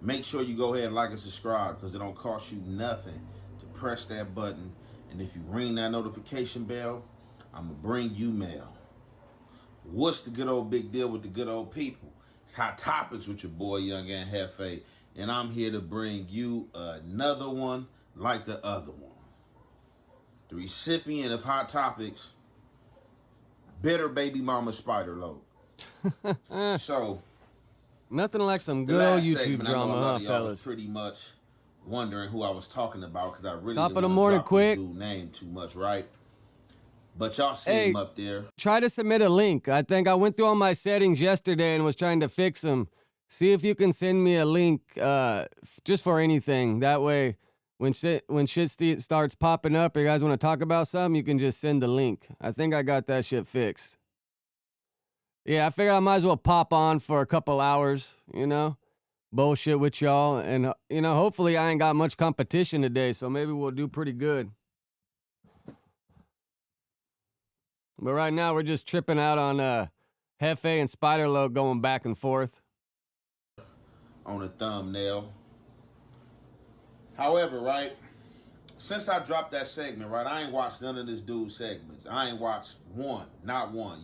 Make sure you go ahead and like and subscribe because it don't cost you nothing to press that button. And if you ring that notification bell, I'm going to bring you mail. What's the good old big deal with the good old people? It's Hot Topics with your boy Young and Hefe. And I'm here to bring you another one like the other one. The recipient of Hot Topics, bitter baby mama spider load. So, nothing like some good old YouTube segment, drama, huh, fellas? Was pretty much wondering who I was talking about because I really Top didn't of the want morning, to drop quick. this dude name too much, right? But y'all see him up there. Try to submit a link. I think I went through all my settings yesterday and was trying to fix them. See if you can send me a link just for anything. That way, when shit starts popping up or you guys want to talk about something, you can just send the link. I think I got that shit fixed. Yeah, I figured I might as well pop on for a couple hours, bullshit with y'all. And, hopefully I ain't got much competition today, so maybe we'll do pretty good. But right now we're just tripping out on Hefe and Spider-Lo going back and forth. On a thumbnail. However, right, since I dropped that segment, right, I ain't watched none of this dude's segments. I ain't watched one, not one,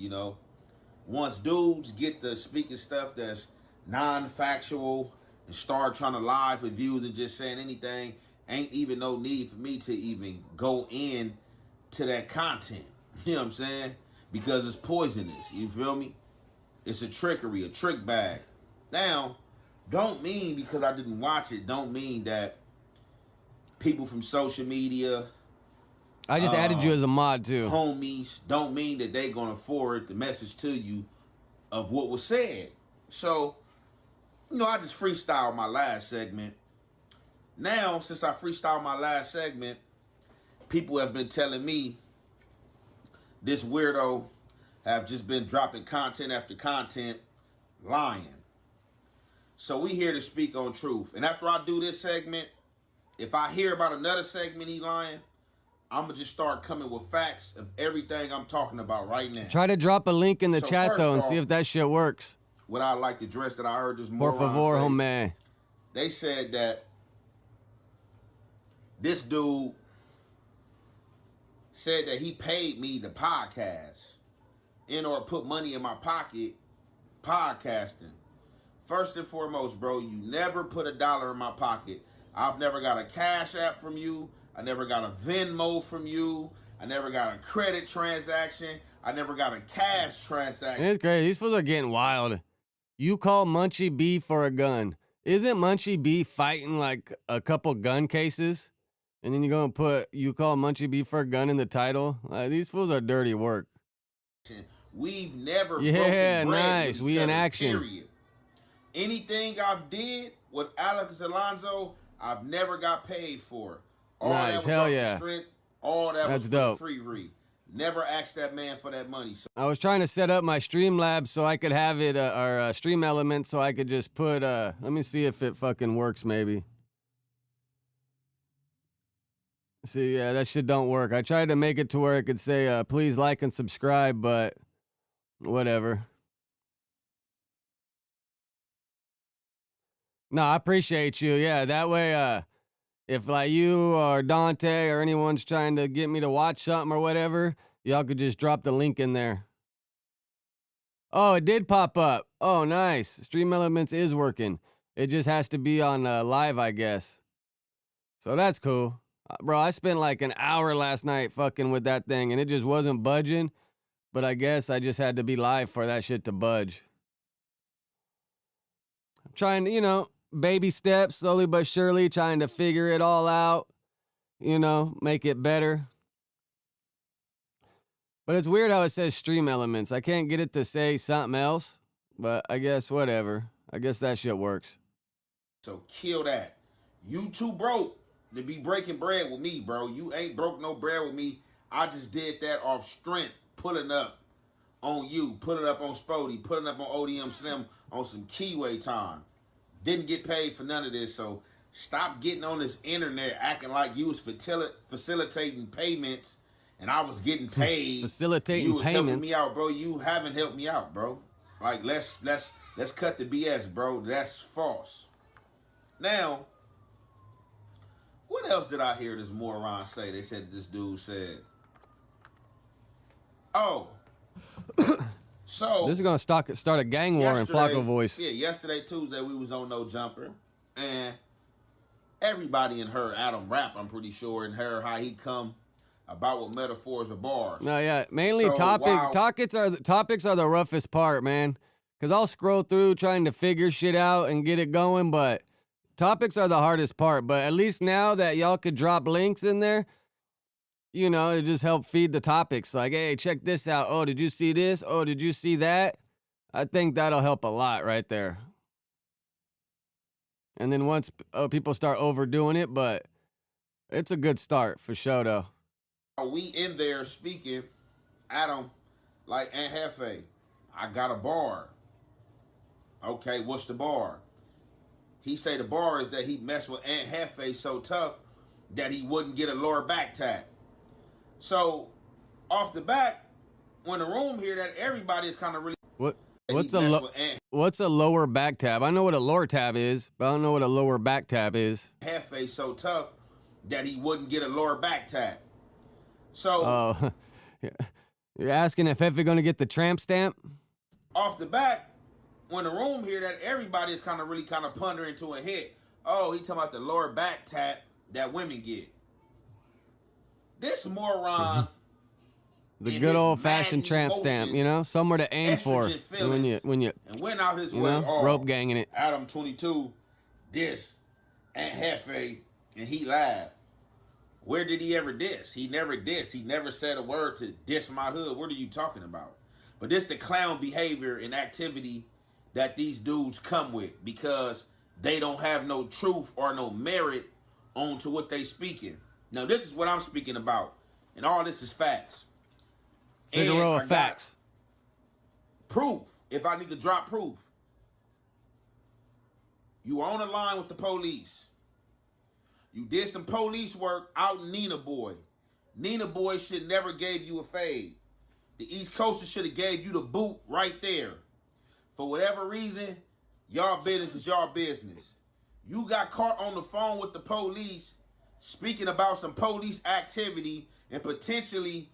Once dudes get to speaking stuff that's non-factual and start trying to lie for views and just saying anything, ain't even no need for me to even go in to that content. You know what I'm saying? Because it's poisonous. You feel me? It's a trickery, a trick bag. Now, don't mean because I didn't watch it, don't mean that people from social media, I just added you as a mod too. Homies, don't mean that they gonna forward the message to you of what was said. So, I just freestyled my last segment. Now, since I freestyled my last segment, people have been telling me this weirdo have just been dropping content after content, lying. So we here to speak on truth. And after I do this segment, if I hear about another segment he lying, I'm going to just start coming with facts of everything I'm talking about right now. Try to drop a link in the chat, though, and see if that shit works. What I like to address that I heard this moron Por favor, homie. They said that this dude said that he paid me the podcast in order to put money in my pocket podcasting. First and foremost, bro, you never put $1 in my pocket. I've never got a Cash App from you. I never got a Venmo from you. I never got a credit transaction. I never got a cash transaction. It's crazy. These fools are getting wild. You call Munchie B for a gun. Isn't Munchie B fighting like a couple gun cases? And then you're going to put, you call Munchie B for a gun in the title? These fools are dirty work. We've never broken bread nice. We in action. Period. Anything I've did with Alex Alonso, I've never got paid for. All nice, that was hell yeah. Strength, all that That's was dope. Free read. Never asked that man for that money. So I was trying to set up my Streamlabs so I could have it, or Stream Element, so I could just put, let me see if it fucking works maybe. See, yeah, that shit don't work. I tried to make it to where it could say, please like and subscribe, but whatever. No, I appreciate you. Yeah, that way, if like you or Dante or anyone's trying to get me to watch something or whatever, y'all could just drop the link in there. Oh, it did pop up. Oh, nice. Stream Elements is working. It just has to be on live, I guess. So that's cool. Bro, I spent like an hour last night fucking with that thing, and it just wasn't budging. But I guess I just had to be live for that shit to budge. I'm trying to, baby steps, slowly but surely, trying to figure it all out, make it better. But it's weird how it says Stream Elements. I can't get it to say something else, but I guess whatever. I guess that shit works. So kill that. You too broke to be breaking bread with me, bro. You ain't broke no bread with me. I just did that off strength, pulling up on you, putting up on Spody, putting up on ODM Slim on some keyway time. Didn't get paid for none of this, so stop getting on this internet acting like you was facilitating payments and I was getting paid. Facilitating you was payments. Helping me out, bro. You haven't helped me out, bro. Like let's cut the BS, bro. That's false. Now, what else did I hear this moron say? They said this dude said, oh, so This is gonna start a gang war in Flacco voice. Yeah, yesterday, Tuesday, we was on No Jumper. And everybody in her, Adam Rap, I'm pretty sure, and her, how he come about with metaphors or bars. No, yeah, mainly So, topics are the roughest part, man. Cause I'll scroll through trying to figure shit out and get it going, but topics are the hardest part. But at least now that y'all could drop links in there, you know, it just help feed the topics. Like, hey, check this out. Oh, did you see this? Oh, did you see that? I think that'll help a lot right there. And then once people start overdoing it, but it's a good start for sure, though. We in there speaking, Adam, like Aunt Hefe, I got a bar. Okay, what's the bar? He say the bar is that he messed with Aunt Hefe so tough that he wouldn't get a lower back tap. So, off the back, when the room hear that, everybody is kind of really... What's a lower back tab? I know what a lower tab is, but I don't know what a lower back tab is. Hefe so tough that he wouldn't get a lower back tap. So... Oh, you're asking if Hefe gonna get the tramp stamp? Off the back, when the room hear that, everybody is kind of pondering to a hit. Oh, he talking about the lower back tap that women get. This moron, the good old fashioned tramp stamp, you know, somewhere to aim for when you and went out his way, rope ganging it. Adam 22, diss and Hefe, and he laughed. Where did he ever diss? He never dissed. He never said a word to diss my hood. What are you talking about? But this the clown behavior and activity that these dudes come with because they don't have no truth or no merit onto what they speaking. Now, this is what I'm speaking about, and all this is facts. Figueroa facts. Proof, if I need to drop proof. You were on the line with the police. You did some police work out in Nina Boy. Nina Boy should never gave you a fade. The East Coasters should have gave you the boot right there. For whatever reason, y'all business is y'all business. You got caught on the phone with the police speaking about some police activity and potentially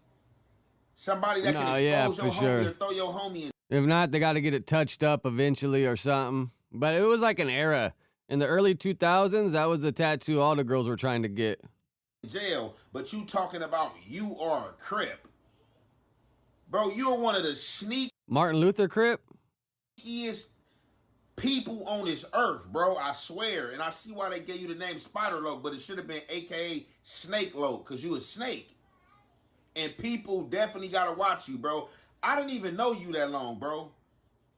somebody that can expose your homie or throw your homie in. If not, they got to get it touched up eventually or something. But it was like an era. In the early 2000s, that was the tattoo all the girls were trying to get. Jail, but you talking about you are a Crip. Bro, you're one of the Martin Luther Crip? sneakiest people on this earth, bro. I swear. And I see why they gave you the name Spider Loke, but it should have been AKA Snake Loke, because you a snake. And people definitely got to watch you, bro. I didn't even know you that long, bro.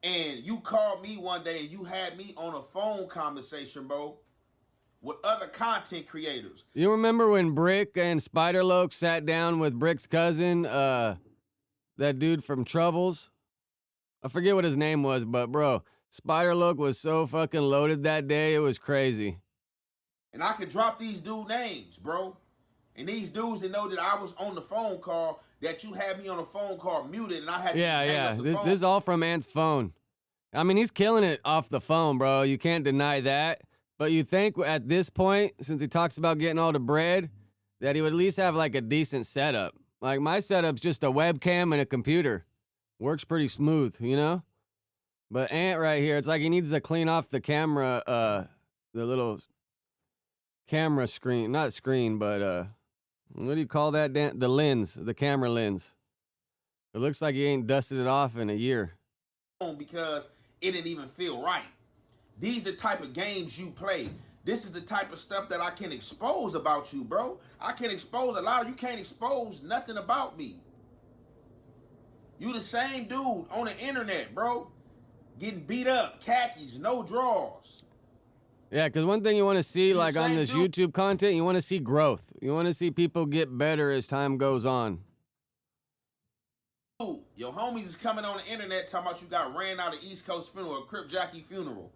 And you called me one day and you had me on a phone conversation, bro, with other content creators. You remember when Brick and Spider Loke sat down with Brick's cousin, that dude from Troubles? I forget what his name was, but bro, Spider Loke was so fucking loaded that day, it was crazy. And I could drop these dude names, bro. And these dudes that know that I was on the phone call, that you had me on a phone call muted, and I had to hang up the phone. This is all from Ant's phone. I mean, he's killing it off the phone, bro. You can't deny that. But you think at this point, since he talks about getting all the bread, that he would at least have like a decent setup. Like my setup's just a webcam and a computer. Works pretty smooth, you know? But Ant right here, it's like he needs to clean off the camera, the little camera screen. Not screen, but what do you call that? The lens, the camera lens. It looks like he ain't dusted it off in a year. Because it didn't even feel right. These the type of games you play. This is the type of stuff that I can expose about you, bro. I can expose a lot. You can't expose nothing about me. You the same dude on the internet, bro. Getting beat up, khakis, no drawers. Yeah, because one thing you want to see, like on this YouTube content, you want to see growth. You want to see people get better as time goes on. Dude, your homies is coming on the internet talking about you got ran out of East Coast funeral, a Crip Jockey funeral.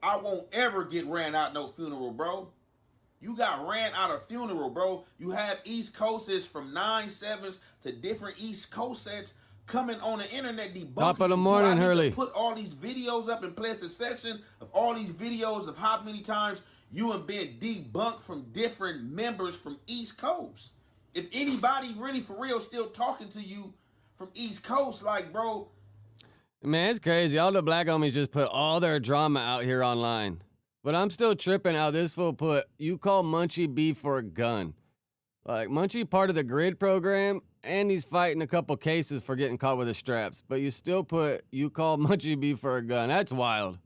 I won't ever get ran out no funeral, bro. You got ran out of funeral, bro. You have East Coasters from 9/7s to different East Coast sets coming on the internet debunking. Top of the you. morning, I need Hurley. to put all these videos up and play a succession of all these videos of how many times you have been debunked from different members from East Coast. If anybody really for real still talking to you from East Coast, like, bro. Man, it's crazy. All the black homies just put all their drama out here online. But I'm still tripping how this fool put, you call Munchie B for a gun. Like, Munchie part of the grid program, and he's fighting a couple cases for getting caught with the straps. But you still put, you call Munchie B for a gun. That's wild.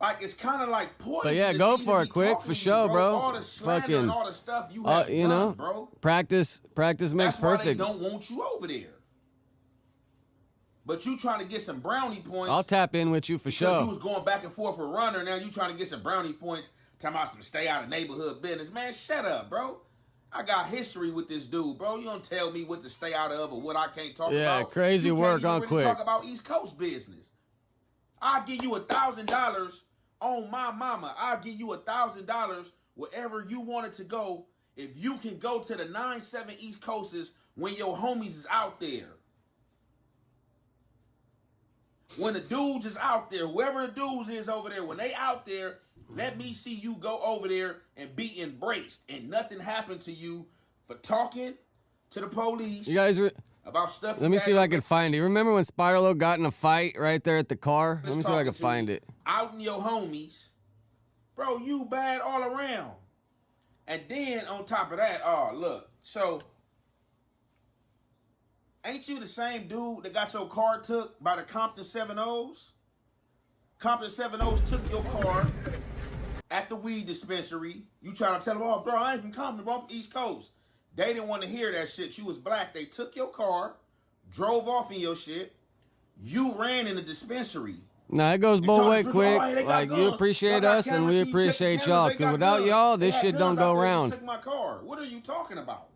Like, it's kind of like poison. But yeah, go for it quick, for sure, bro. All the slander and all the stuff you have you done, know, bro. Practice makes That's perfect. Why they don't want you over there. But you trying to get some brownie points. I'll tap in with you for sure. You was going back and forth with Runner. Now you trying to get some brownie points. Talking about some stay out of neighborhood business. Man, shut up, bro. I got history with this dude, bro. You don't tell me what to stay out of or what I can't talk about. Yeah, crazy work on really quick. Talk about East Coast business. I'll give you $1,000 on my mama. I'll give you $1,000 wherever you wanted to go if you can go to the 9-7 East Coasters when your homies is out there. When the dudes is out there, whoever the dudes is over there, when they out there, let me see you go over there and be embraced and nothing happened to you for talking to the police. You guys about stuff. Let me see if I can find it. Remember when Spiderlo got in a fight right there at the car? Let me see if I can find it. Out in your homies. Bro, you bad all around. And then on top of that, oh, look. So, ain't you the same dude that got your car took by the Compton 7-O's? Compton 7-O's took your car at the weed dispensary. You trying to tell them, oh, bro, I ain't from Compton, bro, I'm from East Coast. They didn't want to hear that shit. You was black. They took your car, drove off in your shit. You ran in the dispensary. Nah, it goes both ways quick. Like, you appreciate us and we appreciate y'all. Because without y'all, this shit don't go around. Took my car. What are you talking about?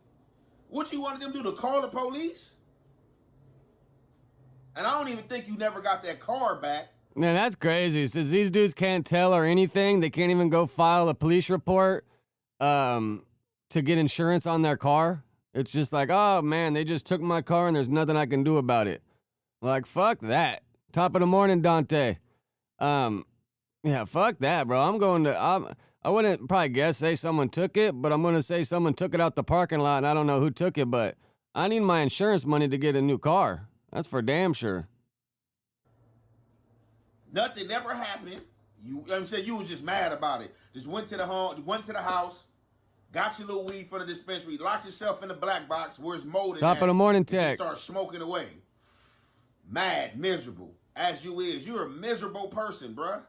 What you wanted them to do, to call the police? And I don't even think you never got that car back. Man, that's crazy. Since these dudes can't tell or anything, they can't even go file a police report to get insurance on their car. It's just like, oh, man, they just took my car and there's nothing I can do about it. Like, fuck that. Top of the morning, Dante. Yeah, fuck that, bro. I wouldn't probably say someone took it, but I'm going to say someone took it out the parking lot, and I don't know who took it, but I need my insurance money to get a new car. That's for damn sure. Nothing never happened. I'm saying you was just mad about it. Just went to the house, got your little weed from the dispensary, locked yourself in the black box where it's molded. Top of the morning, Tech. Start smoking away. Mad, miserable, as you is. You're a miserable person, bruh.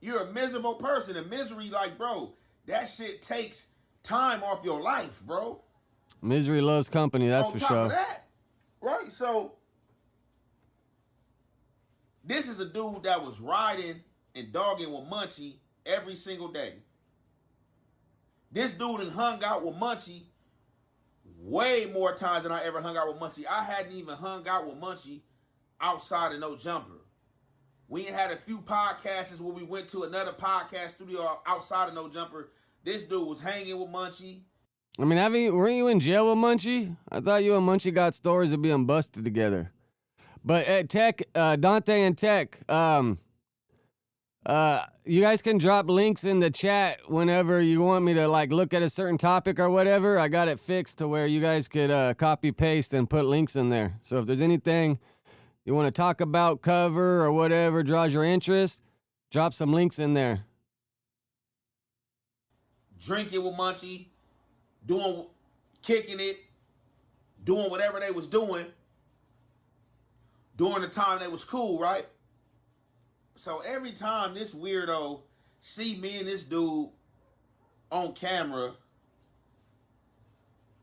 You're a miserable person. And misery, like, bro, that shit takes time off your life, bro. Misery loves company, that's for sure. On top of that, right? So, this is a dude that was riding and dogging with Munchie every single day. This dude done hung out with Munchie way more times than I ever hung out with Munchie. I hadn't even hung out with Munchie outside of No Jumper. We had a few podcasts where we went to another podcast studio outside of No Jumper. This dude was hanging with Munchie. I mean, weren't you in jail with Munchie? I thought you and Munchie got stories of being busted together. But at Tech, Dante and Tech, you guys can drop links in the chat whenever you want me to like look at a certain topic or whatever. I got it fixed to where you guys could copy paste and put links in there. So if there's anything you want to talk about, cover, or whatever draws your interest, drop some links in there. Drinking with Munchie, kicking it, doing whatever they was doing during the time they was cool, right? So every time this weirdo see me and this dude on camera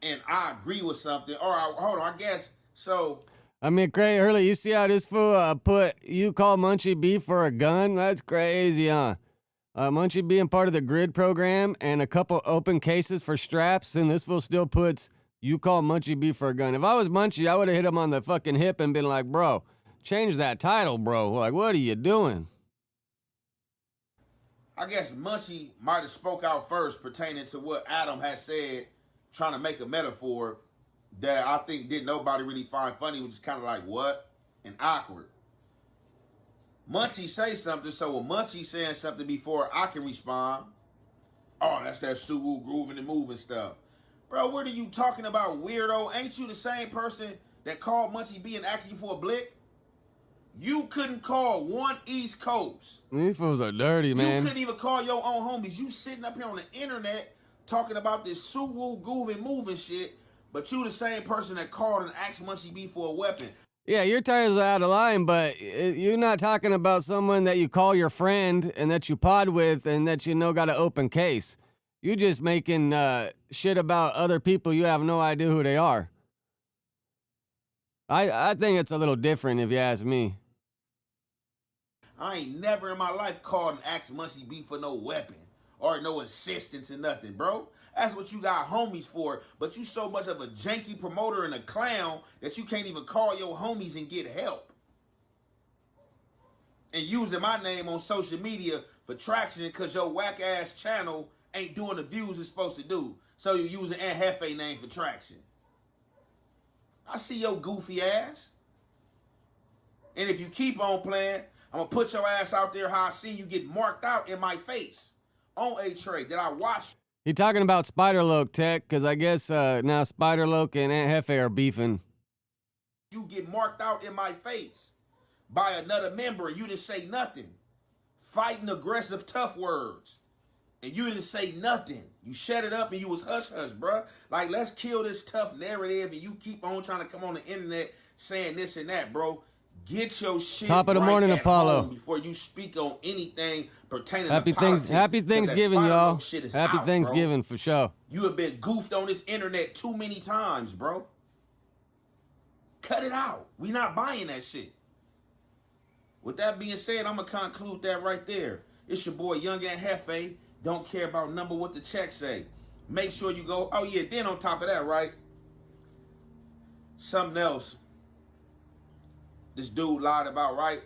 and I agree with something, hold on, I guess, so... I mean, crazy, early, you see how this fool put, you call Munchie B for a gun? That's crazy, huh? Munchie being part of the grid program and a couple open cases for straps, and this fool still puts, you call Munchie B for a gun. If I was Munchie, I would have hit him on the fucking hip and been like, bro, change that title, bro. Like, what are you doing? I guess Munchie might have spoke out first pertaining to what Adam had said, trying to make a metaphor. that I think didn't nobody really find funny, which is kind of like what and awkward. Munchie say something, so when Munchie saying something before I can respond, oh, that's that Suwoo grooving and moving stuff. Bro, what are you talking about, weirdo? Ain't you the same person that called Munchie B and asked you for a blick? You couldn't call one East Coast. These fools are dirty, man. You couldn't even call your own homies. You sitting up here on the internet talking about this Suwoo grooving moving shit, but you the same person that called and asked Munchie B for a weapon. Yeah, your tires are out of line, but you're not talking about someone that you call your friend and that you pod with and that you know got an open case. You just making shit about other people you have no idea who they are. I think it's a little different if you ask me. I ain't never in my life called and asked Munchie B for no weapon or no assistance or nothing, bro. That's what you got homies for, but you so much of a janky promoter and a clown that you can't even call your homies and get help. And using my name on social media for traction because your whack-ass channel ain't doing the views it's supposed to do. So you're using Aunt Hefe name for traction. I see your goofy ass. And if you keep on playing, I'm going to put your ass out there how I see you get marked out in my face on a trade that I watched. He talking about Spider-Loke, Tech, because I guess now Spider-Loke and Aunt Hefe are beefing. You get marked out in my face by another member and you didn't say nothing. Fighting aggressive, tough words. And you didn't say nothing. You shut it up and you was hush-hush, bruh. Like, let's kill this tough narrative and you keep on trying to come on the internet saying this and that, bro. Get your shit Top of the right morning, at Apollo. home before you speak on anything pertaining Happy to politics. Happy Thanksgiving, y'all. Happy out, Thanksgiving, for sure. You have been goofed on this internet too many times, bro. Cut it out. We not buying that shit. With that being said, I'm going to conclude that right there. It's your boy, Young and Hefe. Don't care about number what the check say. Make sure you go. Oh, yeah, then on top of that, right? Something else this dude lied about, right?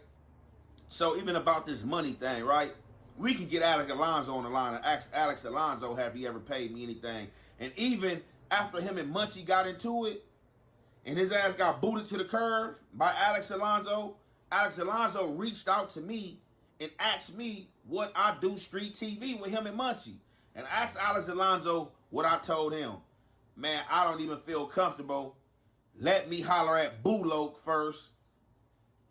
So even about this money thing, right? We can get Alex Alonso on the line and ask Alex Alonso, have he ever paid me anything? And even after him and Munchie got into it, and his ass got booted to the curb by Alex Alonso reached out to me and asked me what I do street TV with him and Munchie. And asked Alex Alonso what I told him. Man, I don't even feel comfortable. Let me holler at Boo-Loke first.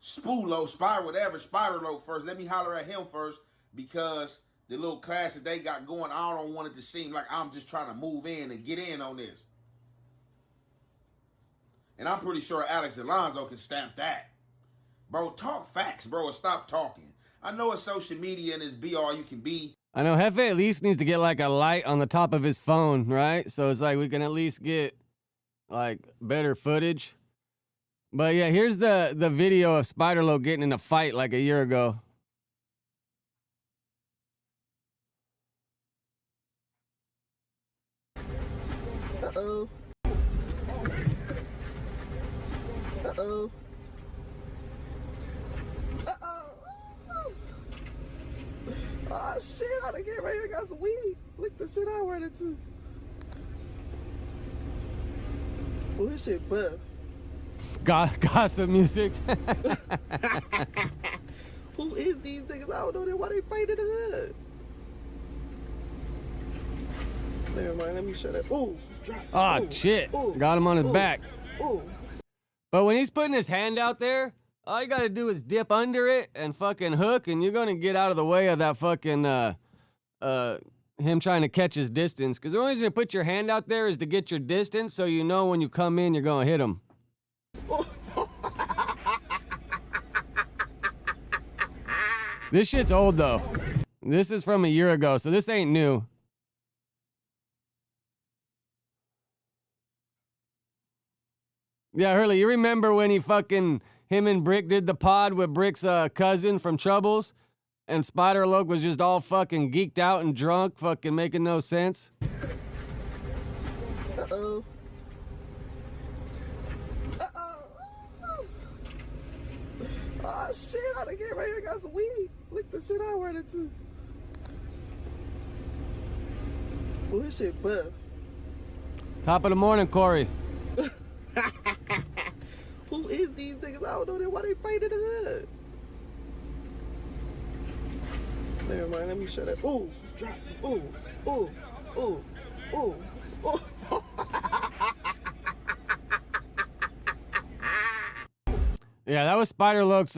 Spoolo, Spider-Loke first. Let me holler at him first because the little class that they got going, I don't want it to seem like I'm just trying to move in and get in on this. And I'm pretty sure Alex Alonso can stamp that. Bro, talk facts, bro, and stop talking. I know it's social media and it's be all you can be. I know Hefe at least needs to get like a light on the top of his phone, right? So it's like we can at least get like better footage. But yeah, here's the video of Spider-Loke getting in a fight like a year ago. Uh-oh. Uh-oh. Uh-oh. Oh, shit, I done came right here and got some weed. Look the shit I ran into. Oh, this shit buff. Gossip music. Who is these niggas? I don't know them. Why they fighting in the hood? Never mind, let me shut up. Ooh, drop. Oh, ooh, shit. ooh, Got him on his ooh, back. Ooh. But when he's putting his hand out there, all you gotta do is dip under it and fucking hook, and you're gonna get out of the way of that fucking, him trying to catch his distance. Because the only reason to put your hand out there is to get your distance so you know when you come in, you're gonna hit him. This shit's old, though. This is from a year ago, so this ain't new. Yeah, Hurley, you remember when him and Brick did the pod with Brick's cousin from Troubles? And Spider-Loke was just all fucking geeked out and drunk, fucking making no sense? Uh-oh. Uh-oh. Oh, shit, I done came right here and got some weed. Look the shit I ran into. Oh, this shit buff. Top of the morning, Corey. niggas, I don't know why they fight in the hood. Never mind, let me shut up. Ooh, drop. Ooh, ooh, ooh, ooh, ooh. Yeah, that was Spider Loke's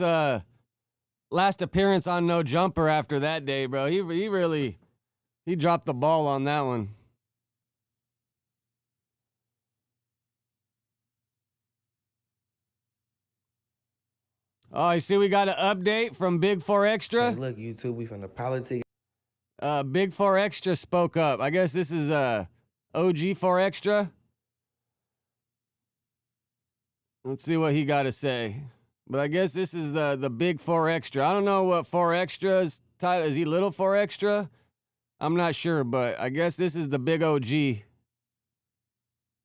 last appearance on No Jumper after that day, bro. He really dropped the ball on that one. Oh, you see we got an update from Big 4 Extra? Hey, look, YouTube, we from the politics. Big 4 Extra spoke up. I guess this is OG 4 Extra. Let's see what he got to say. But I guess this is the Big 4 Extra. I don't know what 4 Extra is titled. Is he Little 4 Extra? I'm not sure, but I guess this is the Big OG.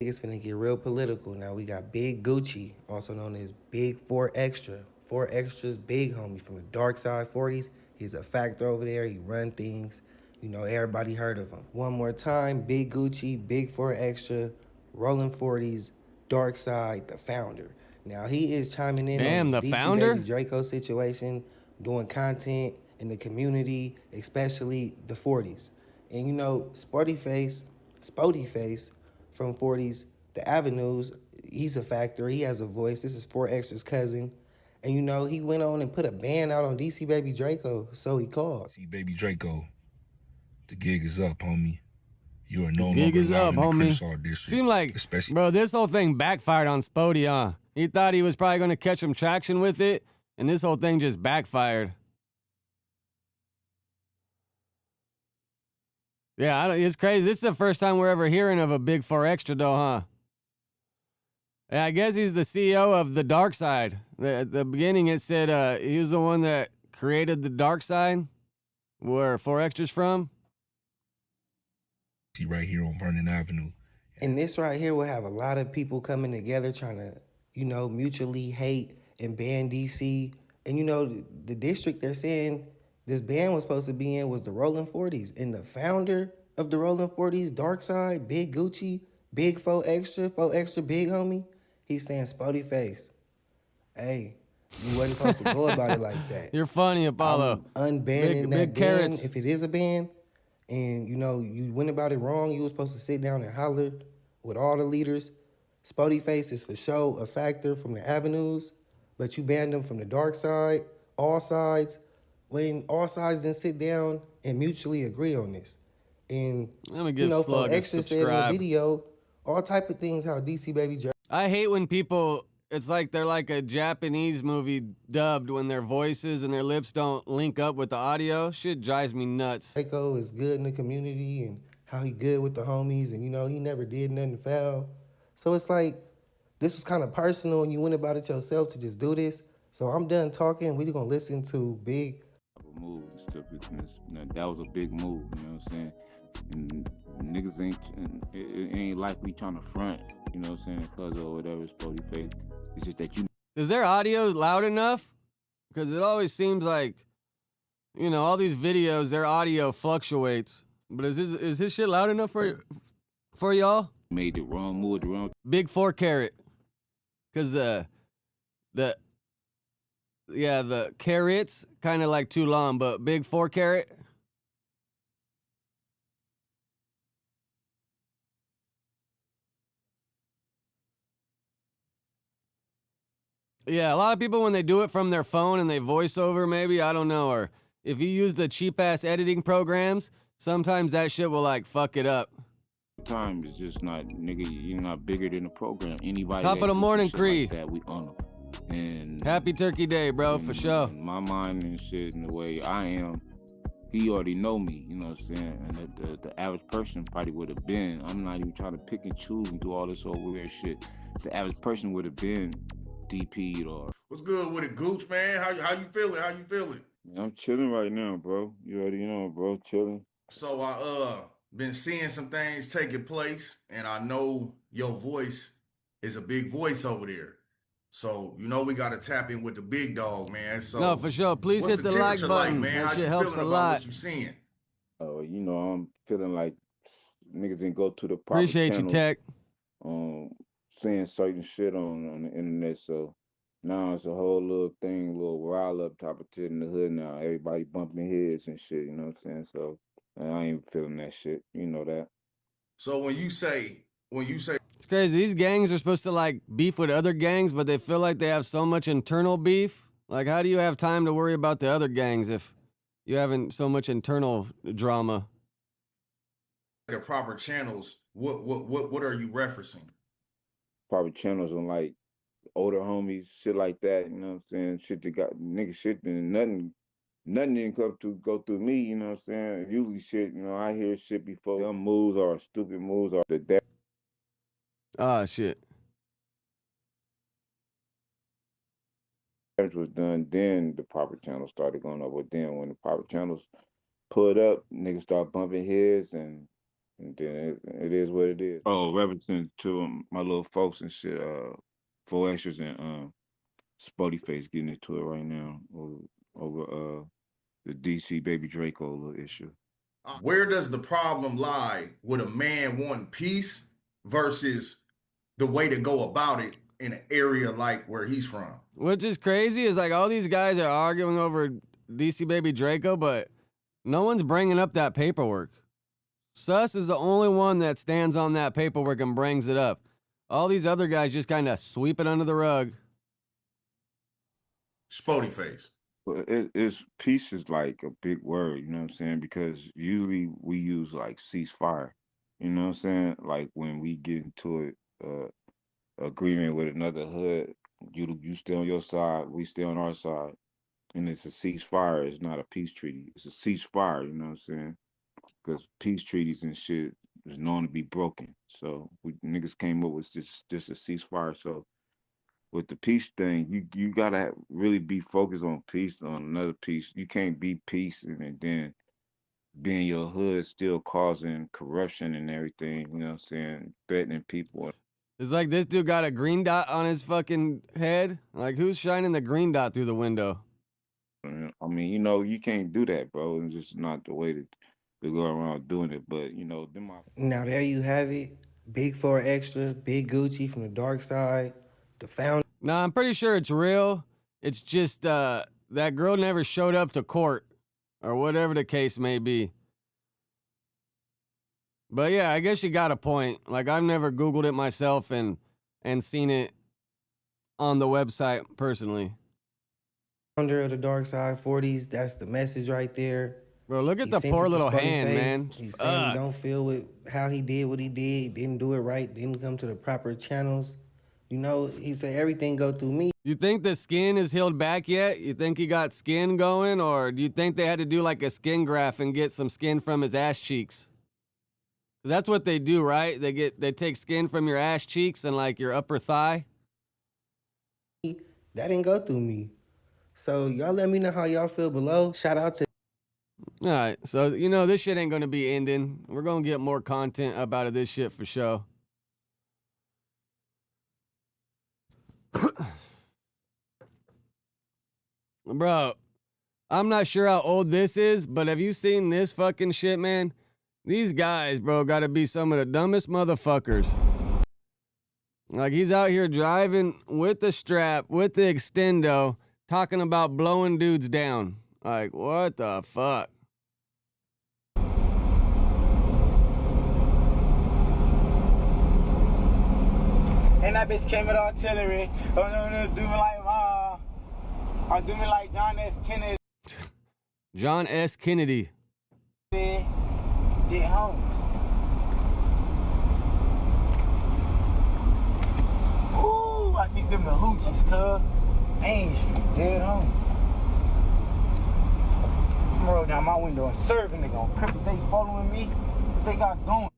It's finna get real political. Now we got Big Gucci, also known as Big 4 Extra. 4 Extra's big homie from the dark side 40s. He's a factor over there. He run things. You know, everybody heard of him. One more time, Big Gucci, Big 4 Extra, rolling 40s, dark side, the founder. Now he is chiming in on the this DC founder? Baby Draco situation, doing content in the community, especially the 40s. And you know, Spotty Face from 40s, the Avenues, he's a factor. He has a voice. This is 4 Extra's cousin. And you know, he went on and put a ban out on DC Baby Draco, so he called. DC Baby Draco, the gig is up, homie. You are no Gig longer is allowed up, in the homie. Crenshaw district. Seemed like, especially bro, this whole thing backfired on Spody, huh? He thought he was probably going to catch some traction with it, and this whole thing just backfired. Yeah, it's crazy. This is the first time we're ever hearing of a Big 4 Extra, though, huh? Yeah, I guess he's the CEO of the Dark Side. At the beginning, it said he was the one that created the Dark Side, where 4 Extra's from. right here on Vernon Avenue. And this right here will have a lot of people coming together trying to, you know, mutually hate and ban DC. And, you know, the district they're saying this ban was supposed to be in was the Rolling 40s. And the founder of the Rolling 40s, Dark Side, Big Gucci, Big 4 Extra big homie, he's saying Spotty Face, hey, you wasn't supposed to go about it like that. You're funny, Apollo. I'm unbanning that big ban carrots. if it is a ban. And, you know, you went about it wrong. You were supposed to sit down and holler with all the leaders. Spotty Face is for sure a factor from the Avenues, but you banned them from the dark side, all sides, when all sides didn't sit down and mutually agree on this. And, Let me give you know, Slug for a Extra said in the subscribe. video, all type of things how DC Baby I hate when people, it's like they're like a Japanese movie dubbed when their voices and their lips don't link up with the audio. Shit drives me nuts. Draco is good in the community and how he good with the homies, and you know, he never did nothing foul. So it's like, this was kind of personal and you went about it yourself to just do this. So I'm done talking. We're gonna listen to Big. Move that was a big move, you know what I'm saying? And niggas ain't, it ain't like we trying to front, you know what I'm saying, because of whatever Spotty Face. It's just that you. Is their audio loud enough? Because it always seems like, you know, all these videos, their audio fluctuates. But is this shit loud enough for y'all? Made the wrong move, the wrong. Big 4 carat. Because the carrots kind of like too long, but Big 4 carat. Yeah, a lot of people when they do it from their phone and they voice over, maybe, I don't know, or if you use the cheap ass editing programs, sometimes that shit will like fuck it up. Time is just not, nigga, you're not bigger than the program. Anybody Top of the morning, Cree. like that, we on them. And Happy Turkey Day, bro, for sure. In my mind and shit, and the way I am, he already know me, you know what I'm saying? And the average person probably would have been, I'm not even trying to pick and choose and do all this old weird shit. The average person would have been DP'd or. What's good with it, Gooch, man? How you feeling? How you feeling? I'm chilling right now, bro. You already know, bro, chilling. So I been seeing some things taking place, and I know your voice is a big voice over there. So, you know, we got to tap in with the big dog, man. So No, for sure. Please hit the like button. man? That How shit you helps feeling a about lot. what you seeing? Oh, you know, I'm feeling like niggas didn't go to the proper Appreciate you, channels, Tech. saying certain shit on the internet, so Now it's a whole little thing, little rile up type of shit in the hood now. Everybody bumping heads and shit, you know what I'm saying? So I ain't feeling that shit. You know that. So when you say It's crazy. These gangs are supposed to like beef with other gangs, but they feel like they have so much internal beef. Like, how do you have time to worry about the other gangs if you haven't so much internal drama? the proper channels, what are you referencing? Probably channels on like older homies, shit like that, you know what I'm saying? Shit that got nigga shit and nothing didn't come to go through me, you know what I'm saying? Usually shit, you know, I hear shit before them moves or stupid moves or the Ah, shit. damage was done, then the proper channels started going up. But then when the proper channels pulled up, niggas start bumping heads and then it is what it is. Oh, referencing to my little folks and shit, Four Extras and Spotty Face getting into it right now over the DC Baby Draco little issue. Where does the problem lie with a man wanting peace versus the way to go about it in an area like where he's from? Which is crazy is like all these guys are arguing over DC Baby Draco, but no one's bringing up that paperwork. Sus is the only one that stands on that paperwork and brings it up. All these other guys just kind of sweep it under the rug. Spotty Face. But it's peace is like a big word, you know what I'm saying? Because usually we use like ceasefire, you know what I'm saying? Like when we get into it, agreement with another hood, you stay on your side, we stay on our side, and it's a ceasefire. It's not a peace treaty. It's a ceasefire. You know what I'm saying? Because peace treaties and shit is known to be broken. So we niggas came up with just a ceasefire. So with the peace thing, you gotta really be focused on peace on another piece. You can't be peace and then be in your hood still causing corruption and everything. You know what I'm saying? Threatening people. It's like this dude got a green dot on his fucking head. Like, who's shining the green dot through the window? I mean, you know, you can't do that, bro. It's just not the way to go around doing it. But you know, them my Now there you have it. Big Four Extra, Big Gucci from the dark side, the founder. Nah, I'm pretty sure it's real. It's just that girl never showed up to court or whatever the case may be. But yeah, I guess you got a point. Like, I've never Googled it myself and seen it on the website personally. Founder of the dark side 40s. That's the message right there. Bro, look at He the sent poor it to little Spotty hand, Face. man. He's saying he don't feel with how he did what he did. Didn't do it right. Didn't come to the proper channels. You know, he said everything go through me. You think the skin is healed back yet? You think he got skin going? Or do you think they had to do like a skin graft and get some skin from his ass cheeks? 'Cause that's what they do, right? They take skin from your ass cheeks and like your upper thigh. That didn't go through me. So y'all let me know how y'all feel below. Shout out to All right, so you know this shit ain't gonna be ending. We're gonna get more content up out of this shit for sure. Bro, I'm not sure how old this is, but have you seen this fucking shit, man? These guys, bro, gotta be some of the dumbest motherfuckers. Like, he's out here driving with the strap, with the extendo, talking about blowing dudes down. Like, what the fuck? And that bitch came with artillery. Do me like John F. Kennedy John S. Kennedy. did homies. Ooh, I think them the hoochies, cuz. Main Street, dead homies. I'm roll down my window and serving nigga on crib. They following me. What they got going?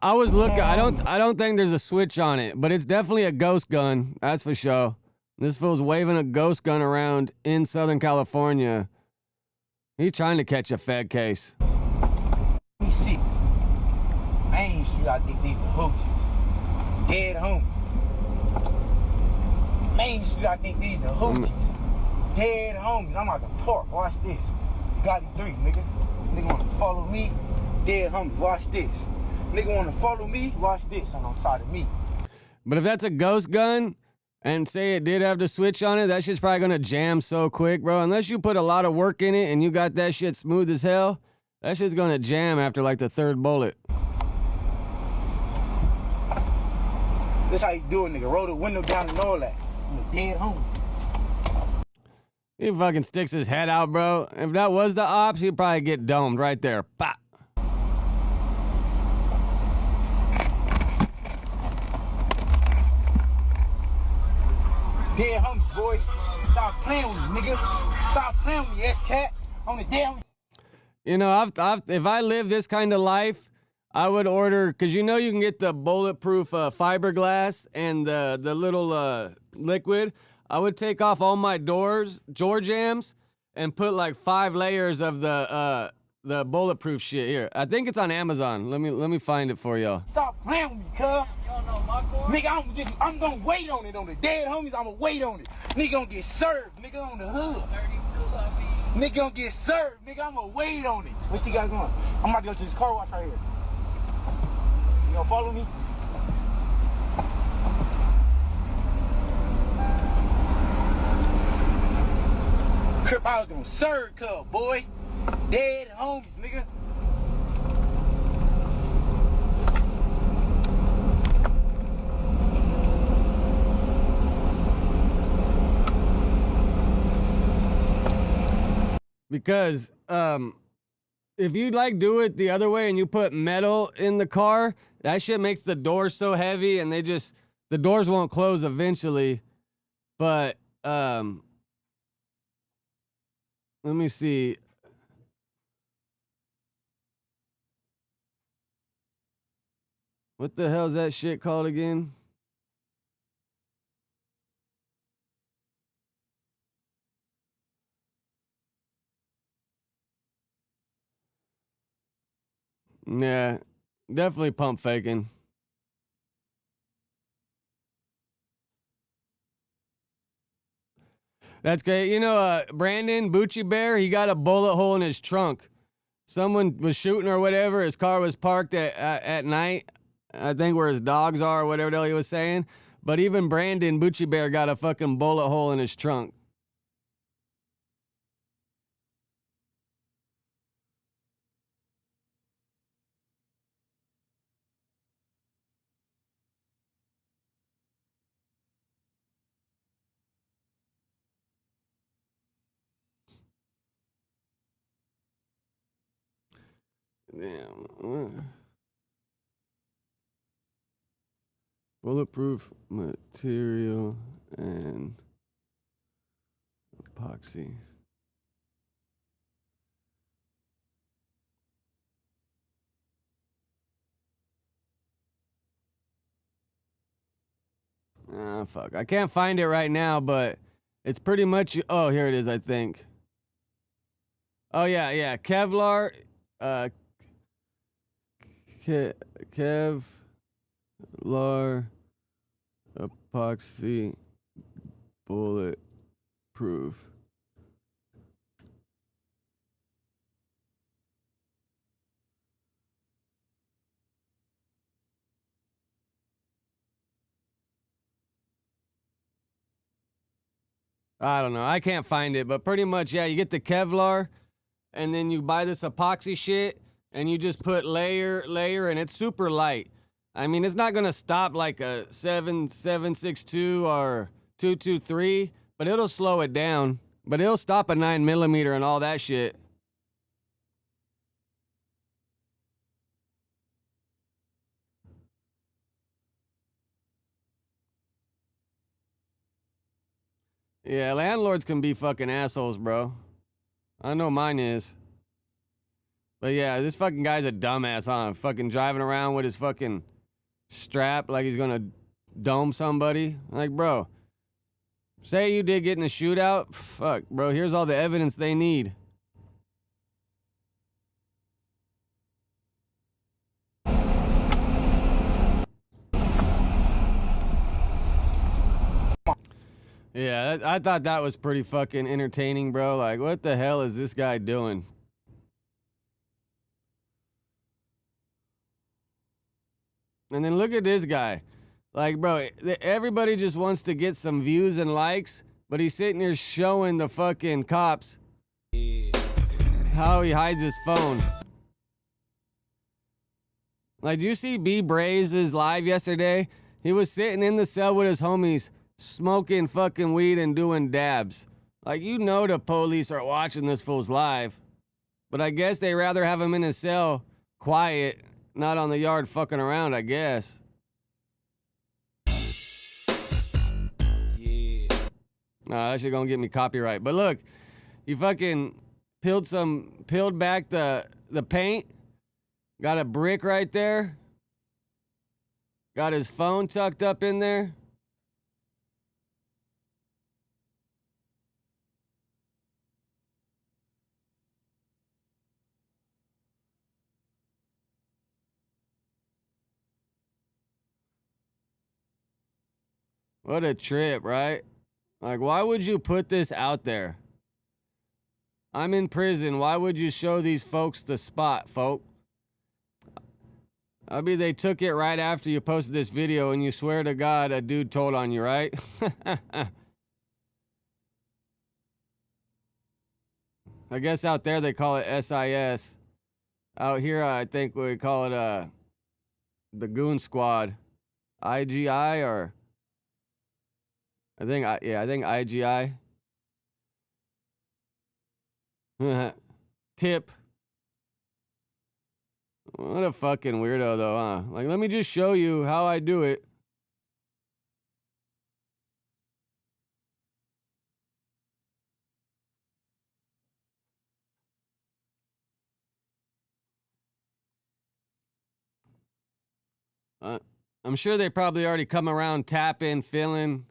I was looking. I don't think there's a switch on it, but it's definitely a ghost gun. That's for sure. This fool's waving a ghost gun around in Southern California. He's trying to catch a Fed case. Let me see. Main Street, I think these the hoochies. Dead homies. Main Street, I think these the hoochies. Dead homies. I'm at the park. Watch this. Gotti 3, nigga. Nigga wanna follow me. Dead homies. Watch this. Nigga wanna follow me. Watch this. I'm on the side of me. But if that's a ghost gun and say it did have the switch on it, that shit's probably gonna jam so quick, bro. Unless you put a lot of work in it and you got that shit smooth as hell, that shit's gonna jam after like the third bullet. That's how you do it, nigga. Roll the window down and all that. I'm a dead homie. He fucking sticks his head out, bro. If that was the ops, he'd probably get domed right there. Pop. Dead homies, boy. Stop playing with me, nigga. Stop playing with me, S-Cat. On the dead homie. You know, if I live this kind of life, I would order, because you know you can get the bulletproof fiberglass and the little liquid. I would take off all my door jams and put like 5 layers of the bulletproof shit here. I think it's on Amazon. Let me find it for y'all. Stop playing with me, cuz. You don't know my car? Nigga, I'm gonna wait on it. On the dead homies, I'ma wait on it. Nigga gonna get served, nigga, on the hood. 32 of me. Nigga gonna get served, nigga, I'ma wait on it. What you got going? I'm about to go to this car wash right here. You gonna follow me? Crip, I was gonna serve, cuz, boy. Dead homies, nigga. Because if you like do it the other way and you put metal in the car, that shit makes the doors so heavy and the doors won't close eventually. But let me see. What the hell is that shit called again? Yeah, definitely pump faking. That's great. You know, Brandon Bucci Bear, he got a bullet hole in his trunk. Someone was shooting or whatever. His car was parked at night, I think where his dogs are or whatever the hell he was saying. But even Brandon Bucci Bear got a fucking bullet hole in his trunk. Damn. Bulletproof material and epoxy. Ah, fuck. I can't find it right now, but it's pretty much. Oh, here it is, I think. Oh, yeah. Kevlar. Kevlar epoxy bulletproof. I don't know. I can't find it, but pretty much, yeah, you get the Kevlar, and then you buy this epoxy shit, and you just put layer, and it's super light. I mean, it's not gonna stop like a 7.62 or 223, but it'll slow it down. But it'll stop a 9mm and all that shit. Yeah, landlords can be fucking assholes, bro. I know mine is. But yeah, this fucking guy's a dumbass, huh? Fucking driving around with his fucking strap like he's gonna dome somebody. Like, bro, say you did get in a shootout. Fuck, bro, here's all the evidence they need. Yeah, I thought that was pretty fucking entertaining, bro. Like, what the hell is this guy doing? And then look at this guy. Like, bro, everybody just wants to get some views and likes, but he's sitting here showing the fucking cops how he hides his phone. Like, do you see B. Braze's live yesterday? He was sitting in the cell with his homies, smoking fucking weed and doing dabs. Like, you know the police are watching this fool's live. But I guess they rather have him in his cell, quiet, not on the yard fucking around, I guess. That shit gonna get me copyright. But look, he fucking peeled back the paint. Got a brick right there. Got his phone tucked up in there. What a trip, right? Like, why would you put this out there? I'm in prison. Why would you show these folks the spot, folk? I mean, they took it right after you posted this video, and you swear to God a dude told on you, right? I guess out there they call it SIS. Out here, I think we call it the Goon Squad. IGI or... I think IGI. Tip. What a fucking weirdo, though, huh? Like, let me just show you how I do it. I'm sure they probably already come around tapping, filling.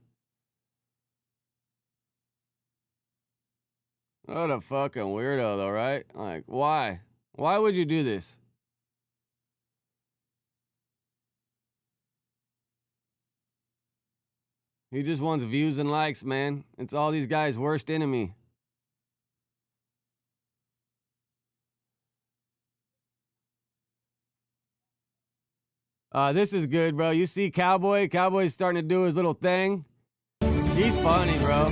What a fucking weirdo, though, right? Like, why? Why would you do this? He just wants views and likes, man. It's all these guys' worst enemy. This is good, bro. You see Cowboy? Cowboy's starting to do his little thing. He's funny, bro.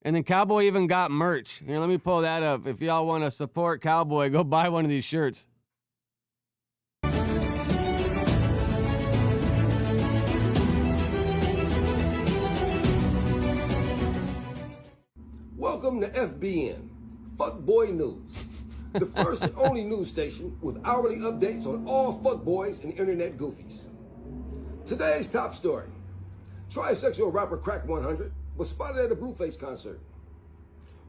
And then Cowboy even got merch. Here, let me pull that up. If y'all want to support Cowboy, go buy one of these shirts. Welcome to FBN, Fuckboy News, the first and only news station with hourly updates on all fuckboys and internet goofies. Today's top story: trisexual rapper Crack 100 was spotted at a Blueface concert.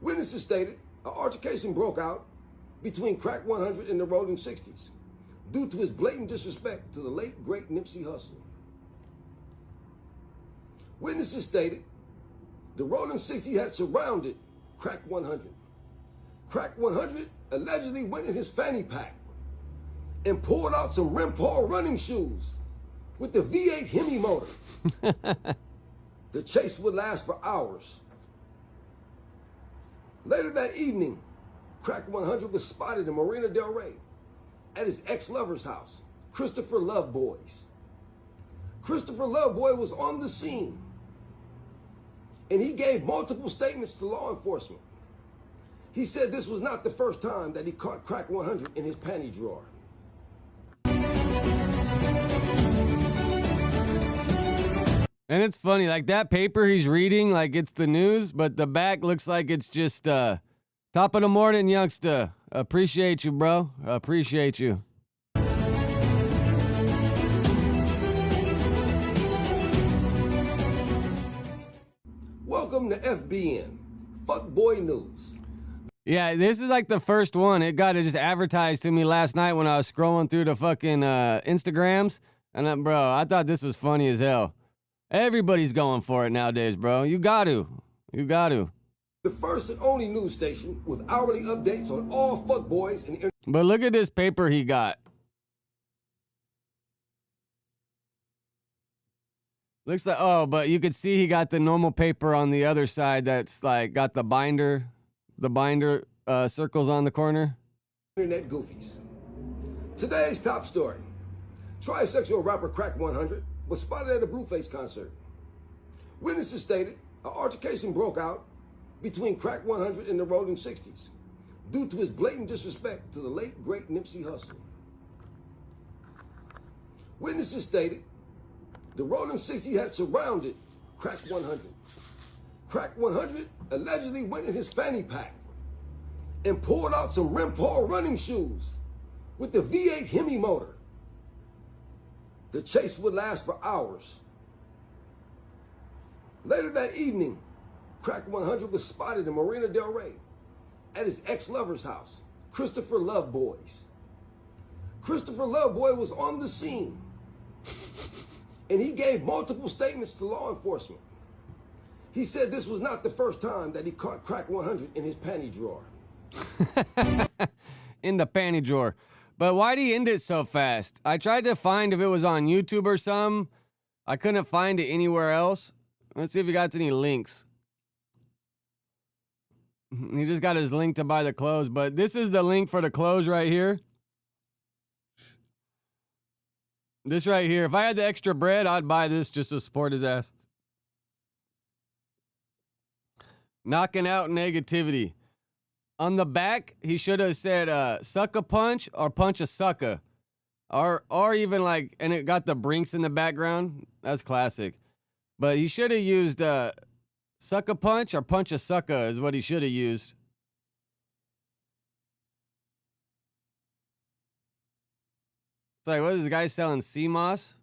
Witnesses stated an altercation broke out between Crack 100 and the Rolling 60s due to his blatant disrespect to the late great Nipsey Hussle. Witnesses stated the Rolling 60 had surrounded Crack 100. Crack 100 allegedly went in his fanny pack and pulled out some Rimpar running shoes with the V8 Hemi motor. The chase would last for hours. Later that evening, Crack 100 was spotted in Marina Del Rey at his ex-lover's house, Christopher Loveboy's. Christopher Loveboy was on the scene, and he gave multiple statements to law enforcement. He said this was not the first time that he caught Crack 100 in his panty drawer. And it's funny, like that paper he's reading, like it's the news, but the back looks like it's just top of the morning, youngster. Appreciate you, bro. Appreciate you. Welcome to FBN, Fuckboy News. Yeah, this is like the first one. It got just advertised to me last night when I was scrolling through the fucking Instagrams. And bro, I thought this was funny as hell. Everybody's going for it nowadays, bro. You got to. You got to. The first and only news station with hourly updates on all fuckboys and... But look at this paper he got. Looks like, oh, but you could see he got the normal paper on the other side that's like got the binder circles on the corner. Internet goofies. Today's top story: trisexual rapper Crack 100 was spotted at a Blueface concert. Witnesses stated an altercation broke out between Crack 100 and the Rolling 60s due to his blatant disrespect to the late, great Nipsey Hussle. Witnesses stated the Rolling 60 had surrounded Crack 100. Crack 100 allegedly went in his fanny pack and pulled out some Rimpar running shoes with the V8 Hemi motor. The chase would last for hours. Later that evening, Crack 100 was spotted in Marina Del Rey at his ex-lover's house, Christopher Loveboy's. Christopher Loveboy was on the scene, and he gave multiple statements to law enforcement. He said this was not the first time that he caught Crack 100 in his panty drawer. In the panty drawer. But why'd he end it so fast? I tried to find if it was on YouTube or something. I couldn't find it anywhere else. Let's see if he got any links. He just got his link to buy the clothes, but this is the link for the clothes right here. This right here. If I had the extra bread, I'd buy this just to support his ass. Knocking out negativity. On the back, he should have said suck a punch or punch a sucker. Or even like, and it got the Brinks in the background. That's classic. But he should have used suck a punch or punch a sucker is what he should have used. It's like, what is this guy selling sea moss?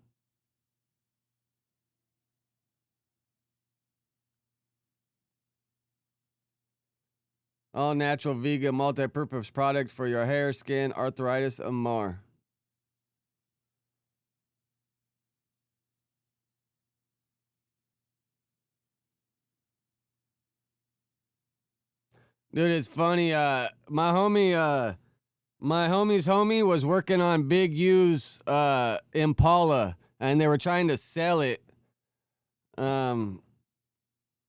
All natural, vegan, multi-purpose products for your hair, skin, arthritis, and more. Dude, it's funny. My homie's homie was working on Big U's Impala, and they were trying to sell it. Let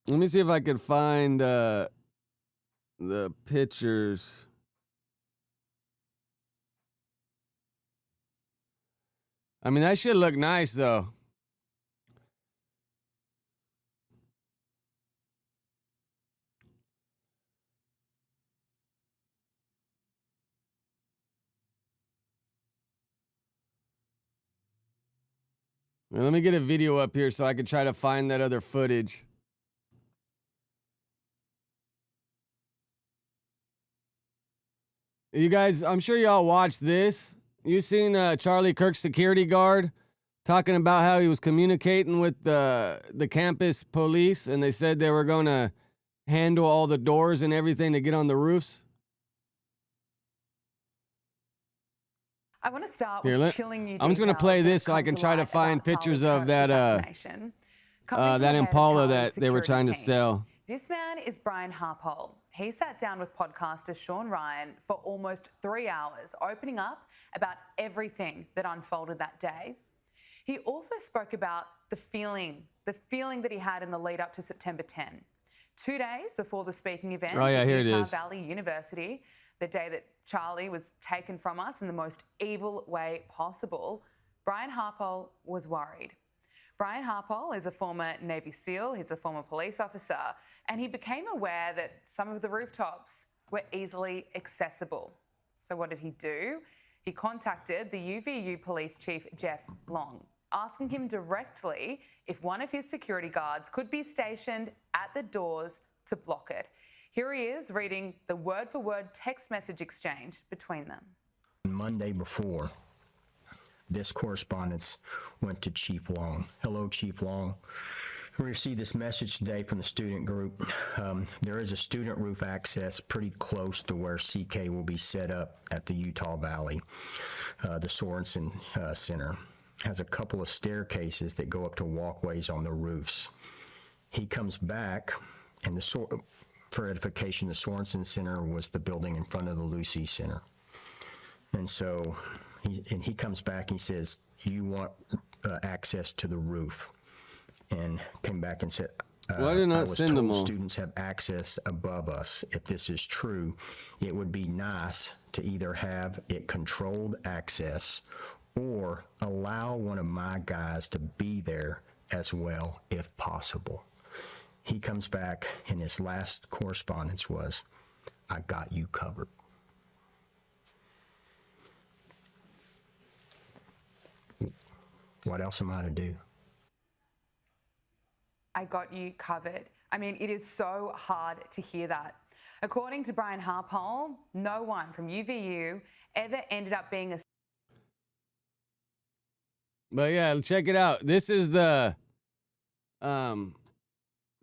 me see if I could find the pictures. I mean, that should look nice, though. Now, let me get a video up here so I can try to find that other footage. You guys, I'm sure y'all watched this. You seen Charlie Kirk's security guard talking about how he was communicating with the campus police, and they said they were going to handle all the doors and everything to get on the roofs? I want to start Here, with chilling new I'm just going to play this so I can try to find pictures of that Impala that they were trying to sell. This man is Brian Harpole. He sat down with podcaster Sean Ryan for almost 3 hours, opening up about everything that unfolded that day. He also spoke about the feeling that he had in the lead up to September 10. 2 days before the speaking event at Utah Valley University, the day that Charlie was taken from us in the most evil way possible, Brian Harpole was worried. Brian Harpole is a former Navy SEAL, he's a former police officer, and he became aware that some of the rooftops were easily accessible. So what did he do? He contacted the UVU Police Chief Jeff Long, asking him directly if one of his security guards could be stationed at the doors to block it. Here he is reading the word-for-word text message exchange between them. Monday before, this correspondence went to Chief Long. Hello, Chief Long. We received this message today from the student group. There is a student roof access pretty close to where CK will be set up at the Utah Valley. The Sorensen Center has a couple of staircases that go up to walkways on the roofs. He comes back, and for edification, the Sorensen Center was the building in front of the Lucy Center. And so he comes back and he says, you want access to the roof? And came back and said, Why did not I was send them told all? Students have access above us. If this is true, it would be nice to either have it controlled access or allow one of my guys to be there as well if possible. He comes back and his last correspondence was, I got you covered. What else am I to do? I got you covered. I mean, it is so hard to hear that. According to Brian Harpole, no one from UVU ever ended up being a... But yeah, check it out. This is the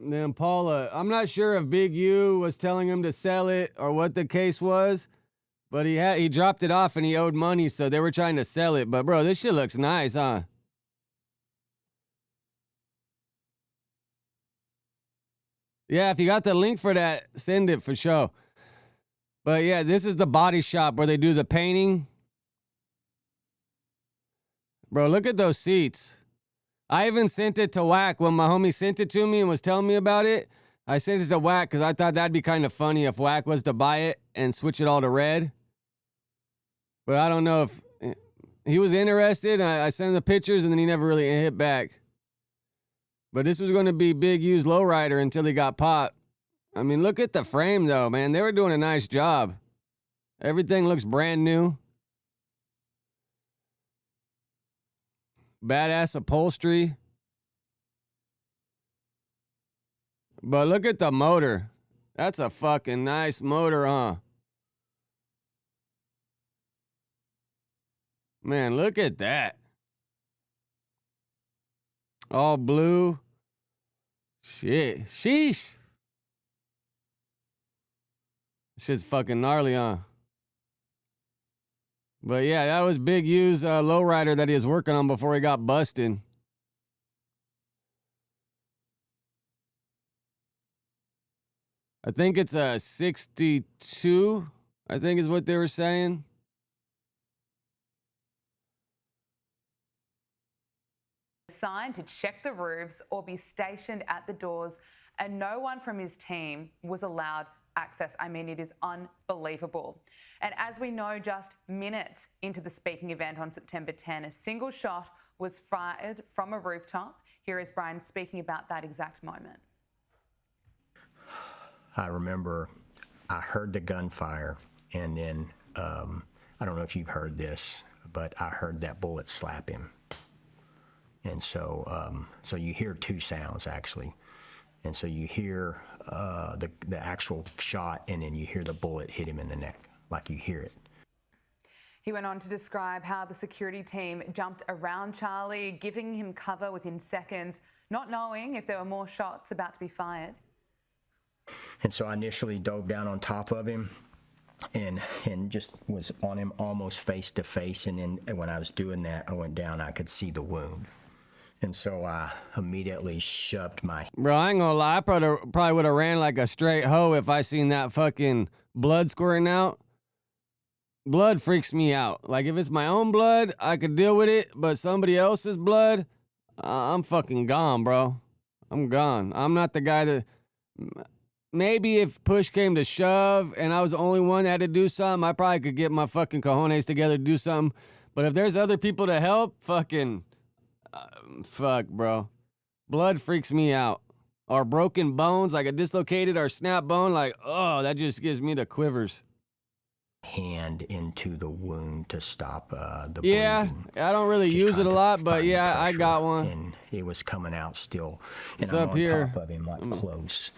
Impala. I'm not sure if Big U was telling him to sell it or what the case was, but he dropped it off and he owed money, so they were trying to sell it. But bro, this shit looks nice, huh? Yeah, if you got the link for that, send it for sure. But yeah, this is the body shop where they do the painting. Bro, look at those seats. I even sent it to Whack when my homie sent it to me and was telling me about it. I sent it to Whack because I thought that'd be kind of funny if Whack was to buy it and switch it all to red. But I don't know if he was interested. I sent him the pictures and then he never really hit back. But this was going to be Big U's lowrider until he got popped. I mean, look at the frame, though, man. They were doing a nice job. Everything looks brand new. Badass upholstery. But look at the motor. That's a fucking nice motor, huh? Man, look at that. All blue. Shit. Sheesh. Shit's fucking gnarly, huh? But yeah, that was Big U's lowrider that he was working on before he got busted. I think it's a 62, I think is what they were saying. Assigned to check the roofs or be stationed at the doors, and no one from his team was allowed access. I mean, it is unbelievable. And as we know, just minutes into the speaking event on September 10, a single shot was fired from a rooftop. Here is Brian speaking about that exact moment. I remember I heard the gunfire, and then I don't know if you've heard this, but I heard that bullet slap him. And so, so you hear two sounds actually, and so you hear the actual shot, and then you hear the bullet hit him in the neck, like you hear it. He went on to describe how the security team jumped around Charlie, giving him cover within seconds, not knowing if there were more shots about to be fired. And so I initially dove down on top of him and just was on him almost face to face. And then when I was doing that, I went down, I could see the wound. And so I immediately shoved my... Bro, I ain't gonna lie, I probably would have ran like a straight hoe if I seen that fucking blood squirting out. Blood freaks me out. Like, if it's my own blood, I could deal with it, but somebody else's blood, I'm fucking gone, bro. I'm gone. I'm not the guy that... Maybe if push came to shove and I was the only one that had to do something, I probably could get my fucking cojones together to do something. But if there's other people to help, fucking... fuck, bro. Blood freaks me out. Or broken bones, like a dislocated or snap bone, like, oh, that just gives me the quivers. Hand into the wound to stop the yeah, bleeding. I don't really use it a lot, but yeah, I got one. And it was coming out still. And It's I'm up on here. top of him, like close.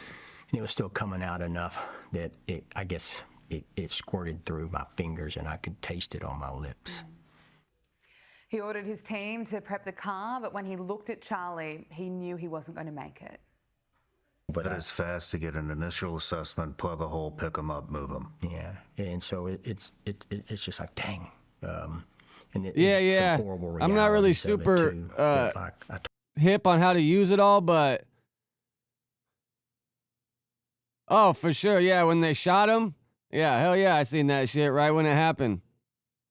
And it was still coming out enough that I guess it squirted through my fingers and I could taste it on my lips. He ordered his team to prep the car, but when he looked at Charlie, he knew he wasn't going to make it. But it's fast to get an initial assessment, plug a hole, pick them up, move them. Yeah, and so it's just like, dang. And Yeah, it's yeah. some horrible I'm not really realities of it, super too, that, like, hip on how to use it all, but... Oh, for sure, yeah, when they shot him, yeah, hell yeah, I seen that shit right when it happened.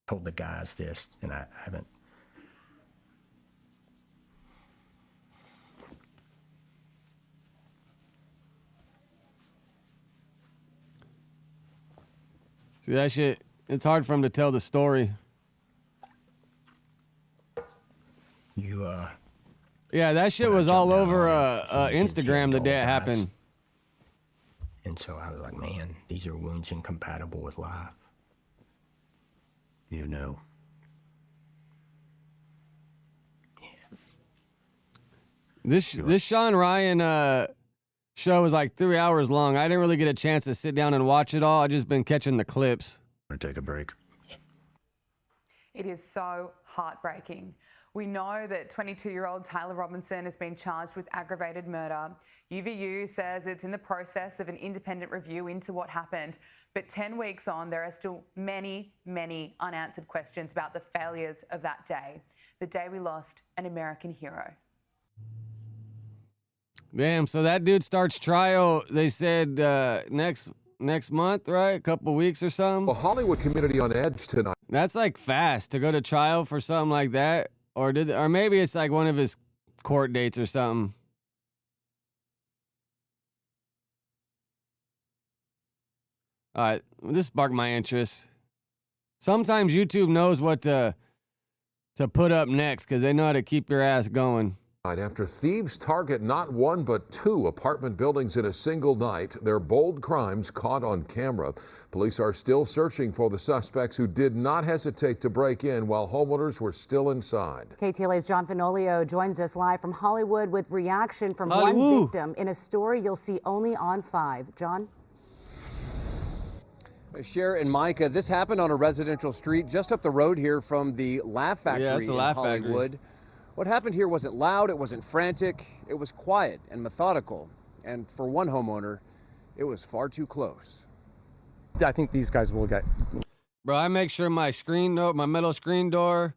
told the guys this, and I haven't. See that shit? It's hard for him to tell the story. You, Yeah, that shit when I was jumped all down over on him, you could see Instagram the in day it Yall's eyes. happened. And so I was like, man, these are wounds incompatible with life. You knew. This Sean Ryan show was like 3 hours long. I didn't really get a chance to sit down and watch it all. I just been catching the clips. Want to take a break? It is so heartbreaking. We know that 22-year-old Tyler Robinson has been charged with aggravated murder. UVU says it's in the process of an independent review into what happened. But 10 weeks on, there are still many, many unanswered questions about the failures of that day, the day we lost an American hero. Damn, so that dude starts trial, they said next month, right? A couple weeks or something. A Hollywood community on edge tonight. That's like fast to go to trial for something like that. Or maybe it's like one of his court dates or something. All right, this sparked my interest. Sometimes YouTube knows what to put up next because they know how to keep your ass going. After thieves target not one but two apartment buildings in a single night, their bold crimes caught on camera. Police are still searching for the suspects who did not hesitate to break in while homeowners were still inside. KTLA's John Finolio joins us live from Hollywood with reaction from Hollywood. one victim in a story you'll see only on 5. John? Cher and Micah, this happened on a residential street just up the road here from the Laugh Factory that's the in Laugh Factory. Hollywood. What happened here wasn't loud, it wasn't frantic, it was quiet and methodical. And for one homeowner, it was far too close. I think these guys will get. Bro, I make sure my metal screen door,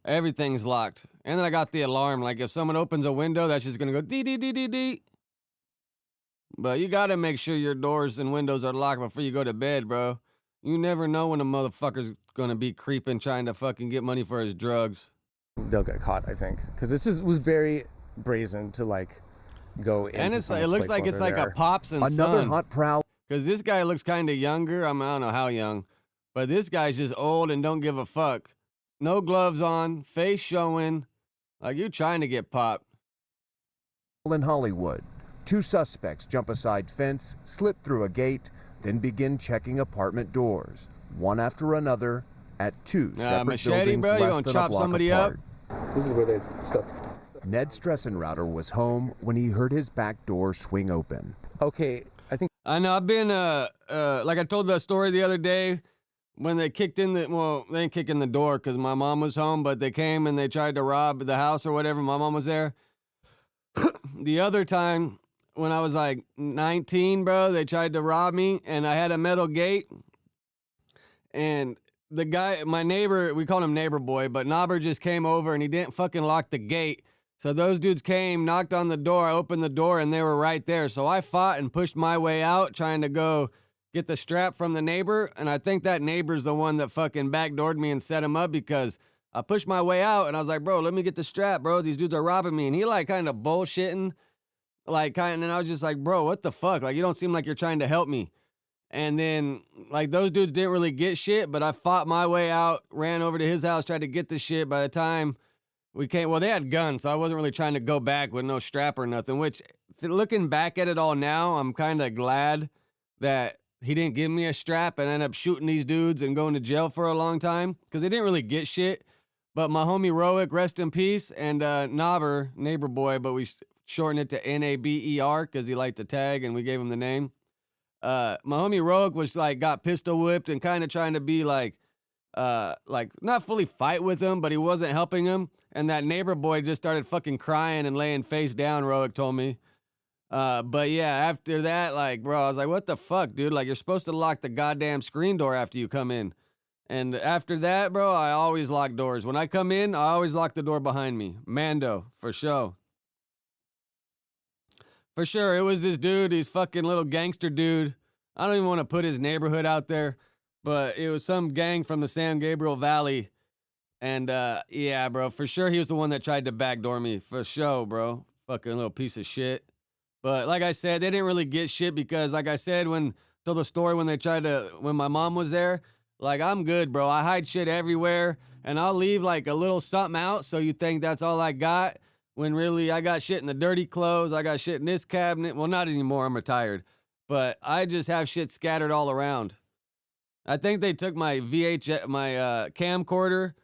everything's locked. And then I got the alarm. Like if someone opens a window, that's just gonna go dee dee dee dee dee. But you gotta make sure your doors and windows are locked before you go to bed, bro. You never know when a motherfucker's gonna be creeping trying to fucking get money for his drugs. They'll get caught, I think, because this was very brazen to like go into. And it someone's looks place like while it's they're like there. a pops and Another son. hot prowl. Because this guy looks kind of younger. I mean, I don't know how young. But this guy's just old and don't give a fuck. No gloves on, face showing. Like you trying to get popped. In Hollywood, two suspects jump a side fence, slip through a gate, then begin checking apartment doors, one after another, at two separate machete, buildings bro? You less gonna than chop a block somebody apart. This is where they stuff. Ned Stressenrouter was home when he heard his back door swing open. Okay, I think. I know. I've been like I told the story the other day when they kicked in the they didn't kick in the door because my mom was home, but they came and they tried to rob the house or whatever. My mom was there. The other time when I was like 19, bro, they tried to rob me and I had a metal gate. And the guy, my neighbor, we called him neighbor boy, but Nobber just came over and he didn't fucking lock the gate. So those dudes came, knocked on the door, I opened the door and they were right there. So I fought and pushed my way out trying to go get the strap from the neighbor. And I think that neighbor's the one that fucking backdoored me and set him up because I pushed my way out and I was like, bro, let me get the strap, bro. These dudes are robbing me. And he like kind of bullshitting, and I was just like, bro, what the fuck? Like, you don't seem like you're trying to help me. And then, like, those dudes didn't really get shit, but I fought my way out, ran over to his house, tried to get the shit. By the time we came, well, they had guns, so I wasn't really trying to go back with no strap or nothing, which, looking back at it all now, I'm kind of glad that he didn't give me a strap and ended up shooting these dudes and going to jail for a long time, because they didn't really get shit. But my homie Roick, rest in peace, and Nobber, neighbor boy, but we shortened it to N-A-B-E-R because he liked to tag, and we gave him the name. My homie Roick was like got pistol whipped and kind of trying to be like not fully fight with him, but he wasn't helping him. And that neighbor boy just started fucking crying and laying face down, Roick told me. But yeah, after that, like, bro, I was like, what the fuck, dude? Like, you're supposed to lock the goddamn screen door after you come in. And after that, bro, I always lock doors. When I come in, I always lock the door behind me. Mando, for sure. For sure, it was this dude, he's fucking little gangster dude. I don't even want to put his neighborhood out there, but it was some gang from the San Gabriel Valley. And yeah, bro, for sure he was the one that tried to backdoor me. For sure, bro. Fucking little piece of shit. But like I said, they didn't really get shit because, like I said, told the story when my mom was there, Like, I'm good, bro. I hide shit everywhere, and I'll leave like a little something out so you think that's all I got, when really I got shit in the dirty clothes. I got shit in this cabinet. Well, not anymore. I'm retired. But I just have shit scattered all around. I think they took my camcorder,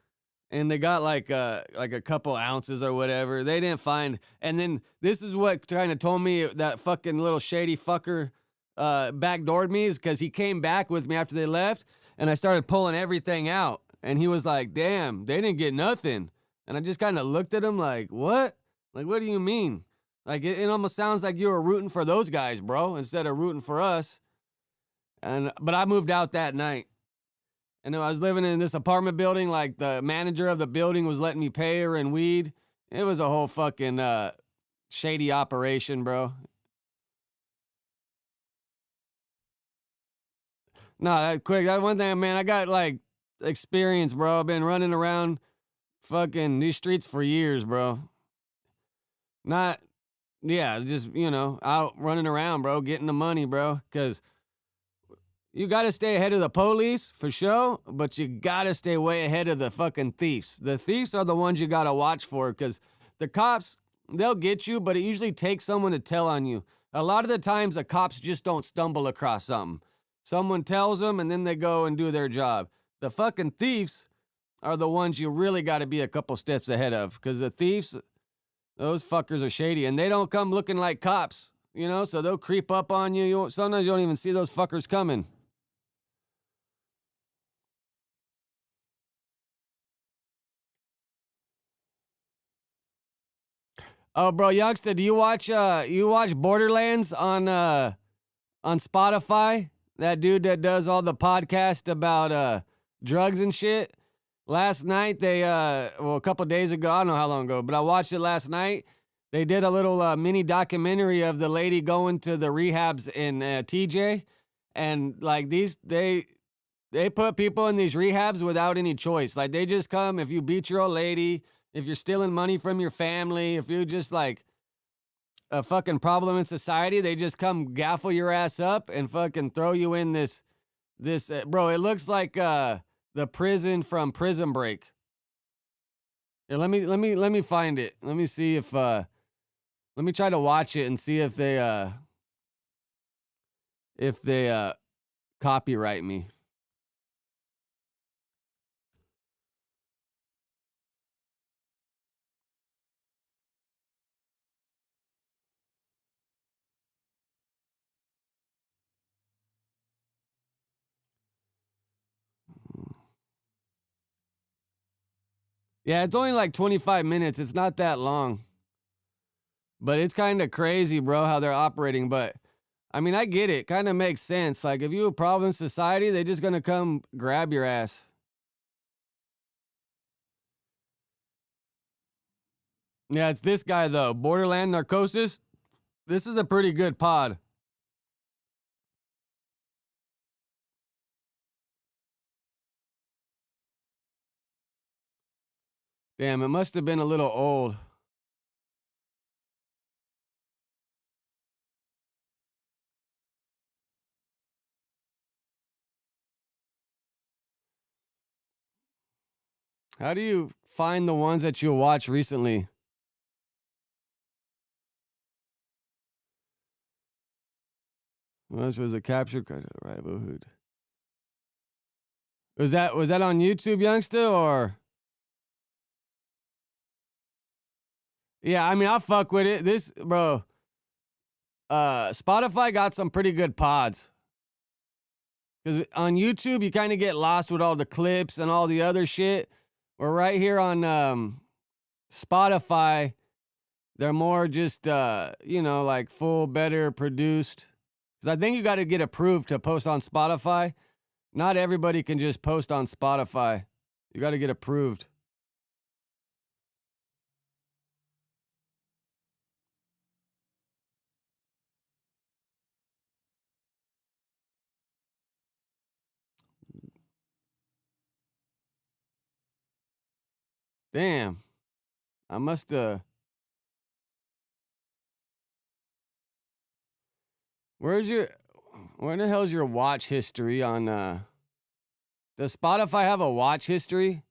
and they got like a couple ounces or whatever. They didn't find. And then this is what kind of told me that fucking little shady fucker backdoored me, is because he came back with me after they left, and I started pulling everything out. And he was like, damn, they didn't get nothing. And I just kind of looked at him like, what? Like, what do you mean? Like, it almost sounds like you were rooting for those guys, bro, instead of rooting for us. But I moved out that night. And I was living in this apartment building. Like, the manager of the building was letting me pay her in weed. It was a whole fucking shady operation, bro. No, that one thing, man, I got like experience, bro. I've been running around fucking these streets for years, bro. Just, out running around, bro, getting the money, bro. Because you got to stay ahead of the police, for sure, but you got to stay way ahead of the fucking thieves. The thieves are the ones you got to watch for, because the cops, they'll get you, but it usually takes someone to tell on you. A lot of the times, the cops just don't stumble across something. Someone tells them, and then they go and do their job. The fucking thieves are the ones you really got to be a couple steps ahead of, because the thieves, those fuckers are shady, and they don't come looking like cops, so they'll creep up on you. Sometimes you don't even see those fuckers coming. Oh, bro, youngster, do you watch Borderlands on Spotify? That dude that does all the podcast about drugs and shit. Last night a couple days ago, I don't know how long ago, but I watched it last night. They did a little mini documentary of the lady going to the rehabs in TJ, and like they put people in these rehabs without any choice. Like, they just come if you beat your old lady, if you're stealing money from your family, if you're just like a fucking problem in society, they just come gaffle your ass up and fucking throw you in this bro, it looks like the prison from Prison Break. Yeah, let me find it. Let me see if let me try to watch it and see if they copyright me. Yeah, it's only like 25 minutes. It's not that long. But it's kind of crazy, bro, how they're operating. But, I mean, I get it. Kind of makes sense. Like, if you have a problem in society, they're just going to come grab your ass. Yeah, it's this guy, though. Borderland Narcosis. This is a pretty good pod. Damn, it must have been a little old. How do you find the ones that you watched recently? Which was a capture card of rivalhood. Was that on YouTube, youngster, or? Yeah, I mean, I'll fuck with it. This, bro, Spotify got some pretty good pods. Because on YouTube, you kind of get lost with all the clips and all the other shit. Or right here on Spotify, they're more just, like full, better produced. Because I think you got to get approved to post on Spotify. Not everybody can just post on Spotify. You got to get approved. Damn. I must where the hell's your watch history on Does Spotify have a watch history?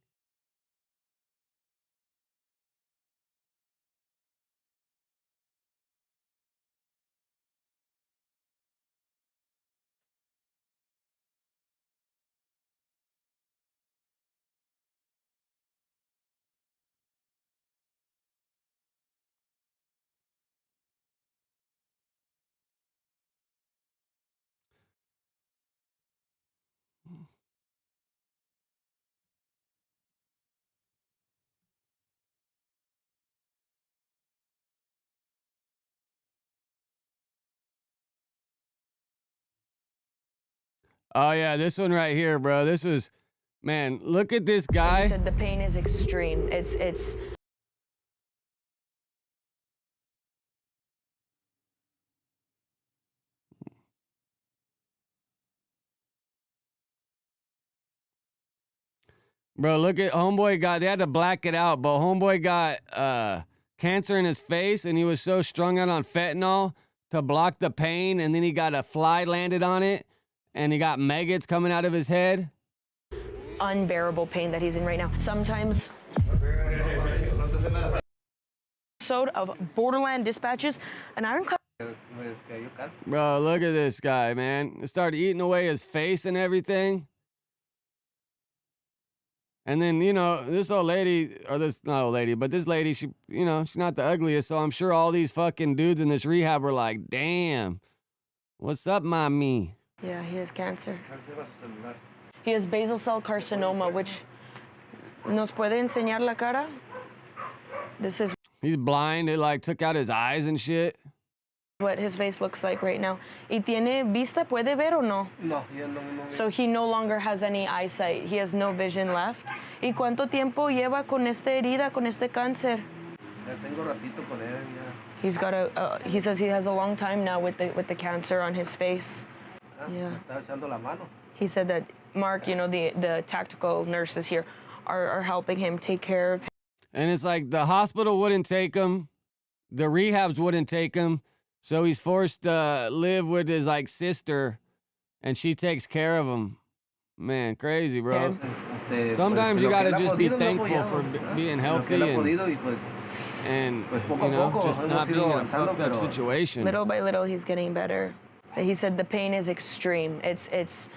Oh yeah, this one right here, bro. This is, man, look at this guy. He said the pain is extreme. It's Bro, look at homeboy got, they had to black it out, but homeboy got cancer in his face and he was so strung out on fentanyl to block the pain, and then he got a fly landed on it and he got maggots coming out of his head. unbearable pain that he's in right now. Sometimes of Borderland Dispatches, an ironclad. Bro, look at this guy, man. It started eating away his face and everything. And then, you know, this old lady, or this, not old lady, but this lady, she, you know, she's not the ugliest, so I'm sure all these fucking dudes in this rehab were like, damn, what's up, mommy? Yeah, he has cancer. He has basal cell carcinoma, which nos puede enseñar la cara. This is He's blind. It like took out his eyes and shit. what his face looks like right now. ¿Y tiene vista? ¿Puede ver o no? No, So he no longer has any eyesight. He has no vision left. ¿Y cuánto tiempo lleva con esta herida, con este cáncer? Ya tengo ratito con él, ya. He's got he says he has a long time now with the cancer on his face. Yeah. Me está echando la mano. He said that Mark, you know, the tactical nurses here are helping him take care of him. And it's like the hospital wouldn't take him. The rehabs wouldn't take him. So he's forced to live with his like sister, and she takes care of him. Man, crazy, bro. Sometimes you gotta just be thankful for being healthy and you know, just not being in a fucked up situation. Little by little, he's getting better. He said the pain is extreme. It's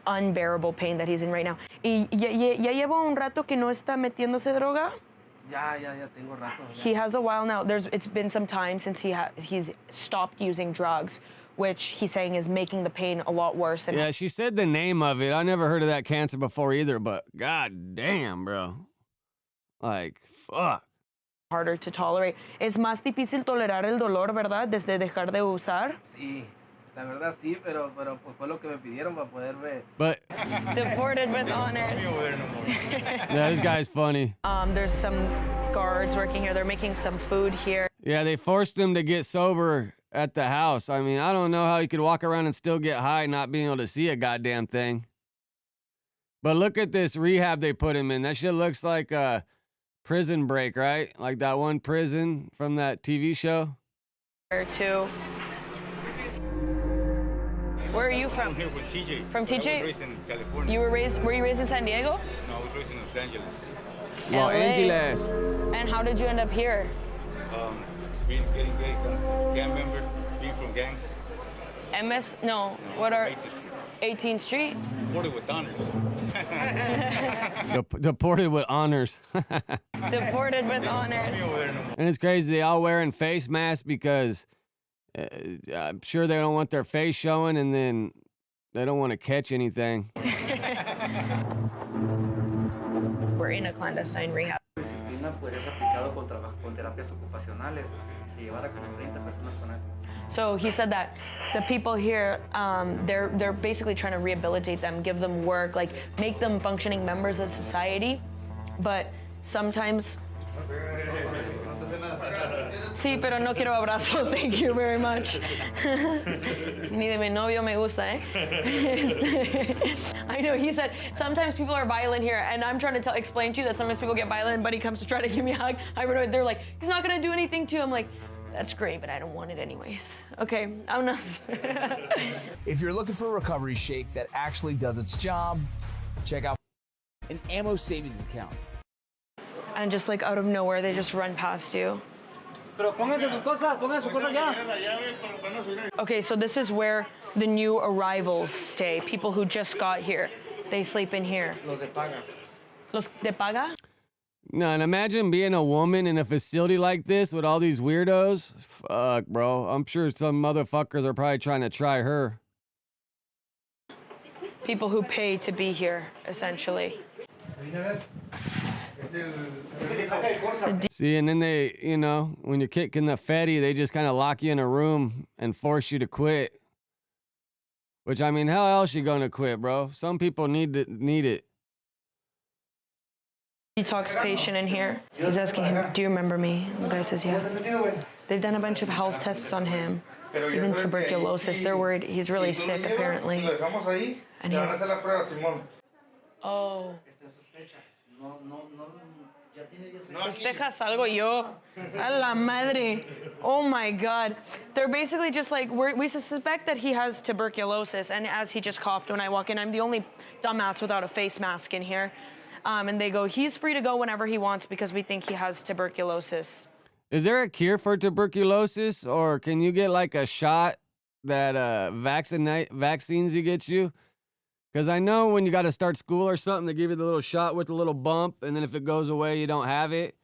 unbearable pain that he's in right now. ¿Y ya lleva un rato que no está metiéndose droga? Ya tengo rato. Ya. He has a while now. It's been some time since he's stopped using drugs, which he's saying is making the pain a lot worse. And yeah, she said the name of it. I never heard of that cancer before either, but god damn, bro. Like, fuck. Harder to tolerate. Es más difícil tolerar el dolor, ¿verdad? Desde dejar de usar. Sí, la verdad sí, pero pues fue lo que me pidieron para poderme. But deported with honors. yeah, this guy's funny. There's some guards working here. They're making some food here. Yeah, they forced him to get sober at the house. I mean, I don't know how he could walk around and still get high not being able to see a goddamn thing. But look at this rehab they put him in. That shit looks like a Prison Break, right? Like that one prison from that TV show. There too. Where are you from? I'm here with TJ. From TJ? I was raised in California. Were you raised in San Diego? No, I was raised in Los Angeles. Los Angeles. And how did you end up here? Getting gang member, being from gangs. What are 18th Street? Deported with honors. Deported with honors. Deported with honors. And it's crazy. They all wearing face masks because I'm sure they don't want their face showing, and then they don't want to catch anything. We're in a clandestine rehab. So he said that the people here, they're basically trying to rehabilitate them, give them work, like make them functioning members of society. But sometimes. Sí, pero no quiero abrazo. Thank you very much. Ni de mi novio me gusta, eh? I know, he said, sometimes people are violent here, and I'm trying to explain to you that sometimes people get violent, and Buddy comes to try to give me a hug. They're like, he's not gonna do anything to you. I'm like, that's great, but I don't want it anyways. Okay, I'm not. If you're looking for a recovery shake that actually does its job, Check out an ammo savings account. And just like out of nowhere, they just run past you. Okay, so this is where the new arrivals stay. People who just got here. They sleep in here. Los de paga. Los de paga? No, and imagine being a woman in a facility like this with all these weirdos. Fuck, bro. I'm sure some motherfuckers are probably trying to try her. People who pay to be here, essentially. See, and then they, you know, when you're kicking the fetty, they just kind of lock you in a room and force you to quit. Which, I mean, how else you gonna quit, bro? Some people need it. Detox patient in here. He's asking him, do you remember me? The guy says, yeah. They've done a bunch of health tests on him, even tuberculosis. They're worried he's really sick, apparently. And he's... Oh. Pues deja salgo yo. A la madre. Oh my God. They're basically just like, we suspect that he has tuberculosis, and as he just coughed when I walk in, I'm the only dumbass without a face mask in here. And they go, he's free to go whenever he wants because we think he has tuberculosis. Is there a cure for tuberculosis, or can you get like a shot that vaccines you get you? Because I know when you got to start school or something, they give you the little shot with the little bump, and then if it goes away, you don't have it.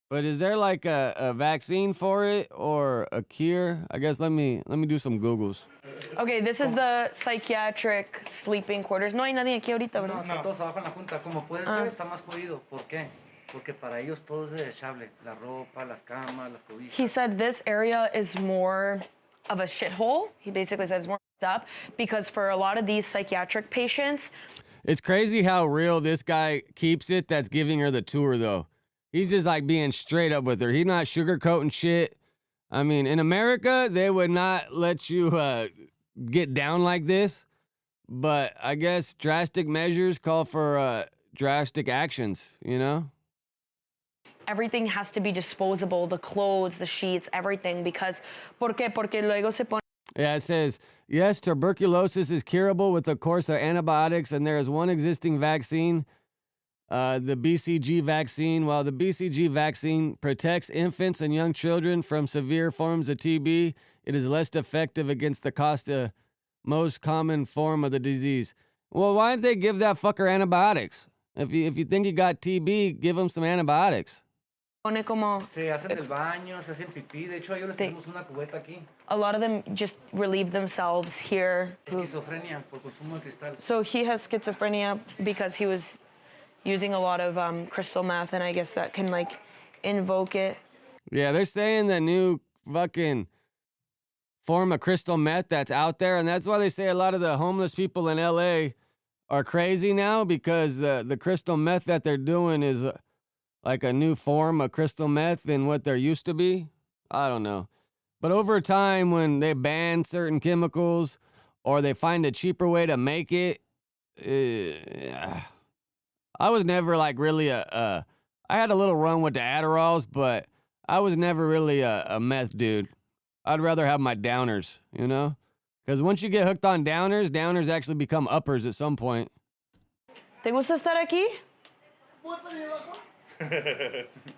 But is there like a vaccine for it or a cure? I guess let me do some Googles. Okay, this is the psychiatric sleeping quarters. No hay nadie aquí ahorita, ¿verdad? No, todos abajo en la junta. Como puedes ver, está más jodido. ¿Por qué? Porque para ellos todo es desechable. La ropa, las camas, las cobijas. He said this area is more of a shithole. He basically said it's more up because for a lot of these psychiatric patients. It's crazy how real this guy keeps it that's giving her the tour, though. He's just like being straight up with her. He's not sugarcoating shit. I mean, in America, they would not let you get down like this. But I guess drastic measures call for drastic actions, you know? Everything has to be disposable, the clothes, the sheets, everything, because, ¿por qué? Porque luego se pone... Yeah, it says, yes, tuberculosis is curable with a course of antibiotics, and there is one existing vaccine, the BCG vaccine. While the BCG vaccine protects infants and young children from severe forms of TB, it is less effective against the most common form of the disease. Well, why didn't they give that fucker antibiotics? If you think you got TB, give him some antibiotics. Se hacen del baño, se hacen pipí. De hecho, a ellos les tenemos una cubeta aquí. A lot of them just relieve themselves here. Esquizofrenia por consumo de cristal. So he has schizophrenia because he was using a lot of crystal meth, and I guess that can like invoke it. Yeah, they're saying the new fucking form of crystal meth that's out there, and that's why they say a lot of the homeless people in LA are crazy now, because the crystal meth that they're doing is like a new form of crystal meth than what there used to be. I don't know. But over time, when they ban certain chemicals or they find a cheaper way to make it, I was never like really I had a little run with the Adderalls, but I was never really a meth dude. I'd rather have my downers, you know? Because once you get hooked on downers actually become uppers at some point. ¿Te gusta estar aquí?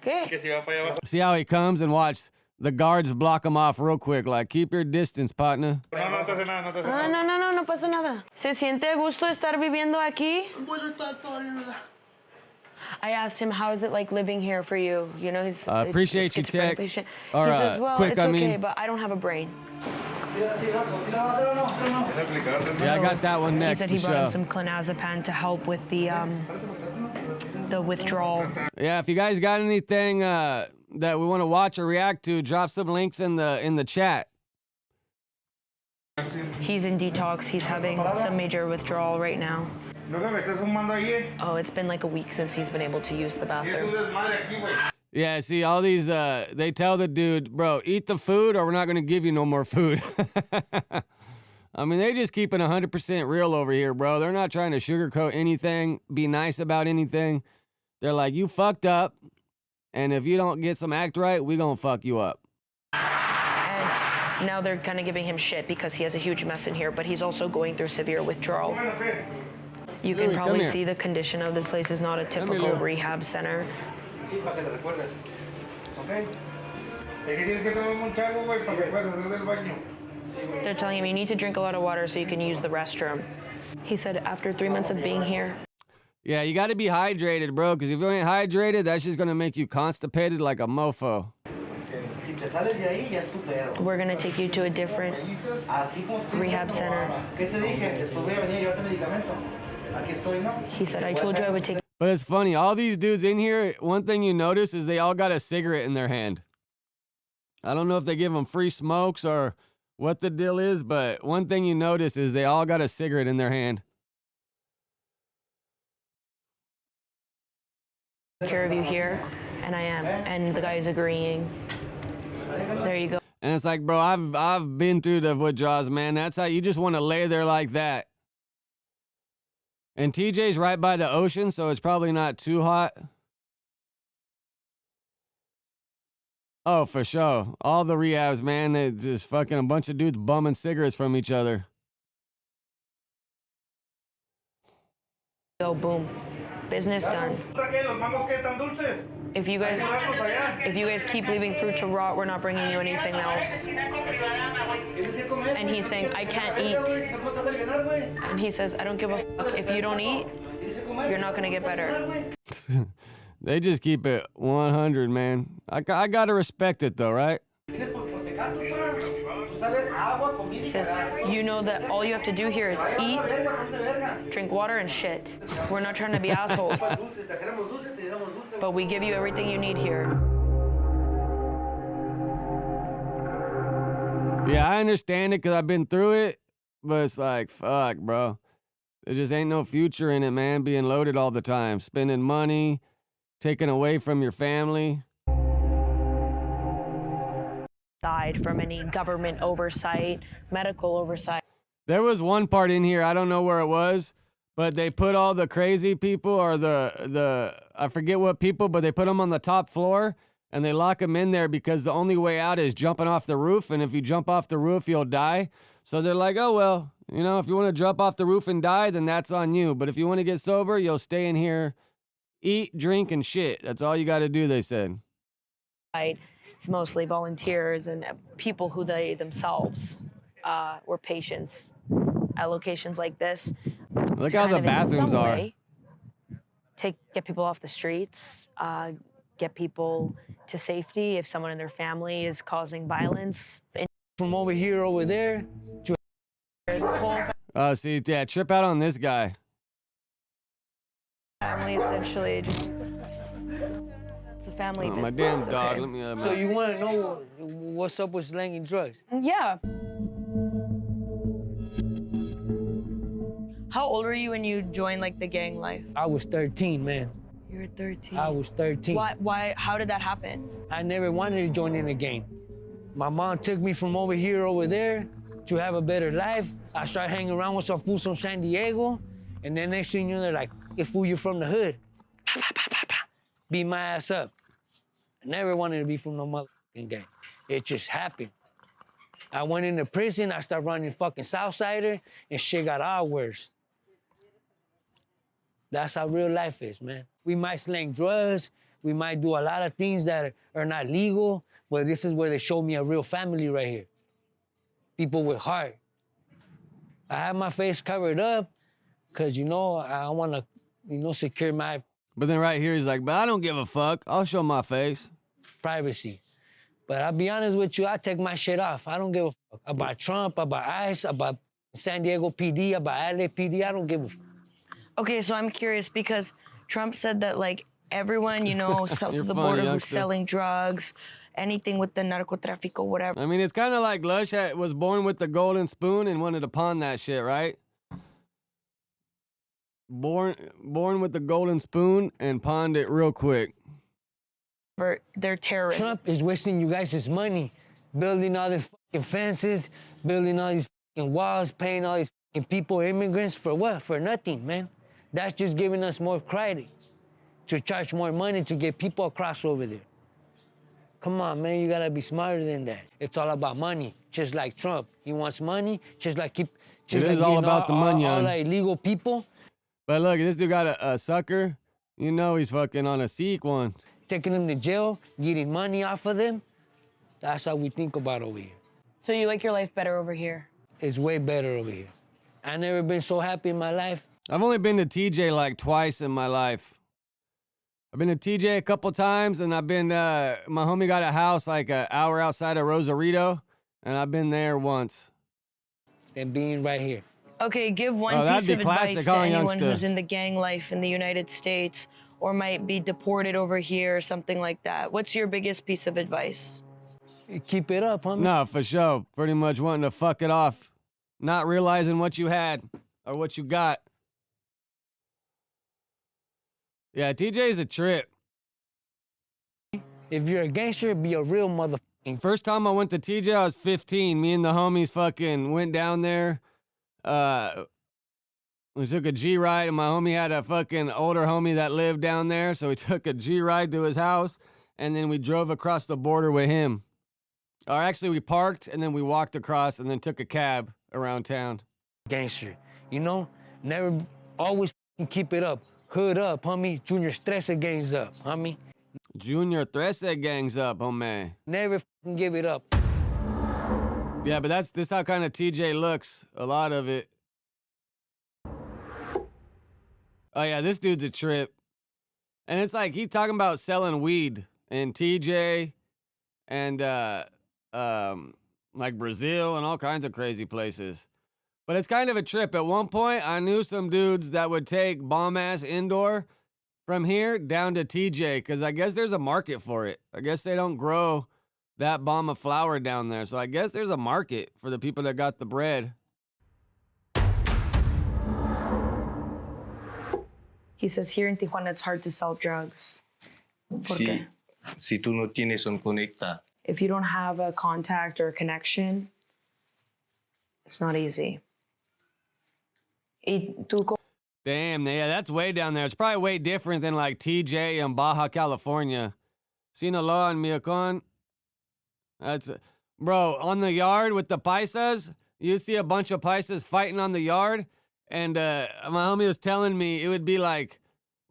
¿Qué? See how he comes and watch the guards block him off real quick. Like, keep your distance, partner. No pasa nada. ¿Se siente a gusto estar viviendo aquí? I asked him, how is it like living here for you? You know, he's appreciate you, Tech. Patient. Or, he says, well, quick, it's okay, but I don't have a brain. Yeah, I got that one next. He said he brought in some clonazepam to help with the withdrawal. Yeah, if you guys got anything that we want to watch or react to, drop some links in the chat. He's in detox. He's having some major withdrawal right now. Oh, it's been like a week since he's been able to use the bathroom. Yeah, see, all these, they tell the dude, bro, eat the food or we're not going to give you no more food. I mean, they just keeping 100% real over here, bro. They're not trying to sugarcoat anything, be nice about anything. They're like, you fucked up, and if you don't get some act right, we gonna fuck you up. And now they're kind of giving him shit because he has a huge mess in here, but he's also going through severe withdrawal. You can probably see the condition of this place is not a typical Lou. rehab center. They're telling him you need to drink a lot of water so you can use the restroom. He said after 3 months of being here, Yeah, you got to be hydrated, bro, because if you ain't hydrated, that's just going to make you constipated like a mofo. we're gonna take you to a different rehab center. He said, I told you I would take. But it's funny, all these dudes in here, one thing you notice is they all got a cigarette in their hand. I don't know if they give them free smokes or what the deal is, but one thing you notice is they all got a cigarette in their hand. Care of you here, and I am, and the guy's agreeing. There you go. And it's like, bro, I've been through the withdrawals, man. That's how you just want to lay there like that. And TJ's right by the ocean, so it's probably not too hot. Oh, for sure. All the rehabs, man, it's just fucking a bunch of dudes bumming cigarettes from each other. Go, boom. Business done. If you guys keep leaving fruit to rot, we're not bringing you anything else. And he's saying, I can't eat. And he says, I don't give a fuck. If you don't eat, you're not gonna get better. They just keep it 100, man. I gotta respect it though, right? He says, you know that all you have to do here is eat, drink water, and shit. We're not trying to be assholes. But we give you everything you need here. Yeah, I understand it because I've been through it, but it's like, fuck, bro. There just ain't no future in it, man, being loaded all the time. Spending money, taken away from your family. Died from any government oversight, medical oversight. There was one part in here, I don't know where it was, but they put all the crazy people or the I forget what people, but they put them on the top floor and they lock them in there because the only way out is jumping off the roof. And if you jump off the roof, you'll die. So they're like, oh, well, you know, if you want to jump off the roof and die, then that's on you. But if you want to get sober, you'll stay in here, eat, drink, and shit. That's all you got to do, they said. It's mostly volunteers and people who they themselves were patients at locations like this. Look how the bathrooms are. Get people off the streets, get people to safety if someone in their family is causing violence. From over here, over there. Oh, see, yeah, trip out on this guy. Family essentially just. Family my damn dog. Okay. Let me. So you want to know what's up with slanging drugs? Yeah. How old were you when you joined like the gang life? I was 13, man. You were 13. I was 13. Why? How did that happen? I never wanted to join in a gang. My mom took me from over here, over there, to have a better life. I started hanging around with some fools from San Diego, and then next thing you know, they're like, "Hey, fool, you're from the hood." Beat my ass up. I never wanted to be from no motherfucking gang. It just happened. I went into prison, I started running fucking Southsider, and shit got all worse. That's how real life is, man. We might slang drugs, we might do a lot of things that are not legal, but this is where they show me a real family right here. People with heart. I have my face covered up, because, you know, I want to, you know, secure my... But then right here, he's like, but I don't give a fuck. I'll show my face. Privacy. But I'll be honest with you, I take my shit off. I don't give a fuck about Trump, about ICE, about San Diego PD, about LA PD. I don't give a fuck. Okay, so I'm curious because Trump said that like everyone, you know, south of the border who's selling drugs, anything with the narcotráfico, whatever. I mean, it's kind of like Lush was born with the golden spoon and wanted to pawn that shit, right? Born with the golden spoon and pawned it real quick. They're terrorists. Trump is wasting you guys' money, building all these fucking fences, building all these fucking walls, paying all these fucking people, immigrants, for what? For nothing, man. That's just giving us more credit to charge more money to get people across over there. Come on, man, you gotta be smarter than that. It's all about money, just like Trump. He wants money, just like it is all about the money, all the illegal people. But look, this dude got a sucker. You know he's fucking on a sequence. Taking them to jail, getting money off of them. That's how we think about over here. So you like your life better over here? It's way better over here. I never been so happy in my life. I've only been to TJ like twice in my life. I've been to TJ a couple times, and I've been, my homie got a house like an hour outside of Rosarito, and I've been there once. And being right here. Okay, give one that'd piece be of classic, advice to huh, anyone youngster? who's in the gang life in the United States or might be deported over here or something like that. What's your biggest piece of advice? Keep it up, homie. No, for sure. Pretty much wanting to fuck it off. Not realizing what you had or what you got. Yeah, TJ's a trip. If you're a gangster, be a real motherfucking. First time I went to TJ, I was 15. Me and the homies fucking went down there. We took a G ride, and my homie had a fucking older homie that lived down there. So we took a G ride to his house, and then we drove across the border with him. Or actually, we parked, and then we walked across, and then took a cab around town. Gangster, you know? Never, always keep it up. Hood up, homie. Junior Stressa gangs up, homie. Junior Trece gangs up, homie. Never give it up. Yeah, but this how kind of TJ looks. A lot of it. Oh yeah, this dude's a trip. And it's like he's talking about selling weed in TJ and like Brazil and all kinds of crazy places. But it's kind of a trip. At one point, I knew some dudes that would take bomb-ass indoor from here down to TJ because I guess there's a market for it. I guess they don't grow that bomb of flour down there. So I guess there's a market for the people that got the bread. He says here in Tijuana it's hard to sell drugs. ¿Por qué? Si tú no tienes un conecta. If you don't have a contact or a connection, it's not easy. Y tú Damn, yeah, that's way down there. It's probably way different than like TJ and Baja California. Sinaloa and Miocon. That's, bro, on the yard with the paisas, you see a bunch of paisas fighting on the yard. And my homie was telling me it would be like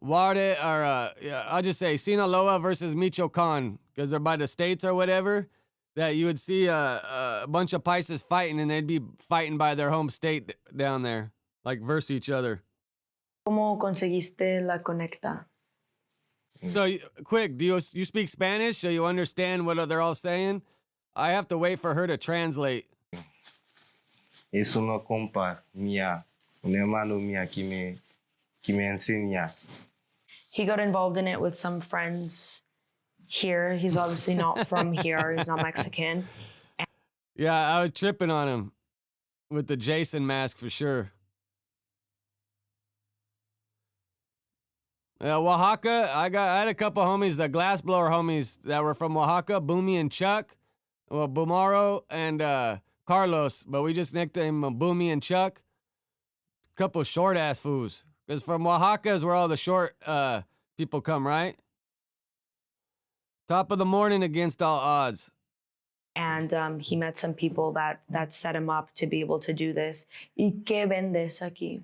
Juarez, or I'll just say Sinaloa versus Michoacan, because they're by the states or whatever, that you would see a bunch of paisas fighting, and they'd be fighting by their home state down there, like versus each other. ¿Cómo conseguiste la conecta? So, quick, do you speak Spanish so you understand what they're all saying? I have to wait for her to translate. Es una compa mía, un hermano mía que me enseña. He got involved in it with some friends here. He's obviously not from here. He's not Mexican. Yeah, I was tripping on him with the Jason mask for sure. Oaxaca, I had a couple homies, the glassblower homies that were from Oaxaca, Boomy and Chuck, well, Bumaro and Carlos, but we just nicknamed them Boomy and Chuck. Couple short ass fools, because from Oaxaca is where all the short people come, right? Top of the morning against all odds. And he met some people that set him up to be able to do this. ¿Y qué vendes aquí?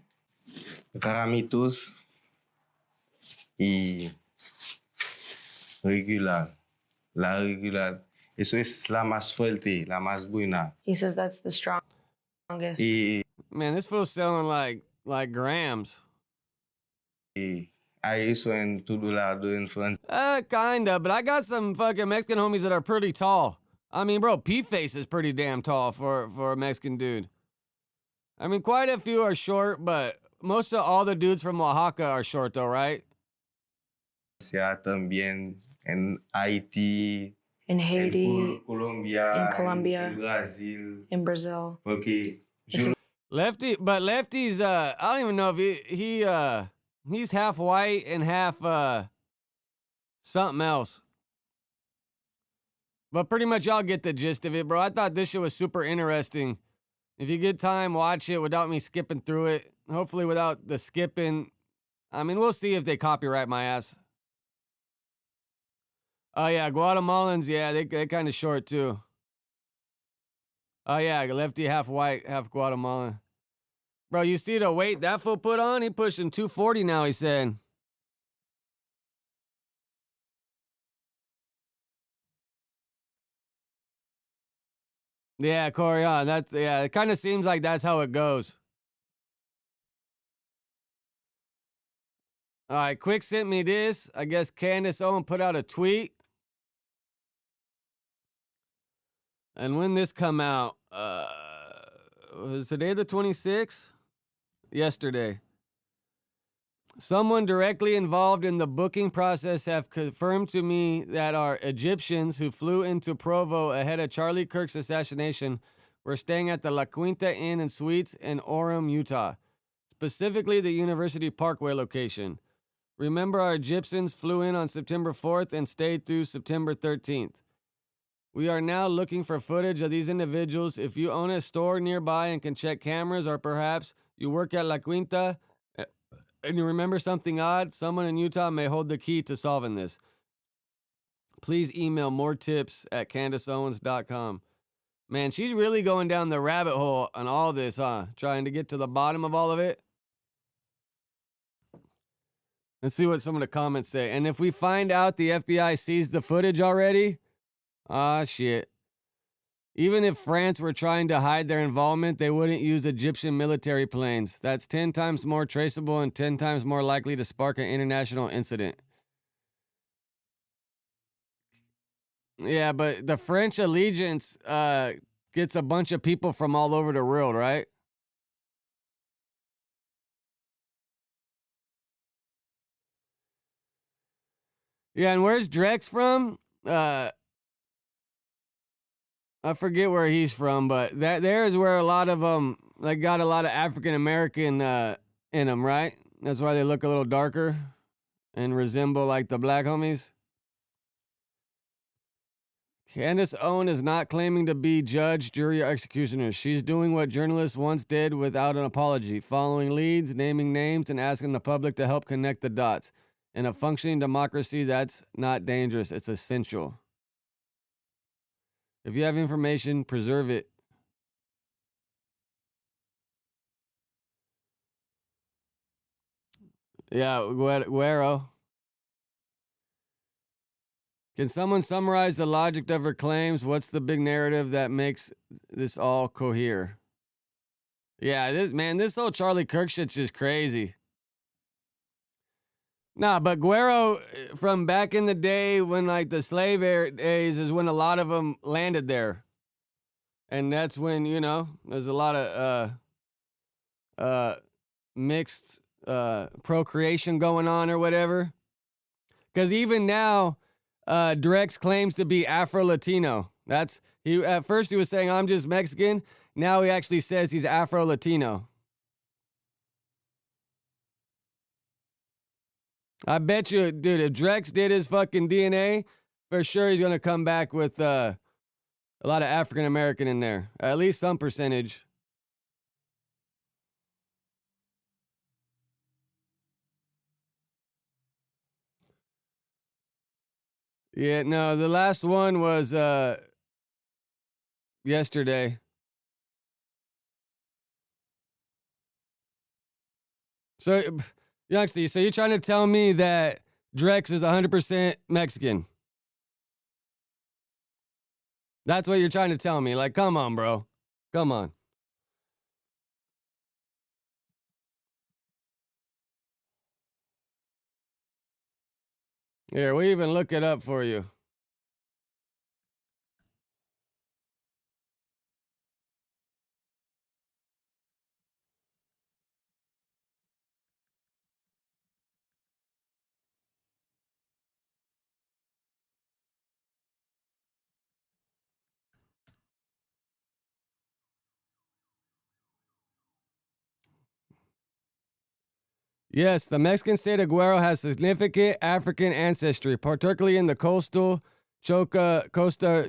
Caramitos y regular. La regular. Eso es la más fuerte, la más buena. He says that's the strongest. Y Man, this fool's selling like grams. hay eso en todo lado en Francia. Kinda, but I got some fucking Mexican homies that are pretty tall. I mean, bro, P-Face is pretty damn tall for a Mexican dude. I mean, quite a few are short, but most of all the dudes from Oaxaca are short though, right? También en Haití. In Haiti, en Colombia, in Colombia, en Brazil. In Brazil. Okay. Lefty's I don't even know if he's half white and half something else. But pretty much y'all get the gist of it, bro. I thought this shit was super interesting. If you get time, watch it without me skipping through it. Hopefully without the skipping. I mean, we'll see if they copyright my ass. Oh yeah, Guatemalans, yeah, they kind of short too. Oh yeah, Lefty half white, half Guatemalan. Bro, you see the weight that fool put on? He pushing 240 now, he said. Yeah, Corian, it kind of seems like that's how it goes. All right, Quick sent me this. I guess Candace Owen put out a tweet. And when this come out, was today the 26th? Yesterday. Someone directly involved in the booking process have confirmed to me that our Egyptians who flew into Provo ahead of Charlie Kirk's assassination were staying at the La Quinta Inn and Suites in Orem, Utah, specifically the University Parkway location. Remember, our Egyptians flew in on September 4th and stayed through September 13th. We are now looking for footage of these individuals. If you own a store nearby and can check cameras, or perhaps you work at La Quinta and you remember something odd, someone in Utah may hold the key to solving this. Please email more tips at CandaceOwens.com. Man, she's really going down the rabbit hole on all this, huh? Trying to get to the bottom of all of it. Let's see what some of the comments say. And if we find out the FBI seized the footage already, shit. Even if France were trying to hide their involvement, they wouldn't use Egyptian military planes. That's 10 times more traceable and 10 times more likely to spark an international incident. Yeah, but the French allegiance gets a bunch of people from all over the world, right? Yeah, and where's Drex from? I forget where he's from, but there is where a lot of them, they got a lot of African American in them, right? That's why they look a little darker and resemble like the black homies. Candace Owen is not claiming to be judge, jury, or executioner. She's doing what journalists once did without an apology, following leads, naming names, and asking the public to help connect the dots. In a functioning democracy, that's not dangerous. It's essential. If you have information, preserve it. Yeah, Guero. Can someone summarize the logic of her claims? What's the big narrative that makes this all cohere? Yeah, this whole Charlie Kirk shit's just crazy. Nah, but Guero from back in the day when like the slave days is when a lot of them landed there. And that's when, there's a lot of mixed procreation going on or whatever. Because even now, Drex claims to be Afro-Latino. At first he was saying, I'm just Mexican. Now he actually says he's Afro-Latino. I bet you, dude, if Drex did his fucking DNA, for sure he's going to come back with a lot of African American in there. At least some percentage. Yeah, no, the last one was yesterday. So, Youngster, so you're trying to tell me that Drex is 100% Mexican? That's what you're trying to tell me. Like, come on, bro. Come on. Here, we even look it up for you. Yes, the Mexican state of Guerrero has significant African ancestry, particularly in the costa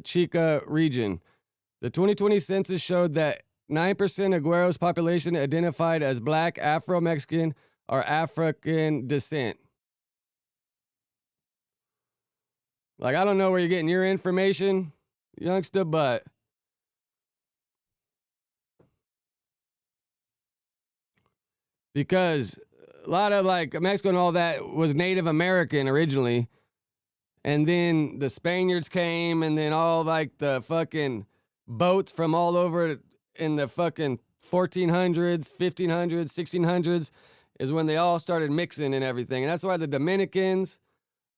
Chica region. The 2020 census showed that 9% of Guerrero's population identified as Black, Afro-Mexican, or African descent. Like, I don't know where you're getting your information, youngster, but because a lot of like Mexico and all that was Native American originally. And then the Spaniards came, and then all like the fucking boats from all over in the fucking 1400s, 1500s, 1600s is when they all started mixing and everything. And that's why the Dominicans,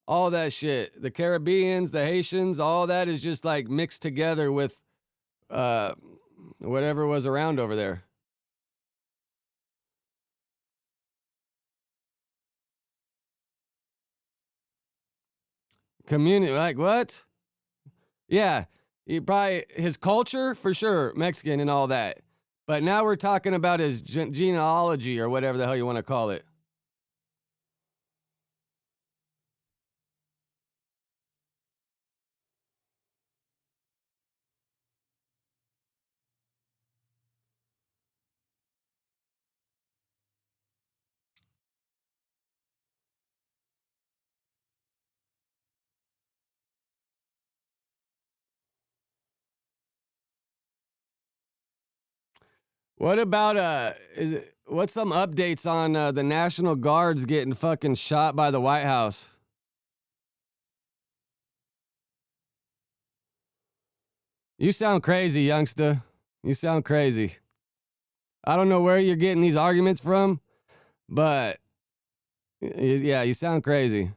all that shit, the Caribbeans, the Haitians, all that is just like mixed together with whatever was around over there. Community, like what? Yeah, he probably his culture for sure, Mexican and all that. But now we're talking about his genealogy or whatever the hell you want to call it. What about what's some updates on the National Guards getting fucking shot by the White House? You sound crazy, youngster. You sound crazy. I don't know where you're getting these arguments from, but yeah, you sound crazy.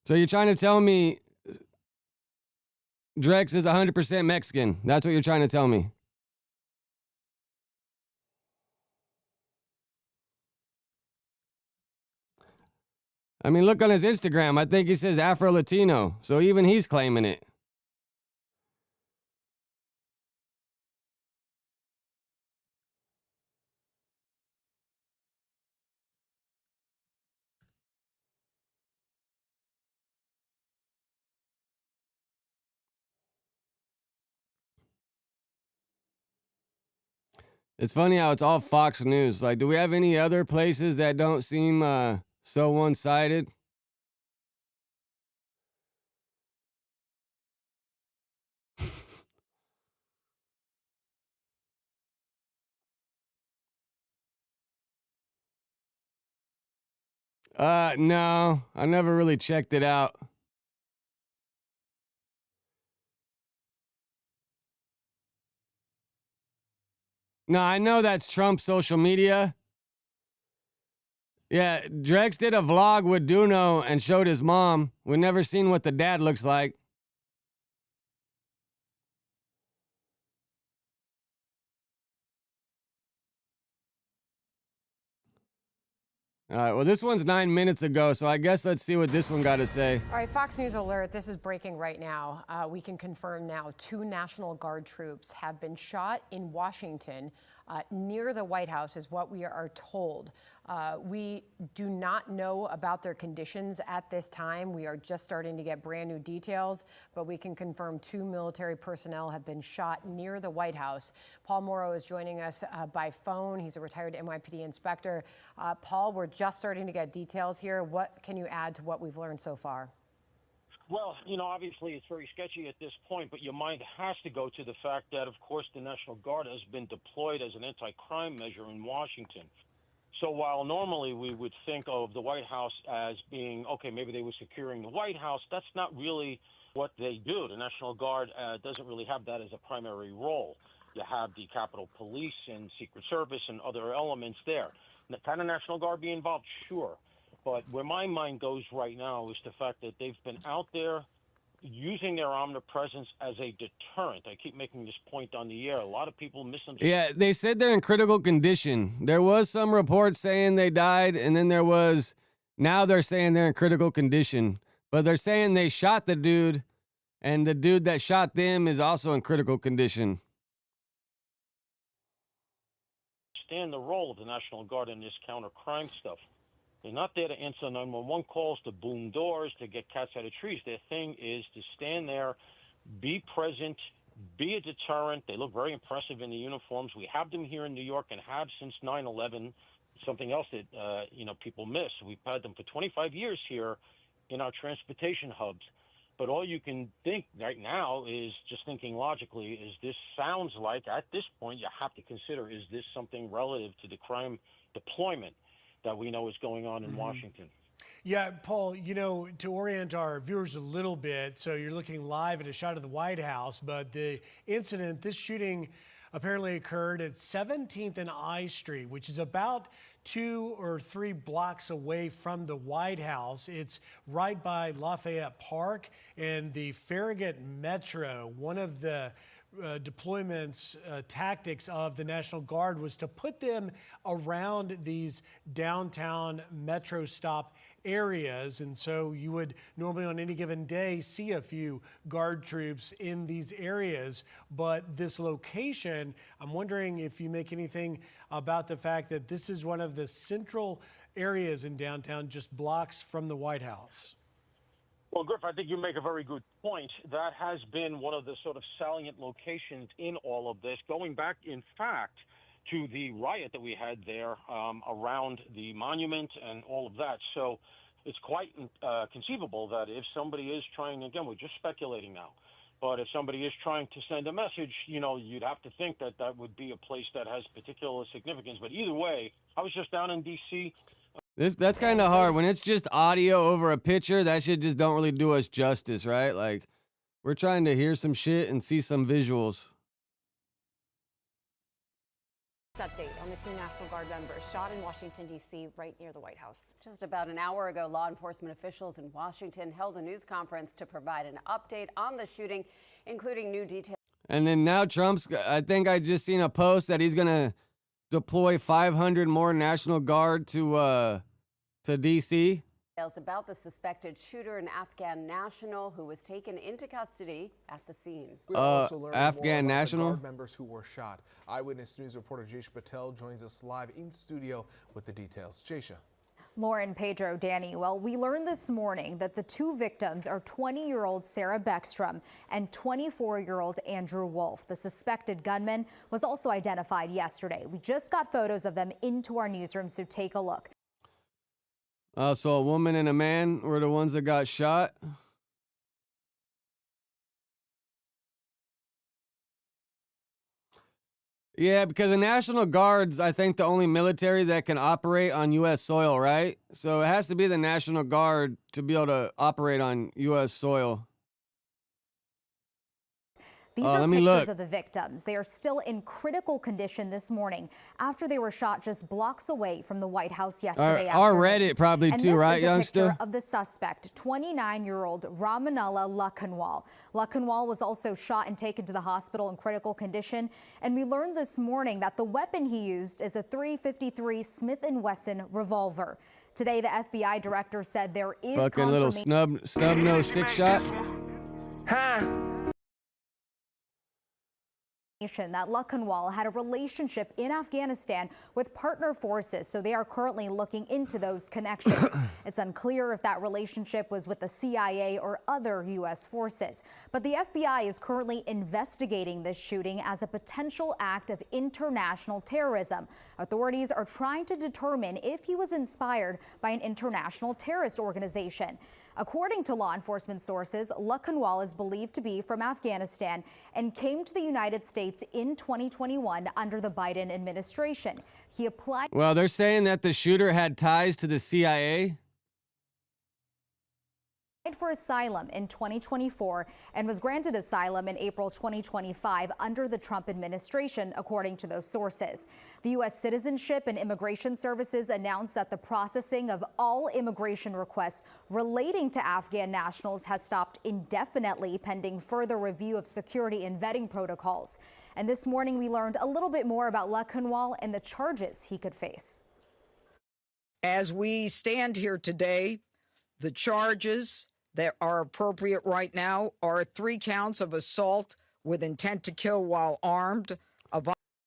So you're trying to tell me Drex is 100% Mexican. That's what you're trying to tell me. I mean, look on his Instagram. I think he says Afro-Latino. So even he's claiming it. It's funny how it's all Fox News. Like, do we have any other places that don't seem so one-sided? No, I never really checked it out. No, I know that's Trump's social media. Yeah, Drex did a vlog with Duno and showed his mom. We've never seen what the dad looks like. All right, well, this one's 9 minutes ago, so I guess let's see what this one got to say. All right, Fox News alert. This is breaking right now. We can confirm now 2 National Guard troops have been shot in Washington near the White House, is what we are told. We do not know about their conditions at this time. We are just starting to get brand new details, but we can confirm 2 military personnel have been shot near the White House. Paul Morrow is joining us by phone. He's a retired NYPD inspector. Paul, we're just starting to get details here. What can you add to what we've learned so far? Well, obviously it's very sketchy at this point, but your mind has to go to the fact that, of course, the National Guard has been deployed as an anti-crime measure in Washington. So while normally we would think of the White House as being, okay, maybe they were securing the White House, that's not really what they do. The National Guard doesn't really have that as a primary role. You have the Capitol Police and Secret Service and other elements there. Can the National Guard be involved? Sure. But where my mind goes right now is the fact that they've been out there using their omnipresence as a deterrent. I keep making this point on the air. A lot of people misunderstand. Yeah, they said they're in critical condition. There was some reports saying they died, and then now they're saying they're in critical condition. But they're saying they shot the dude, and the dude that shot them is also in critical condition. Understand the role of the National Guard in this counter-crime stuff. They're not there to answer 911 calls, to boom doors, to get cats out of trees. Their thing is to stand there, be present, be a deterrent. They look very impressive in the uniforms. We have them here in New York and have since 9/11. Something else that people miss. We've had them for 25 years here in our transportation hubs. But all you can think right now is, just thinking logically, is this sounds like, at this point, you have to consider, is this something relative to the crime deployment that we know is going on in Washington? Yeah, Paul, to orient our viewers a little bit, so you're looking live at a shot of the White House, but the incident, this shooting apparently occurred at 17th and I Street, which is about 2 or 3 blocks away from the White House. It's right by Lafayette Park and the Farragut Metro. One of the deployments tactics of the National Guard was to put them around these downtown metro stop areas, and so you would normally on any given day see a few guard troops in these areas. But this location, I'm wondering if you make anything about the fact that this is one of the central areas in downtown, just blocks from the White House. Well, Griff, I think you make a very good point. That has been one of the sort of salient locations in all of this, going back, in fact, to the riot that we had there around the monument and all of that. So it's quite conceivable that if somebody is trying, again, we're just speculating now, but if somebody is trying to send a message, you'd have to think that that would be a place that has particular significance. But either way, I was just down in D.C. That's kind of hard. When it's just audio over a picture, that shit just don't really do us justice, right? Like, we're trying to hear some shit and see some visuals. Update on the 2 National Guard members shot in Washington, D.C., right near the White House. Just about an hour ago, law enforcement officials in Washington held a news conference to provide an update on the shooting, including new details. And then now Trump's, I think I just seen a post that he's going to deploy 500 more National Guard to D.C. About the suspected shooter, an Afghan national who was taken into custody at the scene. Afghan national? Guard members who were shot. Eyewitness News reporter Jaysha Patel joins us live in studio with the details. Jaysha. Lauren, Pedro, Danny, well, we learned this morning that the 2 victims are 20-year-old Sarah Beckstrom and 24-year-old Andrew Wolf. The suspected gunman was also identified yesterday. We just got photos of them into our newsroom, so take a look. So a woman and a man were the ones that got shot. Yeah, because the National Guard's, I think, the only military that can operate on U.S. soil, right? So it has to be the National Guard to be able to operate on U.S. soil. These are pictures of the victims. They are still in critical condition this morning after they were shot just blocks away from the White House yesterday Our afternoon. Reddit probably and too, this right, is a youngster? picture of the suspect, 29-year-old Ramanullah Lakhanwal. Lakhanwal was also shot and taken to the hospital in critical condition. And we learned this morning that the weapon he used is a .353 Smith & Wesson revolver. Today, the FBI director said there is fucking little snub nose 6 shot. That Lakhanwal had a relationship in Afghanistan with partner forces, so they are currently looking into those connections. It's unclear if that relationship was with the CIA or other U.S. forces, but the FBI is currently investigating this shooting as a potential act of international terrorism. Authorities are trying to determine if he was inspired by an international terrorist organization. According to law enforcement sources, Lakhanwal is believed to be from Afghanistan and came to the United States in 2021 under the Biden administration. He applied. Well, they're saying that the shooter had ties to the CIA. For asylum in 2024 and was granted asylum in April 2025 under the Trump administration, according to those sources. The U.S. Citizenship and Immigration Services announced that the processing of all immigration requests relating to Afghan nationals has stopped indefinitely pending further review of security and vetting protocols. And this morning we learned a little bit more about Lakhanwal and the charges he could face. As we stand here today, the charges that are appropriate right now are 3 counts of assault with intent to kill while armed.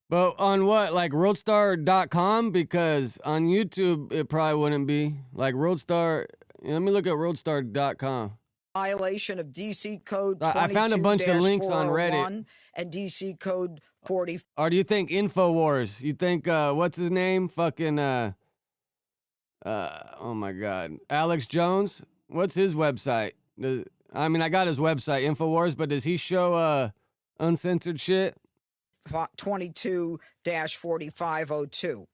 But on what, like roadstar.com? Because on YouTube, it probably wouldn't be. Like Roadstar, let me look at roadstar.com. Violation of DC Code 22-401 I found a bunch of links on Reddit. And DC Code 40. Or do you think InfoWars? You think, what's his name? Fucking, oh my God. Alex Jones? What's his website? I mean, I got his website, Infowars, but does he show uncensored shit? 22-4502.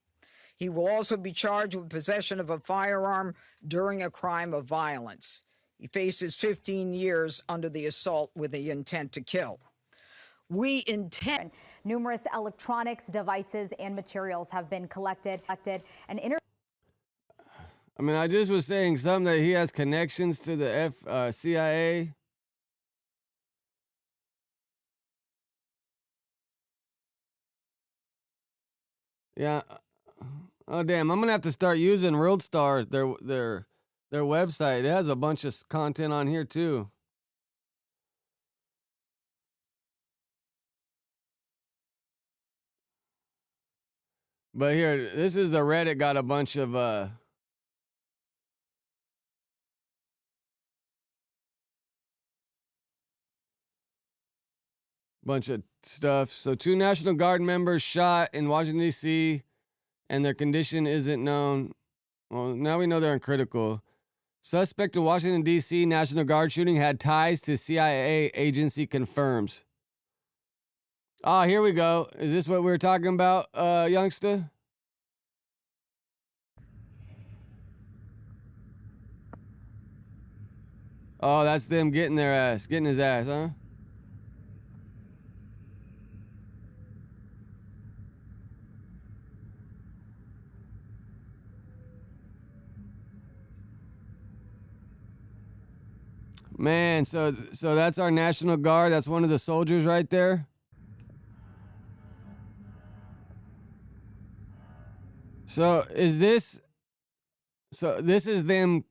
He will also be charged with possession of a firearm during a crime of violence. He faces 15 years under the assault with the intent to kill. We intend. Numerous electronics devices and materials have been collected. I mean, I just was saying something that he has connections to the CIA. Yeah. Oh damn! I'm gonna have to start using WorldStar, their website. It has a bunch of content on here too. But here, this is the Reddit. Got a bunch of stuff. So 2 National Guard members shot in Washington D.C. and their condition isn't known. Well, now we know they're uncritical. Suspect in Washington, D.C. National Guard shooting had ties to CIA agency confirms. Ah, here we go. Is this what we were talking about, youngster? Oh, that's them getting his ass, huh? Man, so that's our National Guard. That's one of the soldiers right there. So this is them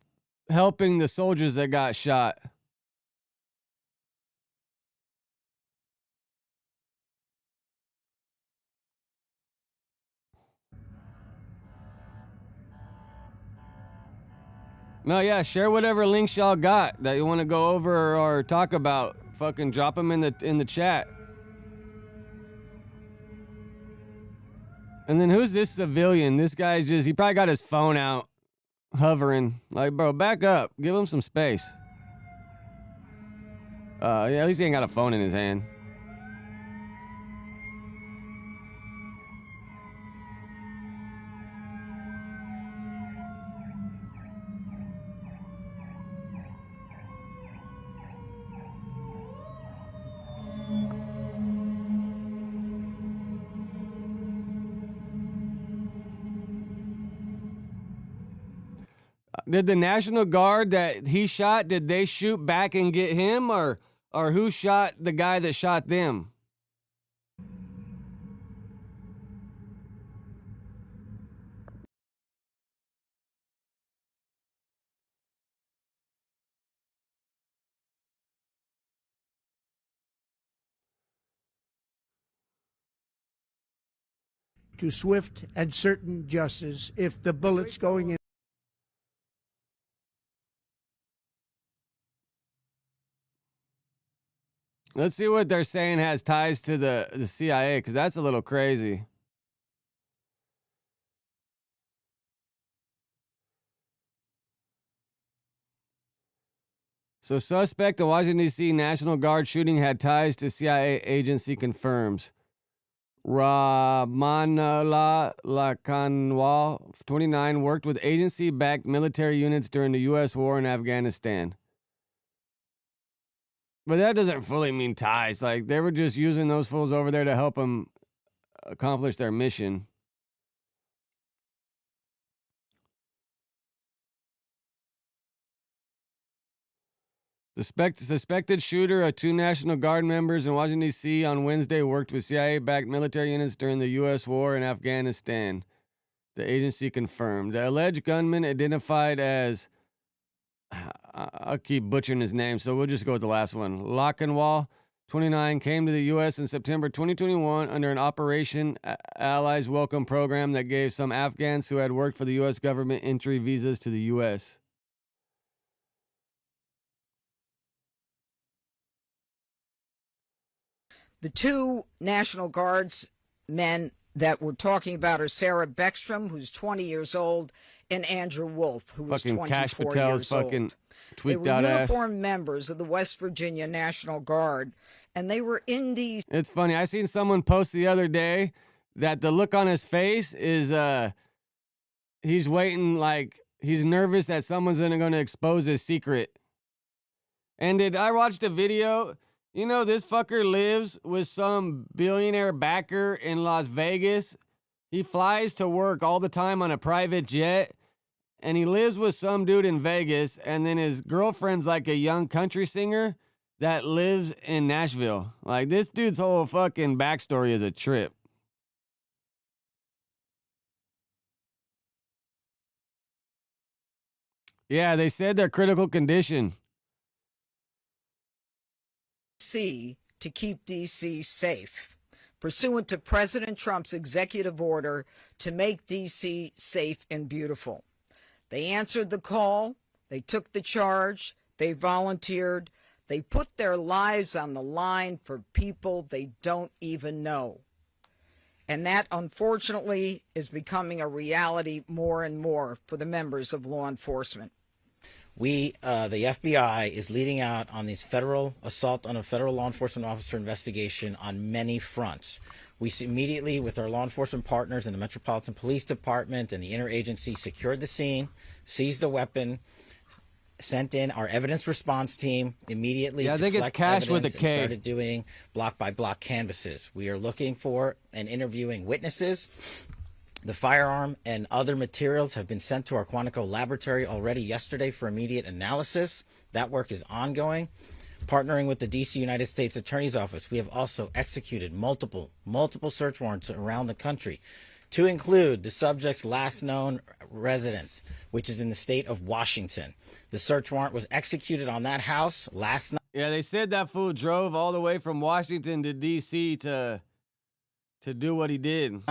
helping the soldiers that got shot. No, yeah, share whatever links y'all got that you want to go over or talk about. Fucking drop them in the chat. And then who's this civilian? This guy's he probably got his phone out, hovering. Like, bro, back up. Give him some space. Yeah, at least he ain't got a phone in his hand. Did the National Guard that he shot, did they shoot back and get him, or who shot the guy that shot them? To swift and certain justice if the bullets going in. Let's see what they're saying has ties to the CIA, because that's a little crazy. So suspect in Washington, D.C. National Guard shooting had ties to CIA agency confirms. Ramanala Lakanwal, 29, worked with agency-backed military units during the U.S. war in Afghanistan. But that doesn't fully mean ties. Like, they were just using those fools over there to help them accomplish their mission. Suspected shooter of 2 National Guard members in Washington, D.C. on Wednesday worked with CIA-backed military units during the U.S. war in Afghanistan. The agency confirmed. The alleged gunman, identified as, I'll keep butchering his name, so we'll just go with the last one. Lakanwal, 29, came to the U.S. in September 2021 under an Operation Allies Welcome program that gave some Afghans who had worked for the U.S. government entry visas to the U.S. The 2 National Guards men that we're talking about are Sarah Beckstrom, who's 20 years old, and Andrew Wolf, who was Fucking 24 Cash Patel's years old. fucking They tweaked were out ass. uniformed members of the West Virginia National Guard, and they were in D.C. It's funny. I seen someone post the other day that the look on his face is he's waiting, like he's nervous that someone's going to expose his secret. And I watched a video. You know, this fucker lives with some billionaire backer in Las Vegas. He flies to work all the time on a private jet, and he lives with some dude in Vegas, and then his girlfriend's like a young country singer that lives in Nashville. Like, this dude's whole fucking backstory is a trip. Yeah, they said they're critical condition. to keep D.C. safe, pursuant to President Trump's executive order to make D.C. safe and beautiful. They answered the call, they took the charge, they volunteered, they put their lives on the line for people they don't even know. And that, unfortunately, is becoming a reality more and more for the members of law enforcement. The FBI is leading out on these federal assault on a federal law enforcement officer investigation on many fronts. We immediately, with our law enforcement partners in the Metropolitan Police Department and the interagency, secured the scene, seized the weapon, sent in our evidence response team immediately. I think it's Cash with a K. And started doing block by block canvases. We are looking for and interviewing witnesses. The firearm and other materials have been sent to our Quantico laboratory already yesterday for immediate analysis. That work is ongoing. Partnering with the D.C. United States Attorney's Office, we have also executed multiple search warrants around the country, to include the subject's last known residence, which is in the state of Washington. The search warrant was executed on that house last night. Yeah, they said that fool drove all the way from Washington to D.C. to do what he did.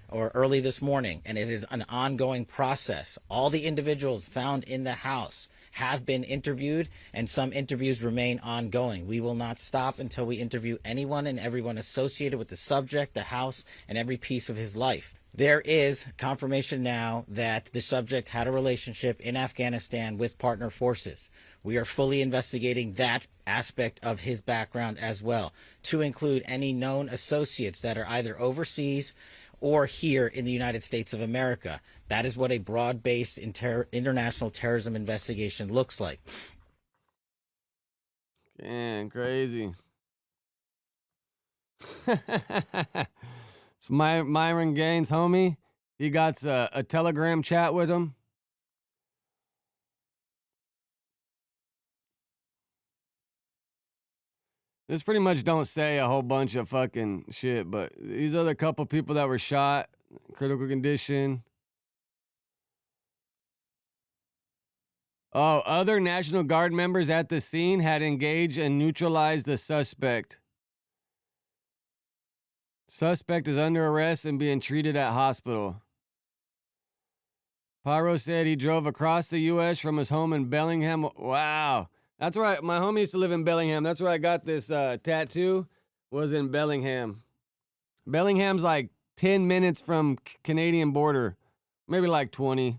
Or early this morning, and it is an ongoing process. All the individuals found in the house have been interviewed, and some interviews remain ongoing. We will not stop until we interview anyone and everyone associated with the subject, the house, and every piece of his life. There is confirmation now that the subject had a relationship in Afghanistan with partner forces. We are fully investigating that aspect of his background as well, to include any known associates that are either overseas or here in the United States of America. That is what a broad-based international terrorism investigation looks like. Man, crazy. It's Myron Gaines' homie. He got a Telegram chat with him. This pretty much don't say a whole bunch of fucking shit, but these are the couple people that were shot, critical condition. Oh, other National Guard members at the scene had engaged and neutralized the suspect. Suspect is under arrest and being treated at hospital. Pyro said he drove across the U.S. from his home in Bellingham. Wow. That's where my homie used to live in Bellingham. That's where I got this tattoo, was in Bellingham. Bellingham's like 10 minutes from Canadian border, maybe like 20.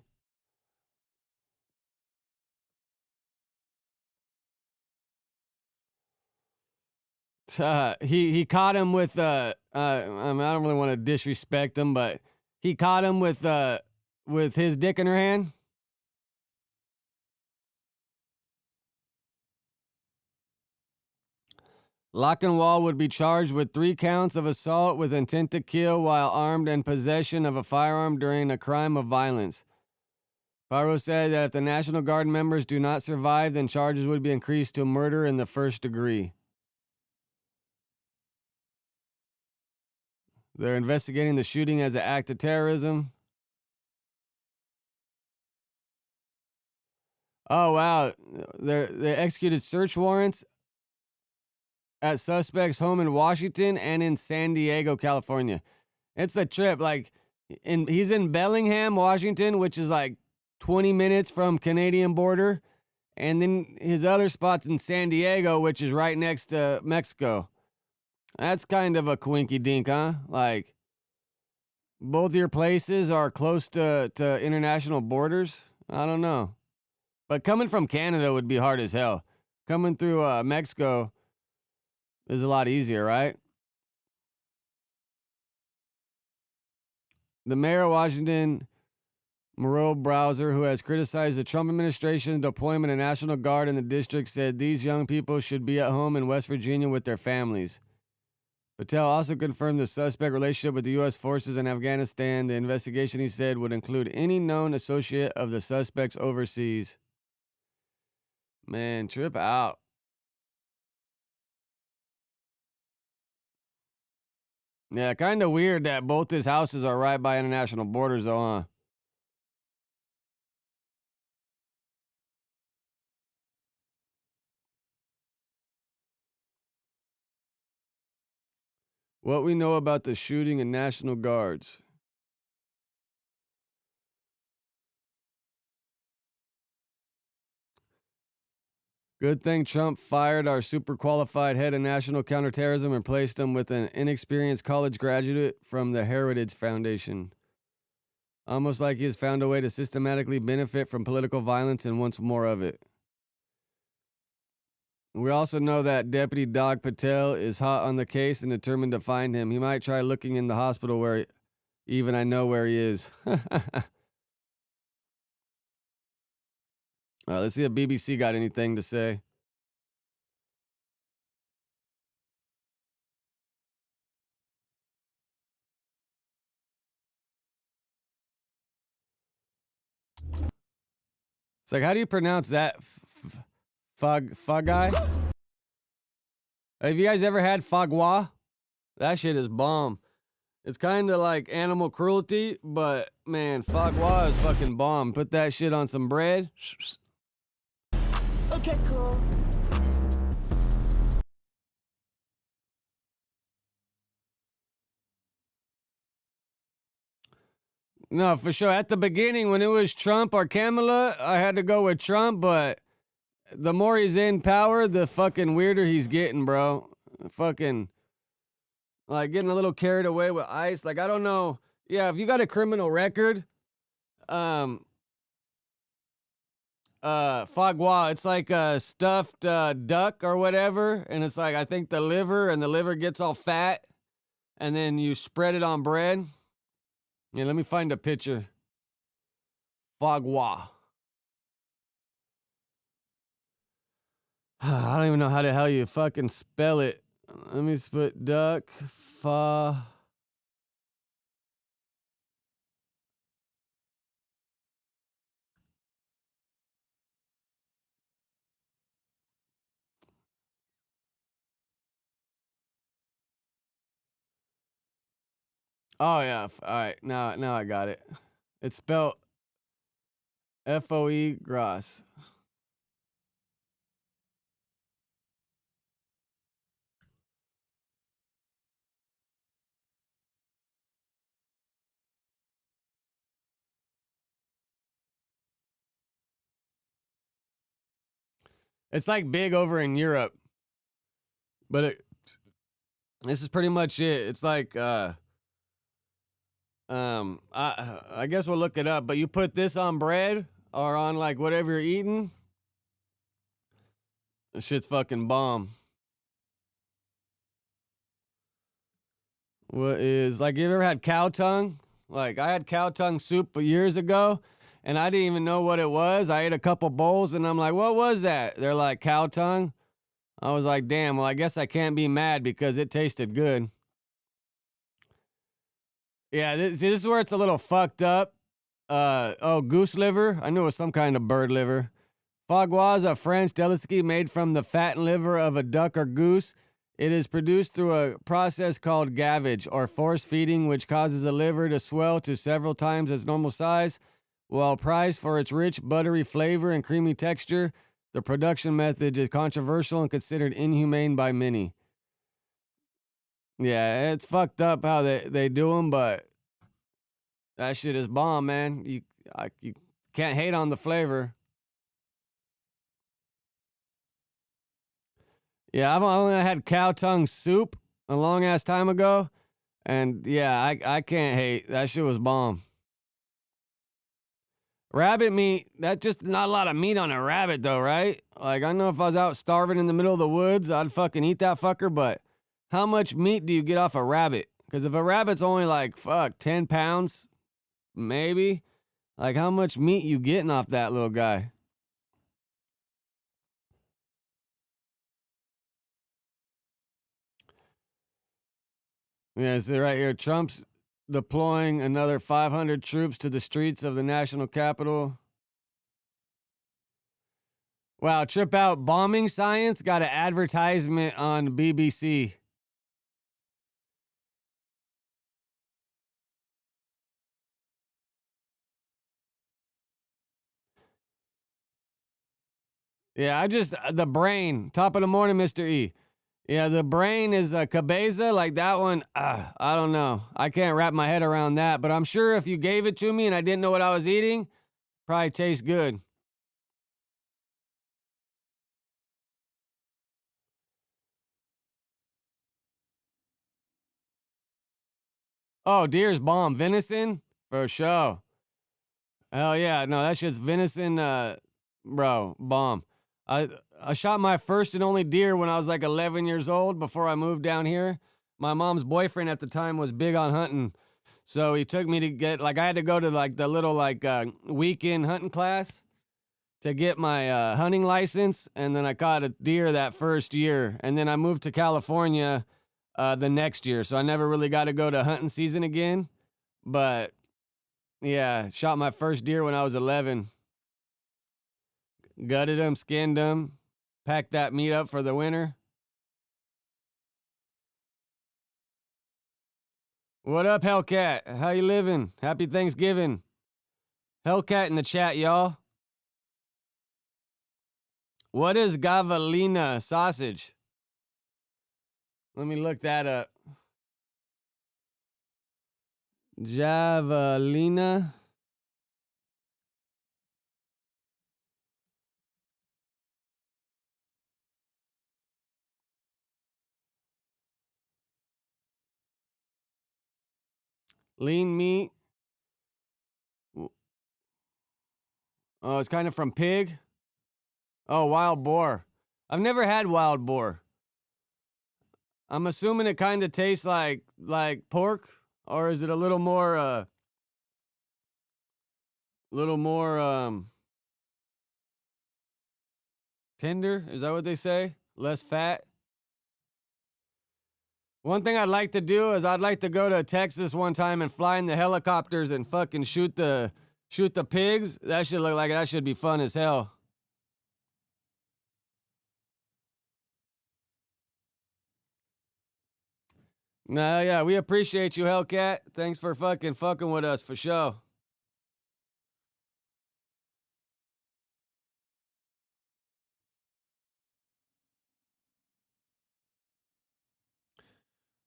He caught him with I mean, I don't really want to disrespect him, but he caught him with his dick in her hand. Lockenwall would be charged with 3 counts of assault with intent to kill while armed and possession of a firearm during a crime of violence. Pyro said that if the National Guard members do not survive, then charges would be increased to murder in the first degree. They're investigating the shooting as an act of terrorism. Oh, wow. They executed search warrants at suspect's home in Washington and in San Diego, California. It's a trip. Like, he's in Bellingham, Washington, which is like 20 minutes from Canadian border. And then his other spot's in San Diego, which is right next to Mexico. That's kind of a quinky dink, huh? Like, both your places are close to international borders. I don't know. But coming from Canada would be hard as hell. Coming through Mexico is a lot easier, right? The mayor of Washington, Muriel Bowser, who has criticized the Trump administration's deployment of National Guard in the district, said these young people should be at home in West Virginia with their families. Patel also confirmed the suspect relationship with the U.S. forces in Afghanistan. The investigation, he said, would include any known associate of the suspects overseas. Man, trip out. Yeah, kind of weird that both his houses are right by international borders, though, huh? What we know about the shooting in National Guards. Good thing Trump fired our super qualified head of national counterterrorism and replaced him with an inexperienced college graduate from the Heritage Foundation. Almost like he has found a way to systematically benefit from political violence and wants more of it. We also know that Deputy Doug Patel is hot on the case and determined to find him. He might try looking in the hospital where even I know where he is. Let's see if BBC got anything to say. It's like, how do you pronounce that? Guy? Have you guys ever had fagua? That shit is bomb. It's kind of like animal cruelty, but man, fagua is fucking bomb. Put that shit on some bread. Okay, cool. No, for sure. At the beginning, when it was Trump or Kamala, I had to go with Trump, but the more he's in power, the fucking weirder he's getting, bro. Fucking, like, getting a little carried away with ICE. Like, I don't know. Yeah, if you got a criminal record, fagua, it's like a stuffed duck or whatever, and it's like, I think the liver gets all fat, and then you spread it on bread. Yeah, let me find a picture. Fagua. I don't even know how the hell you fucking spell it. Let me put duck, fa. Oh yeah, all right. Now I got it. It's spelled Foe Gras. It's like big over in Europe, but this is pretty much it. It's like I guess we'll look it up. But you put this on bread or on like whatever you're eating. This shit's fucking bomb. What is, like, you ever had cow tongue? Like, I had cow tongue soup years ago, and I didn't even know what it was. I ate a couple bowls, and I'm like, what was that? They're like, cow tongue. I was like, damn, well, I guess I can't be mad because it tasted good. Yeah, this is where it's a little fucked up. Goose liver. I knew it was some kind of bird liver. Fagua is a French delicacy made from the fat and liver of a duck or goose. It is produced through a process called gavage, or force feeding, which causes the liver to swell to several times its normal size. While prized for its rich, buttery flavor and creamy texture, the production method is controversial and considered inhumane by many. Yeah, it's fucked up how they do them, but that shit is bomb, man. You can't hate on the flavor. Yeah, I've only had cow tongue soup a long ass time ago, And yeah, I can't hate. That shit was bomb. Rabbit meat, that's just not a lot of meat on a rabbit though, right? Like, I know if I was out starving in the middle of the woods, I'd fucking eat that fucker, but how much meat do you get off a rabbit? Because if a rabbit's only like, 10 pounds, maybe, like how much meat you getting off that little guy? Yeah, see right here, Trump's deploying another 500 troops to the streets of the national capital. Wow, trip out bombing science got an advertisement on BBC. Yeah, the brain, top of the morning, Mr. E. Yeah, the brain is a cabeza, like that one. I don't know. I can't wrap my head around that, but I'm sure if you gave it to me and I didn't know what I was eating, probably tastes good. Oh, deer's bomb. Venison? For sure. Hell yeah. No, that shit's venison, bro, bomb. I shot my first and only deer when I was like 11 years old before I moved down here. My mom's boyfriend at the time was big on hunting. So he took me to get, like, I had to go to like the little weekend hunting class to get my hunting license. And then I caught a deer that first year. And then I moved to California the next year. So I never really got to go to hunting season again. But yeah, shot my first deer when I was 11. Gutted them, skinned them, packed that meat up for the winter. What up, Hellcat? How you living? Happy Thanksgiving. Hellcat in the chat, y'all. What is Gavalina sausage? Let me look that up. Javelina. Lean meat. Oh, it's kind of from pig. Oh, wild boar. I've never had wild boar. I'm assuming it kind of tastes like pork, or is it a little more tender? Is that what they say? Less fat? One thing I'd like to do is I'd like to go to Texas one time and fly in the helicopters and fucking shoot the pigs. That should look like that should be fun as hell. Nah, yeah, we appreciate you, Hellcat. Thanks for fucking with us for sure.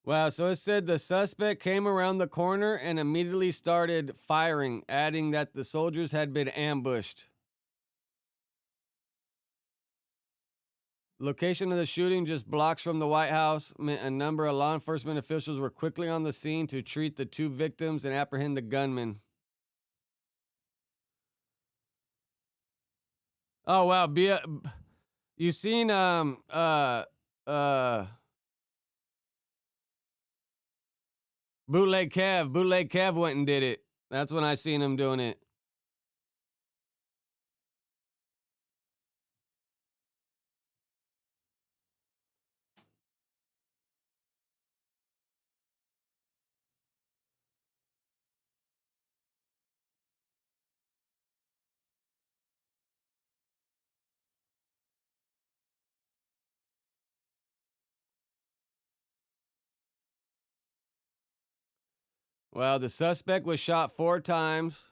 Wow, so it said the suspect came around the corner and immediately started firing, adding that the soldiers had been ambushed. Location of the shooting just blocks from the White House. A number of law enforcement officials were quickly on the scene to treat the two victims and apprehend the gunman. Oh wow, you seen Bootleg Kev went and did it. That's when I seen him doing it. Well, the suspect was shot 4 times.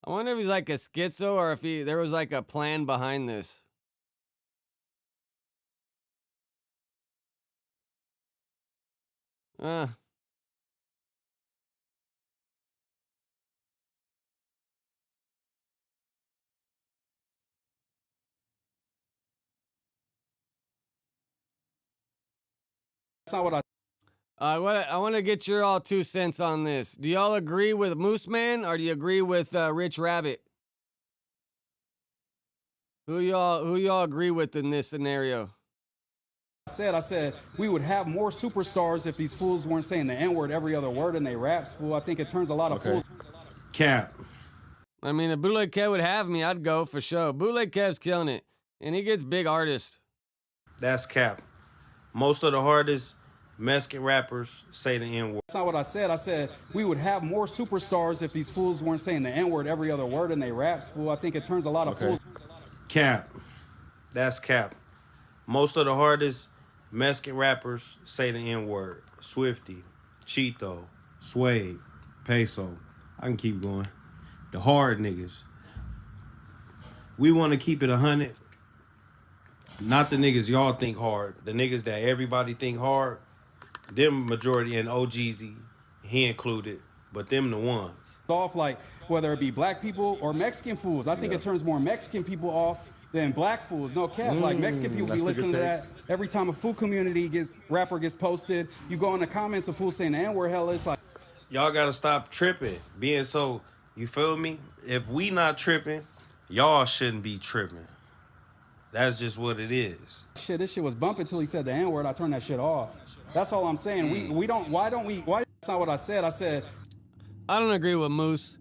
I wonder if he's like a schizo or if there was like a plan behind this. That's not what I. I want to get your all 2 cents on this. Do y'all agree with Moose Man or do you agree with Rich Rabbit? Who y'all agree with in this scenario? I said we would have more superstars if these fools weren't saying the N-word every other word in their raps, fool. I think it turns a lot of fools. Cap. I mean, if Bootleg Kev would have me, I'd go for sure. Bootleg Kev's killing it, and he gets big artists. That's cap. Most of the hardest Mexican rappers say the N-word. That's not what I said. I said we would have more superstars if these fools weren't saying the N-word every other word in their raps, fool. I think it turns a lot of fools. Cap. That's cap. Most of the hardest Mexican rappers say the N-word. Swifty, Chito, Suede, Peso. I can keep going. The hard niggas. We want to keep it 100. Not the niggas y'all think hard. The niggas that everybody think hard. Them majority, and OGZ, he included, but them the ones. Off like whether it be black people or Mexican fools. I think it turns more Mexican people off than black fools. No cap. Like Mexican people be listening to that every time a food community rapper gets posted. You go in the comments of fools saying the N-word, hell, it's like. Y'all gotta stop tripping. Being so, you feel me? If we not tripping, y'all shouldn't be tripping. That's just what it is. Shit, this shit was bumping until he said the N-word. I turned that shit off. That's all I'm saying. Why that's not what I said. I said. I don't agree with Moose.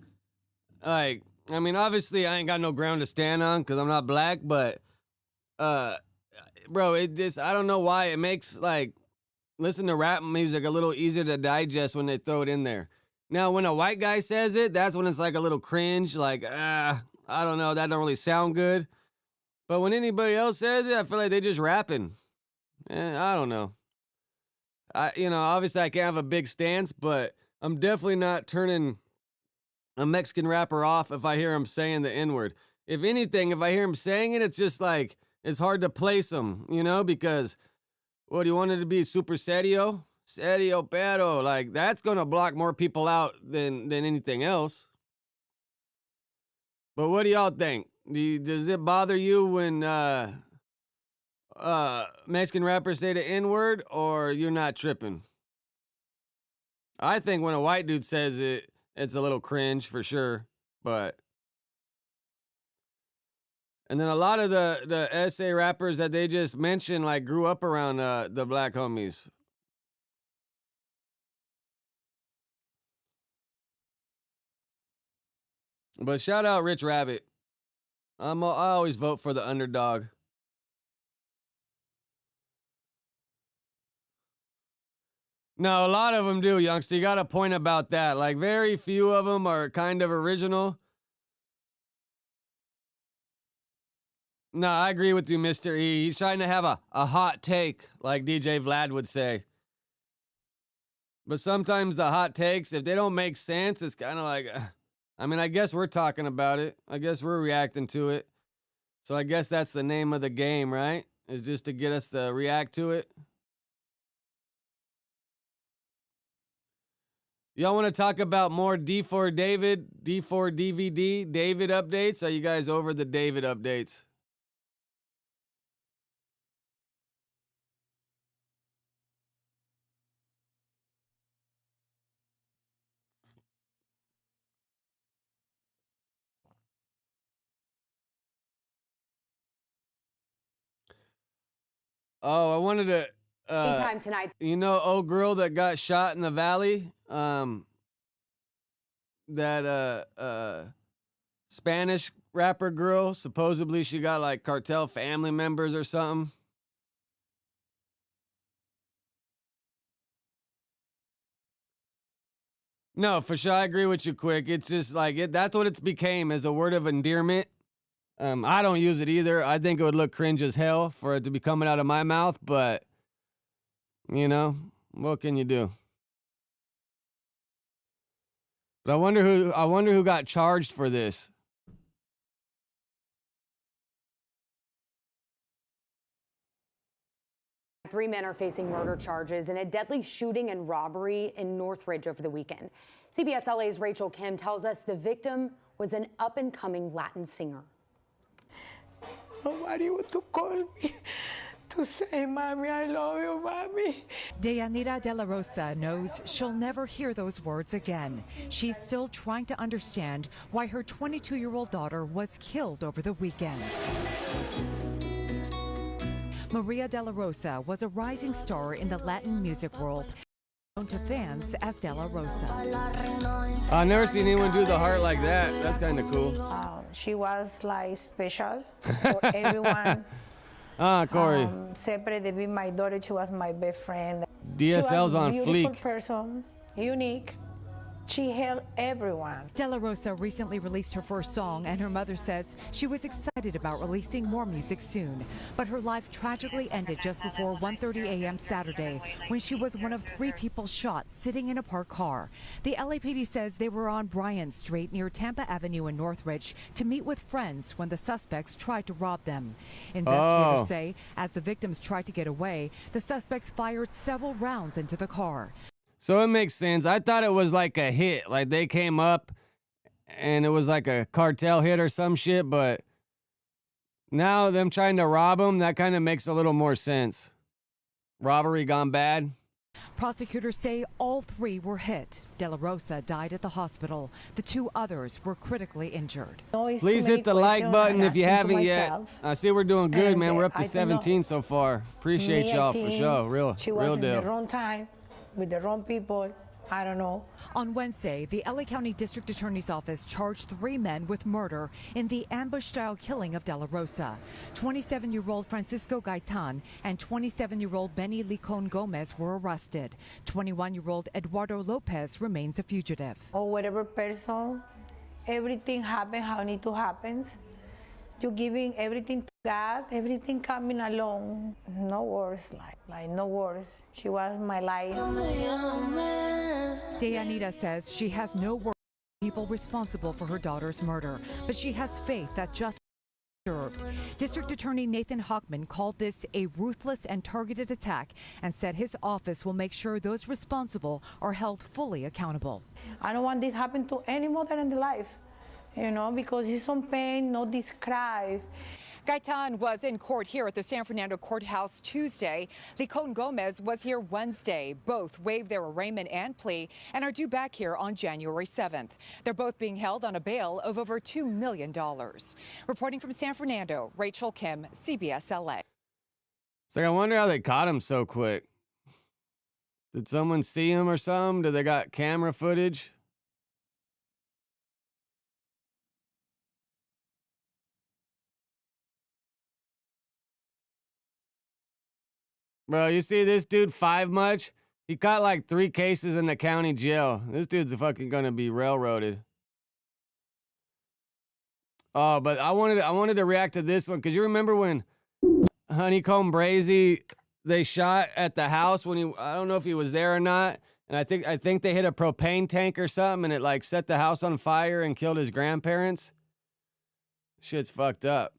Like, I mean, obviously I ain't got no ground to stand on because I'm not black, but, bro, it just, I don't know why it makes, like, listen to rap music a little easier to digest when they throw it in there. Now, when a white guy says it, that's when it's like a little cringe, like, I don't know, that don't really sound good. But when anybody else says it, I feel like they just rapping. I don't know. Obviously I can't have a big stance, but I'm definitely not turning a Mexican rapper off if I hear him saying the N-word. If anything, if I hear him saying it, it's just like, it's hard to place him, because what, do you want it to be super serio? Serio pero. Like, that's going to block more people out than anything else. But what do y'all think? Does it bother you when Mexican rappers say the N-word, or you're not tripping? I think when a white dude says it, it's a little cringe for sure, but. And then a lot of the SA rappers that they just mentioned, like, grew up around the black homies. But shout out Rich Rabbit. I always vote for the underdog. No, a lot of them do, youngster. You got a point about that. Like, very few of them are kind of original. No, I agree with you, Mr. E. He's trying to have a hot take, like DJ Vlad would say. But sometimes the hot takes, if they don't make sense, it's kind of like, I guess we're talking about it. I guess we're reacting to it. So I guess that's the name of the game, right? Is just to get us to react to it. Y'all want to talk about more D4 David, D4 DVD, David updates? Are you guys over the David updates? Oh, I wanted to. Anytime tonight. Old girl that got shot in the valley. That Spanish rapper girl. Supposedly she got like cartel family members or something. No, for sure, I agree with you, Quick. It's just like that's what it's became, as a word of endearment. I don't use it either. I think it would look cringe as hell for it to be coming out of my mouth, but what can you do? But I wonder who got charged for this. Three men are facing murder charges in a deadly shooting and robbery in Northridge over the weekend. CBS LA's Rachel Kim tells us the victim was an up-and-coming Latin singer. Nobody want to call me to say, Mommy, I love you, Mommy. Deyanira De La Rosa knows she'll never hear those words again. She's still trying to understand why her 22-year-old daughter was killed over the weekend. Maria De La Rosa was a rising star in the Latin music world, known to fans as De La Rosa. I've never seen anyone do the heart like that. That's kind of cool. She was like special for everyone. Corey. Separate to be my daughter, she was my best friend. DSL's on She was a beautiful fleek. person, unique. She helped everyone. De La Rosa recently released her first song, and her mother says she was excited about releasing more music soon. But her life tragically ended just before 1:30 a.m. Saturday when she was one of 3 people shot sitting in a parked car. The LAPD says they were on Bryan Street near Tampa Avenue in Northridge to meet with friends when the suspects tried to rob them. Investigators say as the victims tried to get away, the suspects fired several rounds into the car. So it makes sense. I thought it was like a hit. Like they came up and it was like a cartel hit or some shit, but now them trying to rob them, that kind of makes a little more sense. Robbery gone bad. Prosecutors say all 3 were hit. De La Rosa died at the hospital. The 2 others were critically injured. Please hit the like button if you haven't yet. I see we're doing good, man. We're up to 17 so far. Appreciate y'all for sure. Real in deal. the wrong time with the wrong people. I don't know. On Wednesday, the LA County District Attorney's Office charged 3 men with murder in the ambush-style killing of De La Rosa. 27-year-old Francisco Gaitan and 27-year-old Benny Licon Gomez were arrested. 21-year-old Eduardo Lopez remains a fugitive. Or whatever person, everything happens how it need to happen. You giving everything to God, everything coming along. No words, like no words. She was my life. Deyanira says she has no word for people responsible for her daughter's murder, but she has faith that justice is served. District Attorney Nathan Hochman called this a ruthless and targeted attack and said his office will make sure those responsible are held fully accountable. I don't want this to happen to any mother in the life. You know, because he's on pain, no describe. Gaitan was in court here at the San Fernando courthouse Tuesday. Licon Gomez was here Wednesday. Both waived their arraignment and plea and are due back here on January 7th. They're both being held on a bail of over $2 million. Reporting from San Fernando, Rachel Kim, CBS LA. It's like, I wonder how they caught him so quick. Did someone see him or something? Did they got camera footage? Bro, you see this dude 5 much? He caught like 3 cases in the county jail. This dude's fucking gonna be railroaded. Oh, but I wanted to react to this one because you remember when Honeycomb Brazy they shot at the house when I don't know if he was there or not, and I think they hit a propane tank or something and it like set the house on fire and killed his grandparents. Shit's fucked up.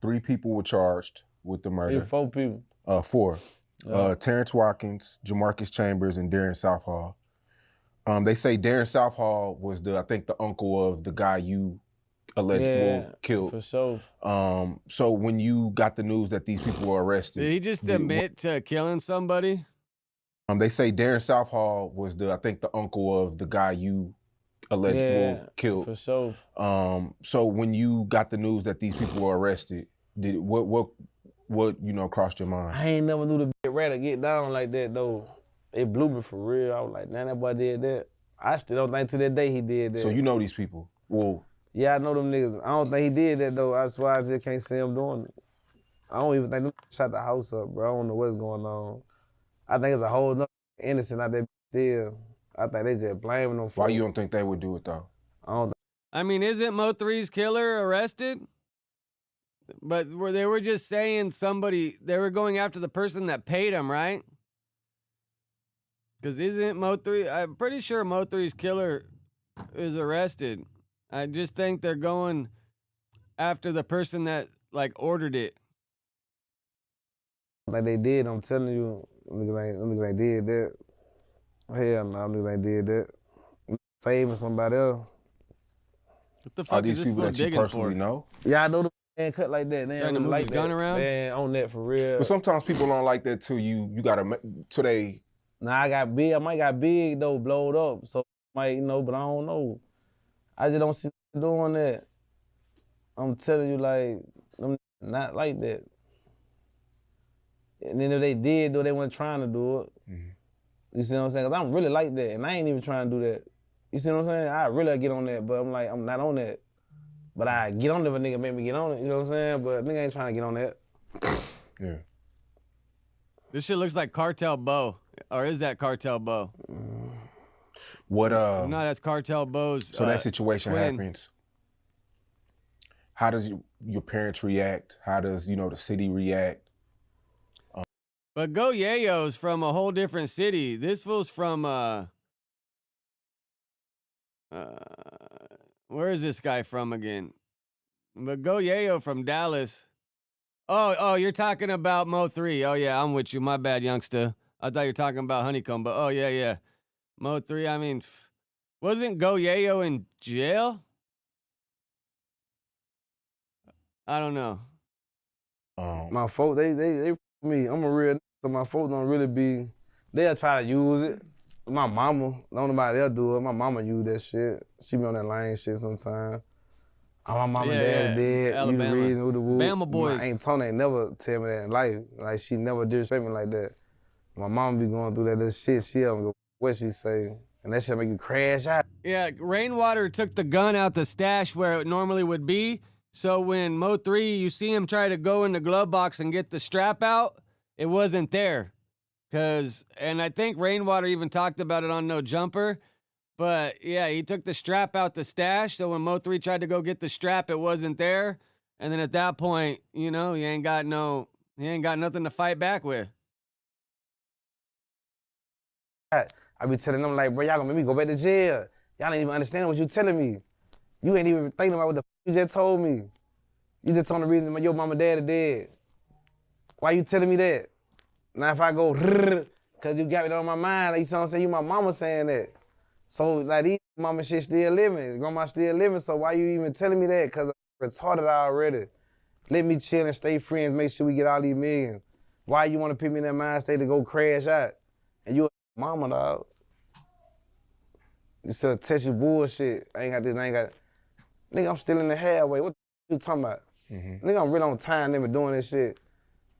3 people were charged with the murder. 4 people. 4. Terrence Watkins, Jamarcus Chambers, and Darren Southall. They say Darren Southall was I think the uncle of the guy you allegedly killed. For sure. So when you got the news that these people were arrested, Did he just admit to killing somebody? They say Darren Southall was I think the uncle of the guy you allegedly killed. For sure. So when you got the news that these people were arrested, what crossed your mind? I ain't never knew the big rat to get down like that though. It blew me for real. I was like, man, that boy did that. I still don't think to that day he did that. So you know these people? Well, yeah, I know them niggas. I don't think he did that though. That's why I just can't see him doing it. I don't even think them shot the house up, bro. I don't know what's going on. I think it's a whole nother innocent out there still. I think they just blaming them for Why you don't think they would do it though? I mean, isn't Mo3's killer arrested? But they were just saying they were going after the person that paid him, right? Because isn't Mo3, I'm pretty sure Mo3's killer is arrested. I just think they're going after the person that like ordered it. Like they did, I'm telling you, niggas ain't did that. Hell no, niggas ain't did that. Saving somebody else. What the Are fuck is these this people fool that you digging personally for? know? Yeah, I know the man cut like that. They Trying to ain't move like his gun that. around? They ain't on that for real. But sometimes people don't like that too. You gotta today. Nah, I got big. I might got big though, blowed up. So might but I don't know. I just don't see them doing that. I'm telling you, like, I'm not like that. And then if they did, though, they weren't trying to do it. You see what I'm saying? Cause I'm really like that, and I ain't even trying to do that. You see what I'm saying? I really get on that, but I'm like, I'm not on that. But I get on it if a nigga make me get on it. You know what I'm saying? But nigga ain't trying to get on that. Yeah. This shit looks like Cartel Bo. Or is that Cartel Bo? What No, that's Cartel Bo's. So that situation twin. happens. How does your parents react? How does the city react? But Go Yayo's from a whole different city. This fool's from where is this guy from again? But Go Yayo from Dallas. Oh, you're talking about Mo 3. Oh yeah, I'm with you. My bad, youngster. I thought you were talking about Honeycomb, but oh yeah. Mo 3, I mean, wasn't Go Yayo in jail? I don't know. My folks, they me. I'm a real, so my folks don't really be. They'll try to use it. My mama, don't nobody else do it. My mama use that shit. She be on that lame shit sometimes. My mama and daddy dead. You the reason who the woo. Bama boys. My Aunt Tony ain't never tell me that in life. Like she never disrespect me like that. My mama be going through that little shit. She don't go what she say, and that shit make you crash out. Yeah, Rainwater took the gun out the stash where it normally would be. So when Mo 3, you see him try to go in the glove box and get the strap out, it wasn't there. And I think Rainwater even talked about it on No Jumper. But yeah, he took the strap out the stash. So when Mo 3 tried to go get the strap, it wasn't there. And then at that point, he ain't got nothing to fight back with. I be telling them like, bro, y'all gonna make me go back to jail. Y'all ain't even understand what you telling me. You ain't even thinking about what the you just told me. You just told the reason your mama and daddy dead. Why you telling me that? Now if I go, cause you got it on my mind, like you know what I'm saying, you my mama saying that. So like these mama shit still living, grandma still living, so why you even telling me that? Cause I'm retarded already. Let me chill and stay friends, make sure we get all these millions. Why you wanna put me in that mind state to go crash out? And you a mama, dog. You still touch your bullshit. I ain't got this, I ain't got. Nigga, I'm still in the halfway. What you talking about? Nigga, I'm really on time, never doing this shit.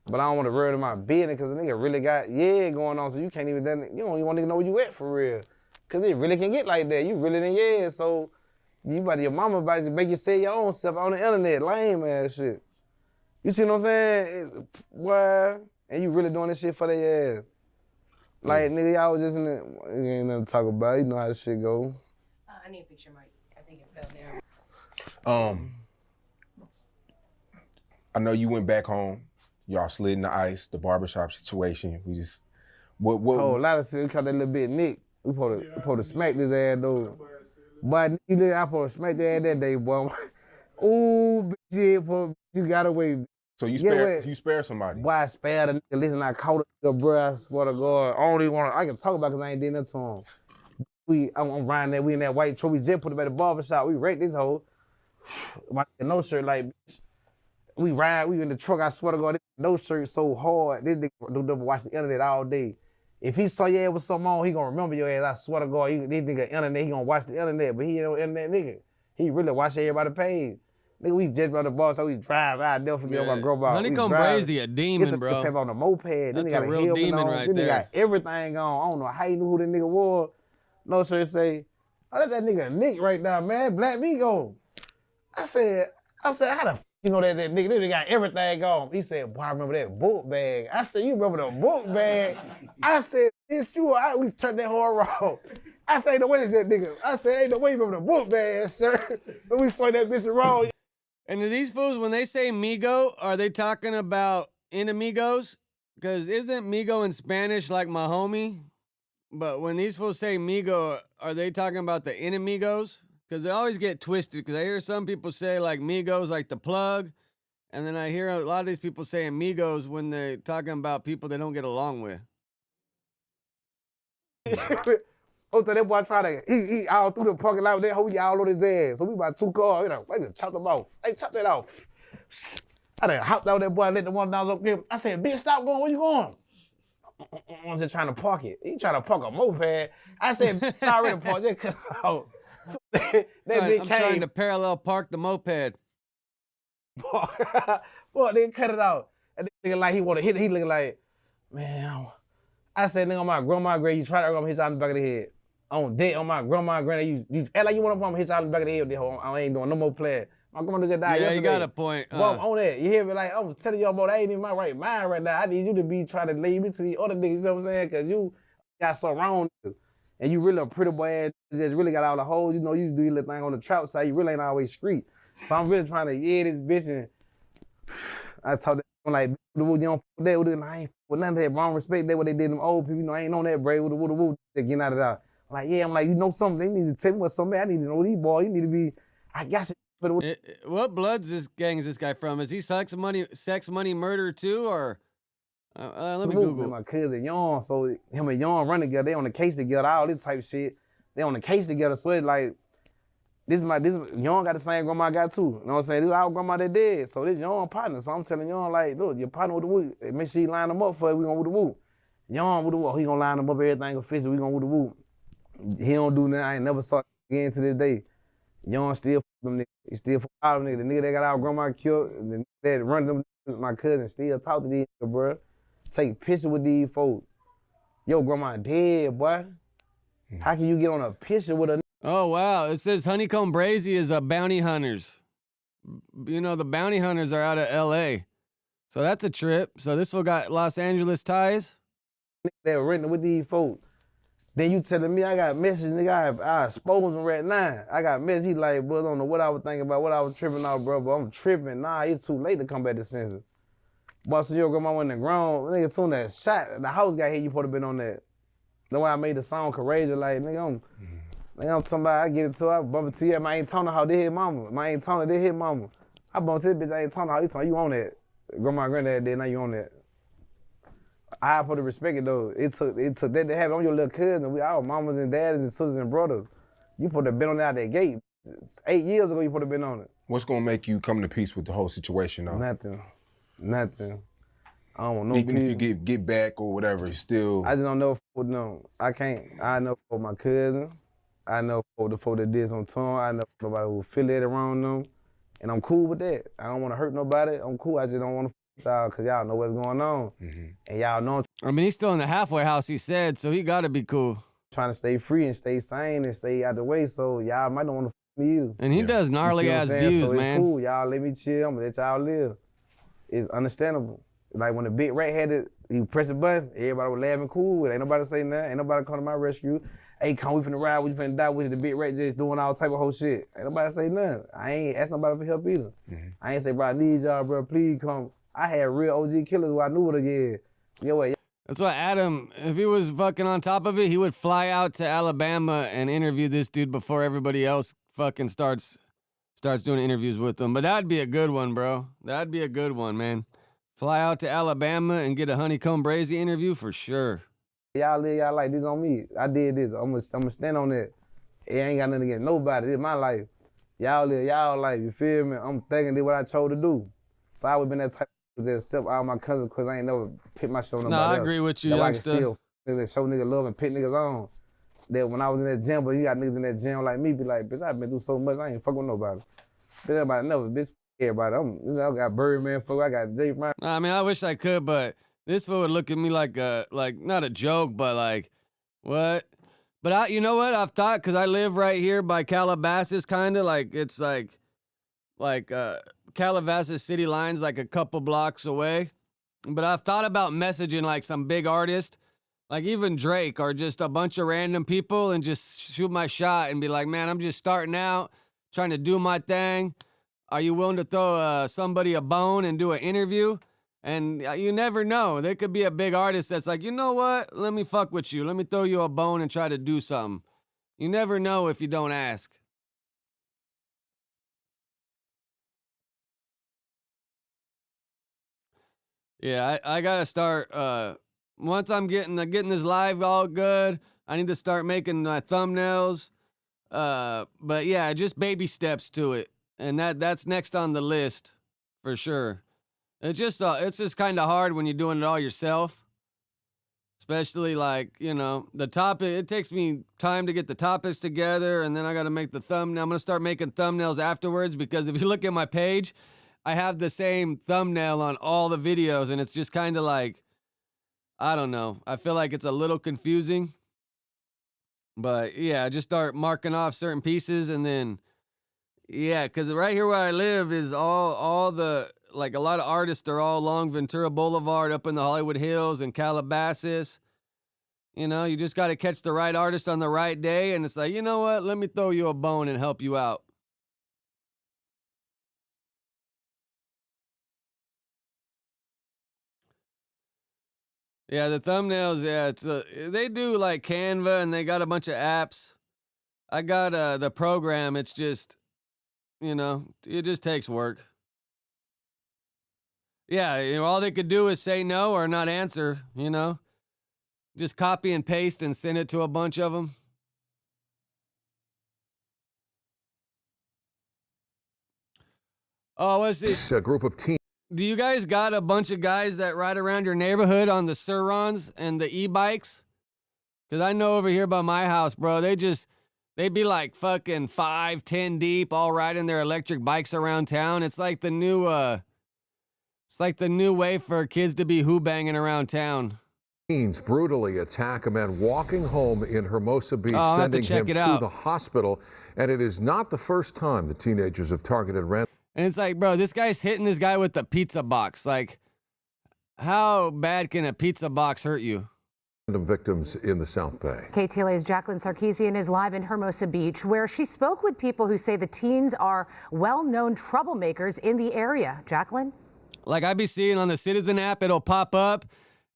But I don't want to ruin my business because the nigga really got going on, so you can't even, you don't even want to know where you at for real. Because it really can get like that. You really done so your mama about to make you say your own stuff on the internet, lame ass shit. You see what I'm saying? Boy, and you really doing this shit for their ass. Like, nigga, y'all was just in the, ain't nothing to talk about. You know how this shit go. I need to fix your mic. I think it fell down. I know you went back home. Y'all slid in the ice, the barbershop situation. We just what Oh, a lot of shit. We caught that little bit Nick. We supposed to smack this ass though. But I supposed to smack that ass that day, boy. Ooh, bitch, you got away. So you spare somebody. Boy, I spared a nigga. Listen, I caught a nigga, bro. I swear to God. I don't even want to, I can talk about it because I ain't did nothing to him. I'm riding that, we in that white truck. We just put him at the barbershop. We wrecked this hoe. My no shirt, like, bitch. We in the truck, I swear to God, this no shirt so hard. This nigga don't watch the internet all day. If he saw your ass with something on, he gonna remember your ass. I swear to God, this nigga internet, he gonna watch the internet, but he ain't no internet nigga. He really watch everybody's page. Nigga, we just on the bar, so we drive. I never forget my girl. Honeycomb Brazy, a demon, bro. It's on the moped. That's a real demon right there. This nigga got everything on. I don't know how you knew who the nigga was. No shirt say, oh, that's that nigga Nick right now, man. Black me go. I said, how the you know that nigga, they got everything on. He said, boy, I remember that book bag. I said, you remember the book bag? I said, it's you. We turned that whole around. I said, no, what is that nigga? I said, ain't no way you remember the book bag, sir. But we swung that bitch around. And are these fools, when they say Migo, are they talking about enemigos? Because isn't Migo in Spanish like my homie? But when these fools say Migo, are they talking about the enemigos? Because they always get twisted. Because I hear some people say like Migos, like the plug. And then I hear a lot of these people saying Migos when they're talking about people they don't get along with. that boy try to, he all through the parking lot with that hoe, he all on his ass. So we about 2 cars, wait a chop them off. Hey, chop that off. I done hopped out that boy, let the one down up there. I said, bitch, stop going, where you going? I'm just trying to park it. He trying to park a moped. I said, bitch, I already parked, just cut it out. I'm trying to parallel park the moped. Boy, they cut it out. And the nigga like he want to hit it. He looking like, man. I said, nigga, on my grandma grave, you try to hit out in the back of the head. On dead, on my grandma grave, you act like you want to hit out in the back of the head. I ain't doing no more playing. My grandma just died yesterday. You got a point. Well, on that, you hear me? Like, I'm telling y'all, boy, that ain't in my right mind right now. I need you to be trying to lead me to the other niggas, you know what I'm saying? Because you got something wrong with you. And you really a pretty boy ass, just really got all the hoes. You know, you do your little thing on the trap side. You really ain't always street. So I'm really trying to this bitch. And I told them, like, you don't fuck that with it. I ain't with none of that. Wrong respect that what they did them old people. You know, I ain't on that brave with the woo. They're getting out of that. I'm like, yeah, I'm like, you know something. They need to tell me what's something. I need to know these boys. You need to be, I got you. What bloods this gang is this guy from? Is he sex money murder too, or let me Google. My cousin Yall, so him and Yall run together. They on the case together, all this type of shit. They on the case together. So it's like this Yall got the same grandma I got too. You know what I'm saying? This is our grandma that dead. So this Yall partner. So I'm telling Yall like, look, your partner with the woo. Make sure you line them up for it. We gonna with the woo. Yall with the woo. He gonna line them up. Everything official. We gonna with the woo. He don't do nothing. I ain't never saw it again to this day. Yall still them niggas. He still fuck all them niggas. The nigga that got our grandma killed, the nigga that run them, my cousin still talk to these niggas, bro. Take picture with these folks. Yo, grandma dead, boy. How can you get on a picture with a? Oh wow! It says Honeycomb Brazy is a bounty hunters. You know the bounty hunters are out of L.A., so that's a trip. So this one got Los Angeles ties. They were renting with these folks. Then you telling me I got messages, nigga, I exposed him right now. I got messages, he like, bro, I don't know what I was thinking about, what I was tripping out, bro, but I'm tripping. Nah, it's too late to come back to senses. Boy, so your grandma went in the ground, nigga, soon that shot, the house got hit, you supposed to been on that. That's why I made the song courageous, like, nigga, I'm talking about, I get it to her, I bump it to you, I ain't telling her how they hit mama. I ain't telling her they hit mama. I bumped to this bitch, I ain't telling her how you telling you on that. Grandma and granddad did, now you on that. I put the respect it though. It took that to happen. I'm your little cousin. We our mamas and daddies and sisters and brothers. You put have been on that gate. 8 years ago you put have been on it. What's gonna make you come to peace with the whole situation though? Nothing. I don't want no Even peace. if you get back or whatever, it's still. I just don't know for no. I can't. I know for my cousin. I know for the folk that did some time. I know for nobody who affiliated around them. And I'm cool with that. I don't want to hurt nobody. I'm cool. I just don't want to y'all because y'all know what's going on. And y'all know. I mean, he's still in the halfway house, he said, so he got to be cool. Trying to stay free and stay sane and stay out the way, so y'all might don't want to me either. And he does gnarly ass views, so man. It's cool. Y'all let me chill. I'm gonna let y'all live. It's understandable. Like when the big rat had it, he pressed the button, everybody was laughing cool. Ain't nobody say nothing. Ain't nobody come to my rescue. Hey, come, we finna ride, we finna die with the big rat just doing all type of whole shit. Ain't nobody say nothing. I ain't ask nobody for help either. I ain't say, bro, I need y'all, bro, please come. I had real OG killers who I knew what again. That's why Adam, if he was fucking on top of it, he would fly out to Alabama and interview this dude before everybody else fucking starts doing interviews with him. But that'd be a good one, bro. That'd be a good one, man. Fly out to Alabama and get a Honeycomb Brazy interview for sure. Y'all live y'all life. This on me. I did this. I'm gonna stand on that. It ain't got nothing against nobody. This is my life. Y'all live y'all life. You feel me? I'm thinking this what I chose to do. So I would been that type of just accept all my cousins because I ain't never pick my shit on nobody else. I agree with you, That's youngster. why I can still show niggas love and pick niggas on. That when I was in that gym, but you got niggas in that gym like me, be like, bitch, I've been through so much, I ain't fuck with nobody. Bitch, everybody never, bitch, everybody. I got Birdman, fuck, I got Jay Brown. I mean, I wish I could, but this fool would look at me like not a joke, but like, what? But you know what? I've thought, because I live right here by Calabasas, kind of like, it's like Calabasas city lines, like a couple blocks away. But I've thought about messaging like some big artist, like even Drake, or just a bunch of random people, and just shoot my shot and be like, man, I'm just starting out, trying to do my thing. Are you willing to throw somebody a bone and do an interview? And you never know. There could be a big artist that's like, you know what? Let me fuck with you. Let me throw you a bone and try to do something. You never know if you don't ask. Yeah, I gotta start. Once I'm getting this live all good, I need to start making my thumbnails. But yeah, just baby steps to it. And that's next on the list for sure. It's just kind of hard when you're doing it all yourself. Especially like, you know, the topic, it takes me time to get the topics together, and then I got to make the thumbnail. I'm going to start making thumbnails afterwards, because if you look at my page, I have the same thumbnail on all the videos, and it's just kind of like, I don't know. I feel like it's a little confusing. But yeah, just start marking off certain pieces, and then, yeah, because right here where I live is all the, like a lot of artists are all along Ventura Boulevard up in the Hollywood Hills and Calabasas. You know, you just got to catch the right artist on the right day, and it's like, you know what? Let me throw you a bone and help you out. Yeah, the thumbnails, yeah, they do like Canva, and they got a bunch of apps. I got the program. It's just, you know, it just takes work. Yeah, you know, all they could do is say no or not answer, you know. Just copy and paste and send it to a bunch of them. Oh, what's this? A group of teens. Do you guys got a bunch of guys that ride around your neighborhood on the Surrons and the e-bikes? Because I know over here by my house, bro, they'd be like fucking 5, 10 deep, all riding their electric bikes around town. It's like the new way for kids to be banging around town. Teens brutally attack a man walking home in Hermosa Beach, sending him to the hospital. And it is not the first time the teenagers have targeted random. And it's like, bro, this guy's hitting this guy with the pizza box. Like, how bad can a pizza box hurt you? Victims in the South Bay. KTLA's Jacqueline Sarkeesian is live in Hermosa Beach, where she spoke with people who say the teens are well-known troublemakers in the area. Jacqueline? Like, I be seeing on the Citizen app, it'll pop up,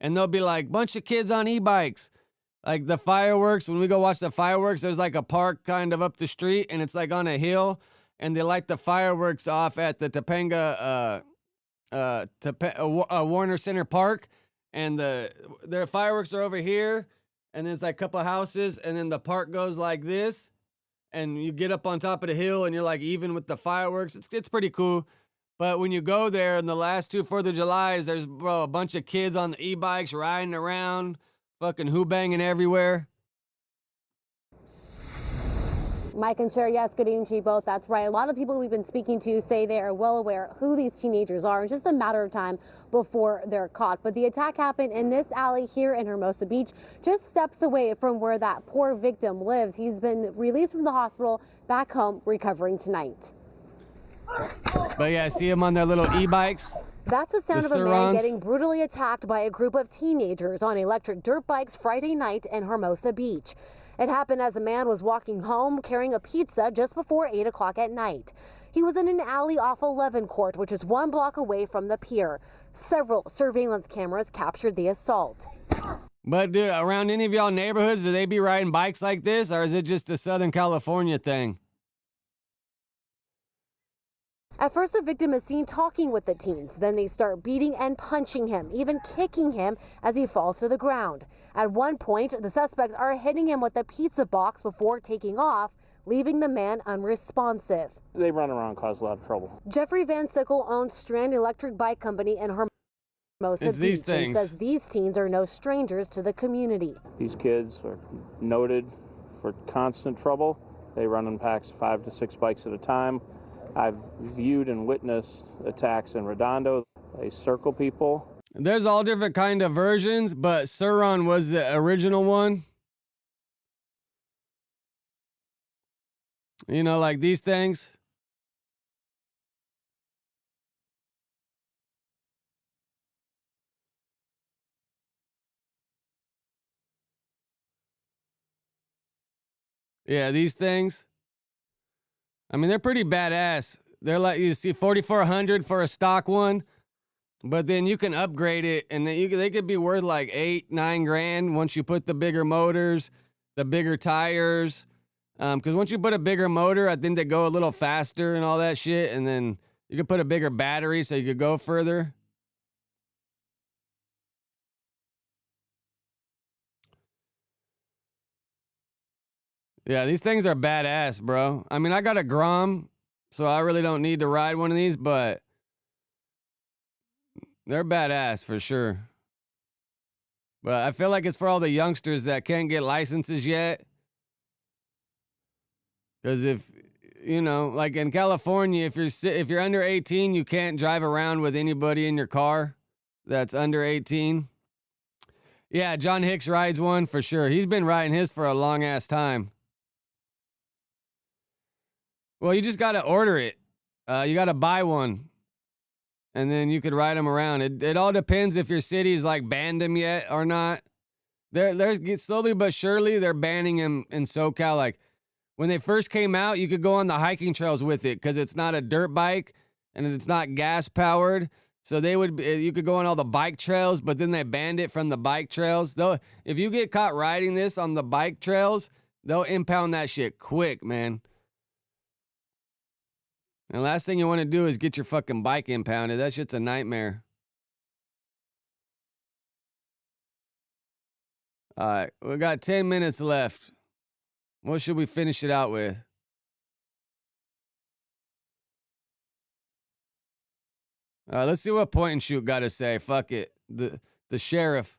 and they'll be like, bunch of kids on e-bikes. Like the fireworks, when we go watch the fireworks, there's like a park kind of up the street, and it's like on a hill, and they light the fireworks off at the Topanga, Warner Center Park, and their fireworks are over here, and there's like a couple houses, and then the park goes like this, and you get up on top of the hill, and you're like even with the fireworks. It's pretty cool. But when you go there, in the last 2 4th of Julys, there's, bro, a bunch of kids on the e-bikes riding around, fucking banging everywhere. Mike and Sherry, yes, good evening to you both. That's right. A lot of people we've been speaking to say they are well aware who these teenagers are. It's just a matter of time before they're caught. But the attack happened in this alley here in Hermosa Beach, just steps away from where that poor victim lives. He's been released from the hospital, back home, recovering tonight. But yeah, see them on their little e-bikes. That's the sound of a man getting brutally attacked by a group of teenagers on electric dirt bikes Friday night in Hermosa Beach. It happened as a man was walking home carrying a pizza just before 8 o'clock at night. He was in an alley off 11 Court, which is 1 block away from the pier. Several surveillance cameras captured the assault. But dude, around any of y'all neighborhoods, do they be riding bikes like this, or is it just a Southern California thing? At first, the victim is seen talking with the teens. Then they start beating and punching him, even kicking him as he falls to the ground. At one point, the suspects are hitting him with a pizza box before taking off, leaving the man unresponsive. They run around and cause a lot of trouble. Jeffrey Van Sickle owns Strand Electric Bike Company in Hermosa Beach and says these teens are no strangers to the community. These kids are noted for constant trouble. They run in packs 5 to 6 bikes at a time. I've viewed and witnessed attacks in Redondo. They circle people. There's all different kind of versions, but Surron was the original one. You know, like these things. Yeah, these things. I mean, they're pretty badass. They're like, you see, 4,400 for a stock one, but then you can upgrade it, and they could be worth like 8, 9 grand once you put the bigger motors, the bigger tires. Because once you put a bigger motor, I think they go a little faster and all that shit, and then you could put a bigger battery so you could go further. Yeah, these things are badass, bro. I mean, I got a Grom, so I really don't need to ride one of these, but they're badass for sure. But I feel like it's for all the youngsters that can't get licenses yet. Because if, you know, like in California, if you're under 18, you can't drive around with anybody in your car that's under 18. Yeah, John Hicks rides one for sure. He's been riding his for a long ass time. Well, you just got to order it. You got to buy one. And then you could ride them around. It all depends if your city's like banned them yet or not. They're slowly but surely they're banning them in SoCal. Like when they first came out, you could go on the hiking trails with it because it's not a dirt bike and it's not gas powered. So you could go on all the bike trails, but then they banned it from the bike trails. If you get caught riding this on the bike trails, they'll impound that shit quick, man. And the last thing you want to do is get your fucking bike impounded. That shit's a nightmare. All right, we got 10 minutes left. What should we finish it out with? Let's see what Point and Shoot got to say. Fuck it. The sheriff.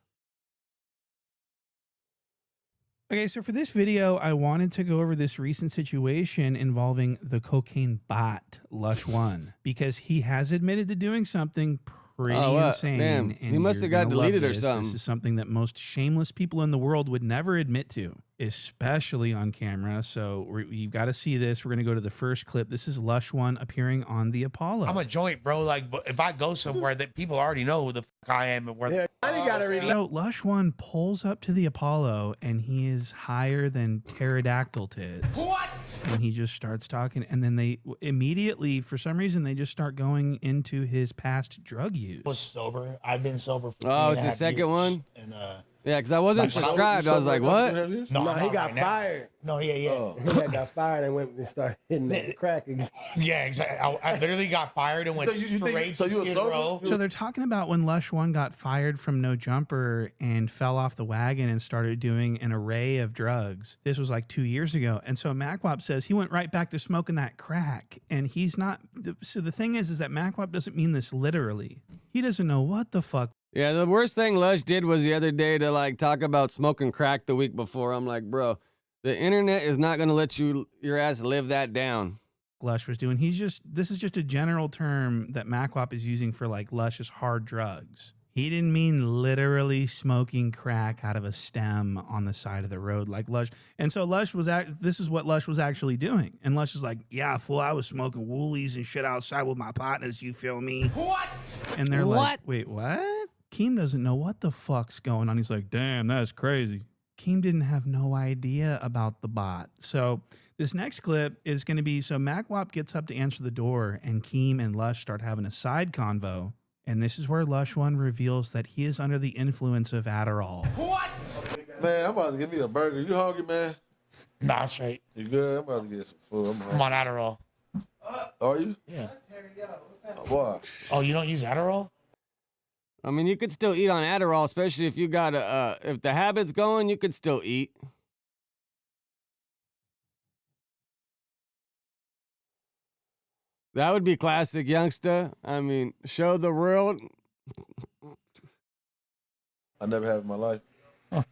Okay, so for this video, I wanted to go over this recent situation involving the cocaine bot, Lush One, because he has admitted to doing something pretty insane. Man, he must have got deleted or something. This is something that most shameless people in the world would never admit to, especially on camera. So you've got to see this. We're going to go to the first clip. This is Lush One appearing on the Apollo. I'm a joint, bro. Like, if I go somewhere that people already know who the fuck I am and where. So Lush One pulls up to the Apollo and he is higher than pterodactyl tits. What? And he just starts talking, and then they immediately, for some reason, they just start going into his past drug use. Was sober. I've been sober for. Oh, it's the second one. And yeah, because I wasn't subscribed. I was like, what? No, he got fired. No, yeah. He got fired and went and started hitting the crack again. Yeah, exactly. I literally got fired and went straight to Skid Row. So they're talking about when Lush One got fired from No Jumper and fell off the wagon and started doing an array of drugs. This was like 2 years ago. And so MacWop says he went right back to smoking that crack. And he's not. So the thing is that MacWop doesn't mean this literally. He doesn't know what the fuck. Yeah, the worst thing Lush did was the other day to like talk about smoking crack the week before. I'm like, bro, the internet is not going to let your ass live that down. Lush was doing. This is just a general term that MacWop is using for like Lush's hard drugs. He didn't mean literally smoking crack out of a stem on the side of the road like Lush. And so Lush was this is what Lush was actually doing. And Lush is like, yeah, fool, I was smoking woolies and shit outside with my partners, you feel me? What? And they're like, wait, what? Keem doesn't know what the fuck's going on. He's like, damn, that's crazy. Keem didn't have no idea about the bot. So this next clip is going to be, so MacWop gets up to answer the door and Keem and Lush start having a side convo. And this is where Lush One reveals that he is under the influence of Adderall. What? Man, I'm about to give me a burger. You hungry, man? Nah, straight. You good? I'm about to get some food. I'm on Adderall. Are you? Yeah. What? Oh, you don't use Adderall? I mean, you could still eat on Adderall, especially if you got if the habit's going, you could still eat. That would be classic, youngster. I mean, show the world. I never have in my life. Huh.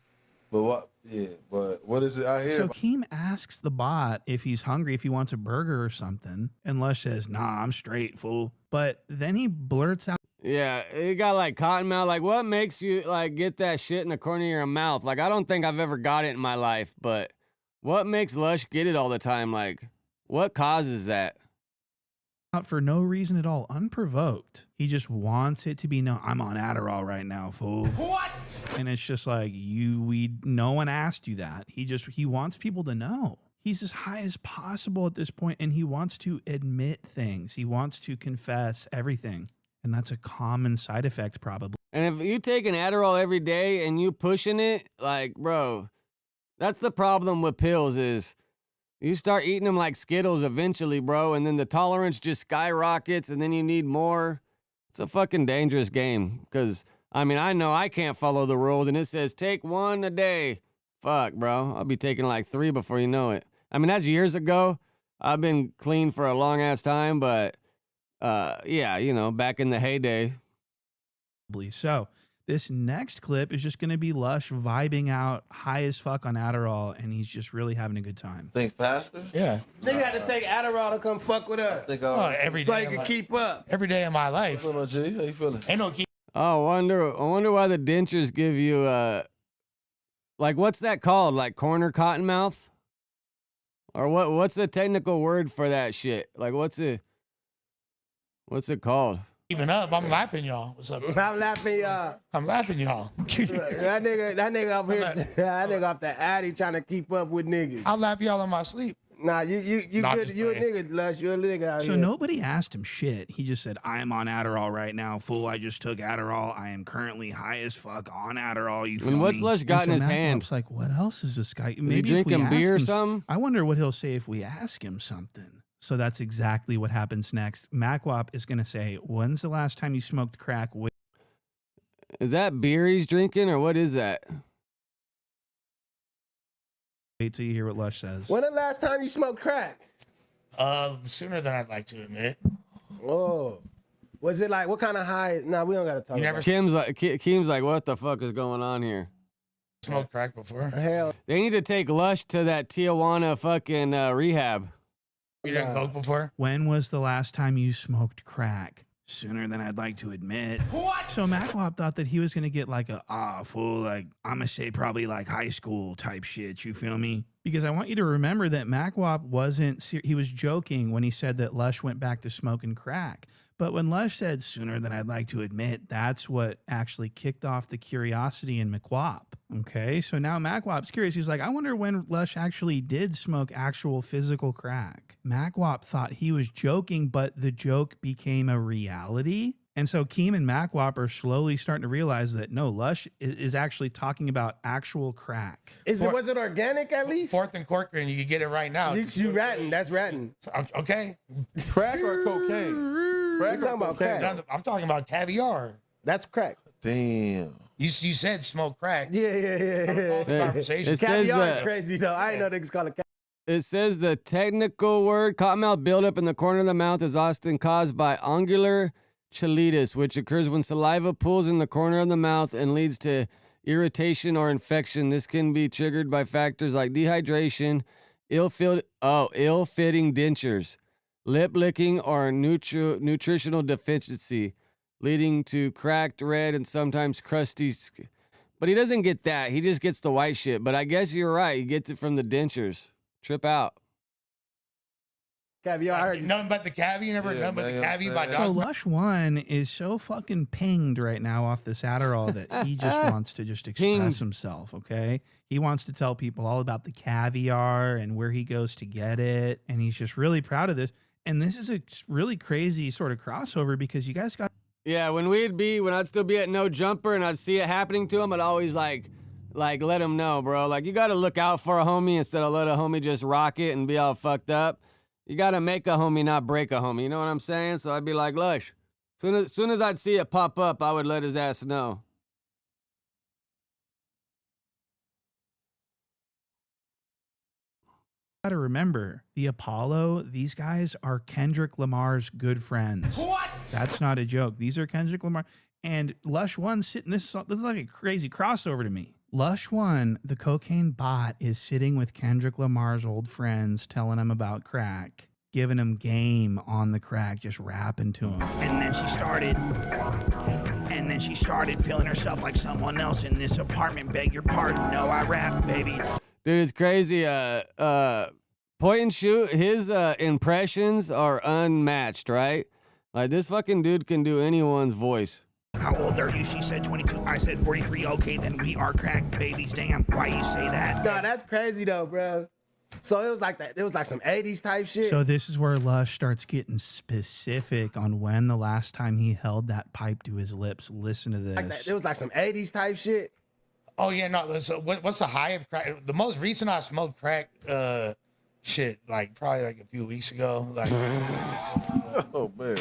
But what? Yeah, but what is it I hear? So Keem asks the bot if he's hungry, if he wants a burger or something. And Lush says, nah, I'm straight, fool. But then he blurts out. Yeah, he got like cotton mouth. Like, what makes you like get that shit in the corner of your mouth? Like, I don't think I've ever got it in my life, but what makes Lush get it all the time? Like, what causes that? Out for no reason at all, unprovoked. He just wants it to be known. I'm on Adderall right now, fool. What? And it's just like no one asked you that. He wants people to know. He's as high as possible at this point, and he wants to admit things. He wants to confess everything. And that's a common side effect, probably. And if you take an Adderall every day and you pushing it, like, bro, that's the problem with pills is you start eating them like Skittles eventually, bro, and then the tolerance just skyrockets, and then you need more. It's a fucking dangerous game because, I mean, I know I can't follow the rules, and it says take one a day. Fuck, bro. I'll be taking like 3 before you know it. I mean, that's years ago. I've been clean for a long ass time, but yeah, you know, back in the heyday. So this next clip is just going to be Lush vibing out high as fuck on Adderall, and he's just really having a good time. Think faster? Yeah. Nigga had to take Adderall to come fuck with us. Every so day. he could keep up. Every day of my life. How you feeling? Ain't no keep. Oh, I wonder why the dentures give you like, what's that called? Like corner cotton mouth? Or what's the technical word for that shit? Like what's it called? Keeping up, I'm lapping y'all. What's up? I'm laughing, y'all. I'm lapping y'all. that nigga up here, that nigga off the Addy trying to keep up with niggas. I'll lap y'all in my sleep. Nah, you Not good. just You a playing. nigga, Lush. You a nigga out So here. nobody asked him shit. He just said, I am on Adderall right now. Fool, I just took Adderall. I am currently high as fuck on Adderall. You feel And what's me? Lush got And in his Matt hand? Pop's like, what else is this guy? he Maybe if we drinking ask beer or him- something? I wonder what he'll say if we ask him something. So that's exactly what happens next. Macwop is going to say, when's the last time you smoked crack? Is that beer he's drinking or what is that? Wait till you hear what Lush says. When the last time you smoked crack? Sooner than I'd like to admit. Oh. Was it like, what kind of high? Nah, we don't got to talk about it. Keem's like, what the fuck is going on here? Smoked crack before. Hell. They need to take Lush to that Tijuana fucking rehab. You done coke before? When was the last time you smoked crack? Sooner than I'd like to admit. What? So Macwop thought that he was going to get like fool, like, I'm going to say probably like high school type shit. You feel me? Because I want you to remember that Macwop he was joking when he said that Lush went back to smoking crack. But when Lush said sooner than I'd like to admit, that's what actually kicked off the curiosity in McWop. Okay, so now Macwop's curious. He's like, I wonder when Lush actually did smoke actual physical crack. Macwop thought he was joking, but the joke became a reality. And so Keem and Macwop are slowly starting to realize that no, Lush is actually talking about actual crack. Was it organic at least? 4th and Corcoran, you can get it right now. You ratting. That's ratting. Okay. Crack or cocaine? Crack talking about crack. I'm talking about caviar. That's crack. Damn. You said smoke crack. Yeah. Conversation. It says Caviar is that- crazy though. I didn't know niggas call it crack. It says the technical word cottonmouth buildup in the corner of the mouth is often caused by ungular cheilitis, which occurs when saliva pools in the corner of the mouth and leads to irritation or infection. This can be triggered by factors like dehydration, ill-fitting dentures, lip licking, or nutritional deficiency, leading to cracked, red, and sometimes crusty skin. But he doesn't get that. He just gets the white shit. But I guess you're right. He gets it from the dentures. Trip out. Caviar. I heard you. Nothing but the caviar. You never heard nothing but the caviar by So Dog. Lush One is so fucking pinged right now off this Adderall that he just wants to just express himself, okay? He wants to tell people all about the caviar and where he goes to get it, and he's just really proud of this. And this is a really crazy sort of crossover because you guys got... Yeah, when I'd still be at No Jumper and I'd see it happening to him, I'd always like let him know, bro. Like, you got to look out for a homie instead of let a homie just rock it and be all fucked up. You got to make a homie, not break a homie. You know what I'm saying? So I'd be like, Lush. Soon as I'd see it pop up, I would let his ass know. Got to remember, the Apollo, these guys are Kendrick Lamar's good friends. What? That's not a joke. These are Kendrick Lamar. And Lush One sitting, this is like a crazy crossover to me. Lush One, the cocaine bot, is sitting with Kendrick Lamar's old friends, telling him about crack, giving him game on the crack, just rapping to him. And then she started feeling herself like someone else in this apartment. Beg your pardon. No, I rap, baby. Dude, it's crazy. Point and shoot, his impressions are unmatched, right? Like, this fucking dude can do anyone's voice. How old are you? She said 22. I said 43. Okay, then we are crack babies. Damn, why you say that? Nah, that's crazy though, bro. So it was like that. It was like some 80s type shit. So this is where Lush starts getting specific on when the last time he held that pipe to his lips. Listen to this. Like that. It was like some 80s type shit. Oh yeah, no. So what's the high of crack? The most recent I smoked crack, shit, like probably like a few weeks ago. Like, Oh man.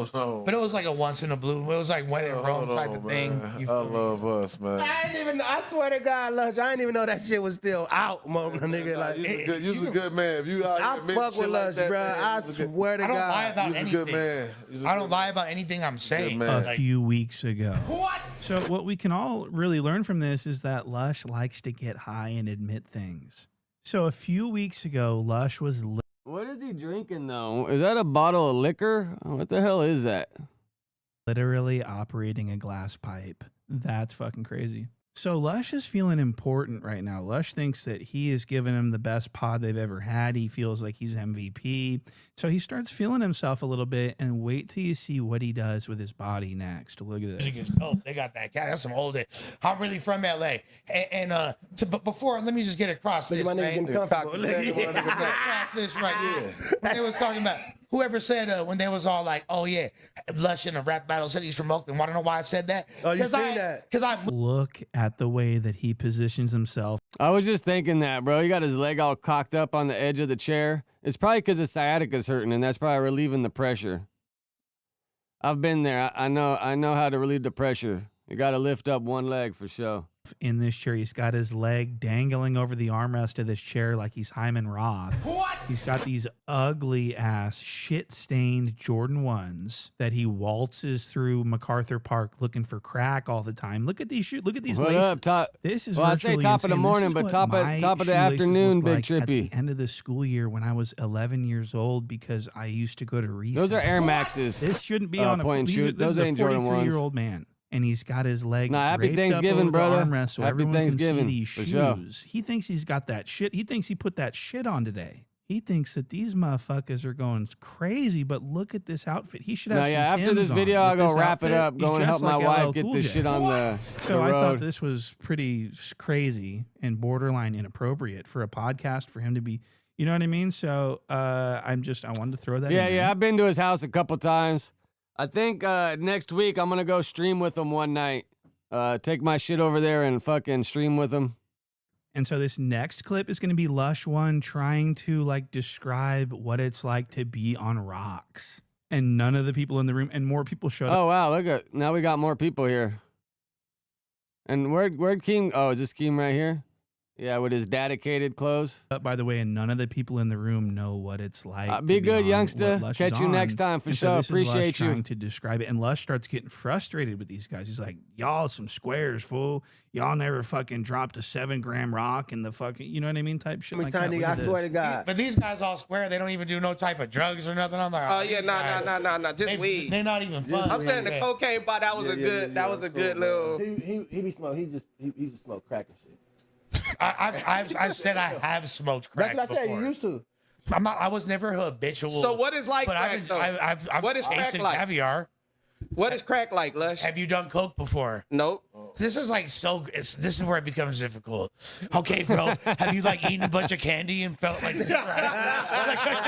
Hold on. But it was like a once in a blue. It was like when in Rome type of thing. Man. I love us, man. I swear to God, Lush, I didn't even know that shit was still out, nigga. Like, you was a good man. If you out I here fuck with Lush, like bro. man, I swear to I don't God. lie about You's a anything. good man. I don't lie about anything I'm saying. A few weeks ago. What? So what we can all really learn from this is that Lush likes to get high and admit things. So a few weeks ago, Lush was What is he drinking though? Is that a bottle of liquor? What the hell is that? literally operating a glass pipe. That's fucking crazy. So Lush is feeling important right now. Lush thinks that he is giving him the best pod they've ever had. He feels like he's MVP. So he starts feeling himself a little bit, and wait till you see what he does with his body next. Look at this. Oh, they got that cat. That's some old. I'm really from LA. But before, let me just get across this, man. Across this right here. When they was talking about whoever said when they was all like, "Oh yeah, Lush in a rap battle said he's from Oakland." Want to know why I said that? Oh, you seen that? Because I look at the way that he positions himself. I was just thinking that, bro. He got his leg all cocked up on the edge of the chair. It's probably because his sciatica's hurting, and that's probably relieving the pressure. I've been there. I know how to relieve the pressure. You got to lift up one leg for sure. In this chair, he's got his leg dangling over the armrest of this chair like he's Hyman Roth. What? He's got these ugly ass shit-stained Jordan 1s that he waltzes through MacArthur Park looking for crack all the time. Look at these shoes. Look at these What laces. up, top? This is Well, I'd say virtually top of the insane. morning, This is but what top my of the shoelaces afternoon, looked Big like Trippy. At the end of the school year when I was 11 years old because I used to go to recess. Those are Air Maxes. This shouldn't be on a point and shoot. Those ain't Jordan 1s. 43-year-old man. And he's got his leg happy draped Thanksgiving, up over brother. the armrest so Happy everyone Thanksgiving, can see these for shoes. sure. He thinks he's got that shit. He thinks he put that shit on today. He thinks that these motherfuckers are going crazy, but look at this outfit. He should have some after Timbs this on. video, With I'll go this wrap it outfit, up, go he's and help dressed my like wife LL get Cool this J. shit on the So I thought road. this was pretty crazy and borderline inappropriate for a podcast for him to be, you know what I mean? So I wanted to throw that in there. Yeah, I've been to his house a couple times. I think next week I'm going to go stream with him one night. Take my shit over there and fucking stream with him. And so this next clip is going to be Lush One trying to like describe what it's like to be on rocks. And none of the people in the room and more people showed up. Oh, wow. Look at, now we got more people here. And where'd Keem? Oh, is this Keem right here? Yeah, with his dedicated clothes. By the way, and none of the people in the room know what it's like. to Be good, on youngster. what Lush Catch is you on. next time for And sure. this is Lush Appreciate you. trying to describe it, and Lush starts getting frustrated with these guys. He's like, "Y'all some squares, fool. Y'all never fucking dropped a 7-gram rock in the fucking, you know what I mean, type shit." Like that. Look I at swear this. to God. But these guys all swear. They don't even do no type of drugs or nothing. I'm like, Oh yeah, these guys, nah, just weed. They're not even fun. I'm saying the cocaine part. That was a good. That was a good little. He be smoke. He just smoke crack and shit. I said I have smoked crack. That's what I said. before. You used to. I was never habitual. So what is like but crack, though? I've What is crack tasted like? caviar. What is crack like, Lush? Have you done coke before? Nope. This is like this is where it becomes difficult. Okay, bro. Have you like eaten a bunch of candy and felt like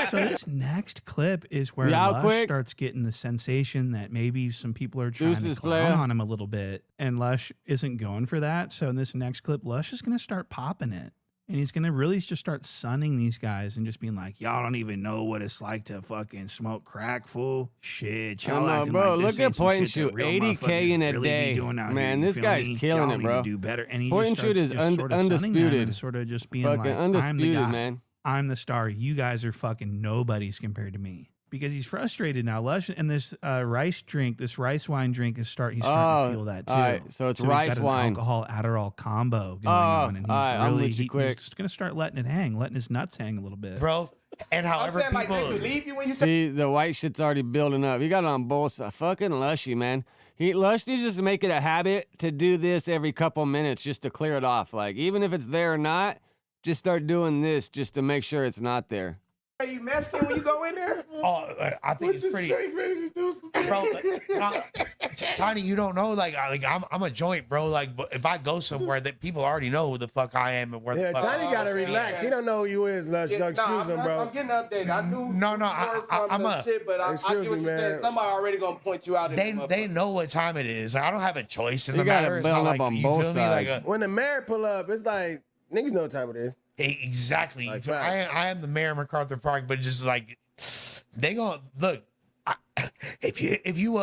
So this next clip is where Yeah, Lush quick. starts getting the sensation that maybe some people are trying Deuces, to clown player. on him a little bit, and Lush isn't going for that. So in this next clip, Lush is going to start popping it, and he's going to really just start sunning these guys and just being like, "Y'all don't even know what it's like to fucking smoke crack, fool. Shit, y'all acting bro, like this look ain't at some point and shit that shoot. real 80K in motherfuckers a really be day. doing out Man, here, you this feel guy's me? killing Y'all it, need bro. to do better." And he Point just and shoot starts is just sort of sunning them undisputed. and sort of just being Fucking like, undisputed, "I'm the guy. man. I'm the star. You guys are fucking nobodies compared to me." Because he's frustrated now. Lush and this rice wine drink is starting to feel that too. All right, so it's he's rice got an wine. alcohol Adderall combo going on, and he's all right, I'm really with you quick. he's gonna start letting it hang, letting his nuts hang a little bit, bro? And however I'm saying, people like, they believe you when you say. See, the white shit's already building up. You got it on both sides. Fucking Lushy, man. Lush needs just to make it a habit to do this every couple minutes just to clear it off. Like, even if it's there or not, just start doing this just to make sure it's not there. Are you Mexican when you go in there? Oh, I think it's pretty. ready to do some. Bro, Tiny, you don't know. Like I'm a joint, bro. Like, but if I go somewhere that people already know who the fuck I am and where Yeah, the fuck. Tiny gotta relax. He don't know who you is, Lush. Excuse him, bro. I'm getting updated. I knew. I'm a. Shit, but I get what you're saying. Somebody already gonna point you out. They know what time it is. I don't have a choice in You the gotta matter. It's build not up like, on you both feel me? Like sides. When the mayor pull up, it's like niggas know what time it is. Exactly. Like I am the mayor of MacArthur Park, but just like they gonna look. if you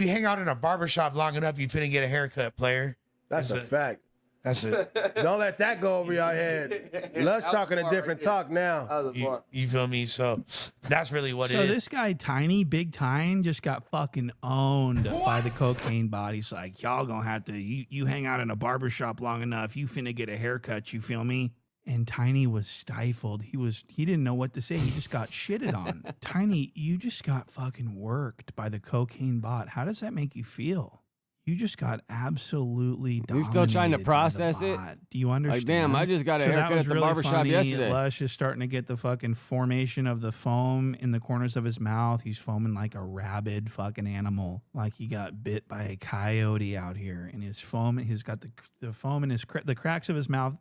hang out in a barbershop long enough, you finna get a haircut, player. That's a fact. That's it. Don't let that go over your head. Lush talking a different talk now. You feel me? So that's really what it So is. this guy, Tiny, Big Tine, just got fucking owned by the cocaine bodies. Like, y'all gonna have to, you hang out in a barbershop long enough, you finna get a haircut, you feel me? And Tiny was stifled. He didn't know what to say. He just got shitted on. Tiny, you just got fucking worked by the cocaine bot. How does that make you feel? You just got absolutely dominated. He's still trying to by the process it. bot. Do you understand? Like, damn, I just got a So that haircut was at the really barbershop funny. yesterday. Lush is starting to get the fucking formation of the foam in the corners of his mouth. He's foaming like a rabid fucking animal. Like he got bit by a coyote out here. And his foam, he's got the foam in the cracks of his mouth.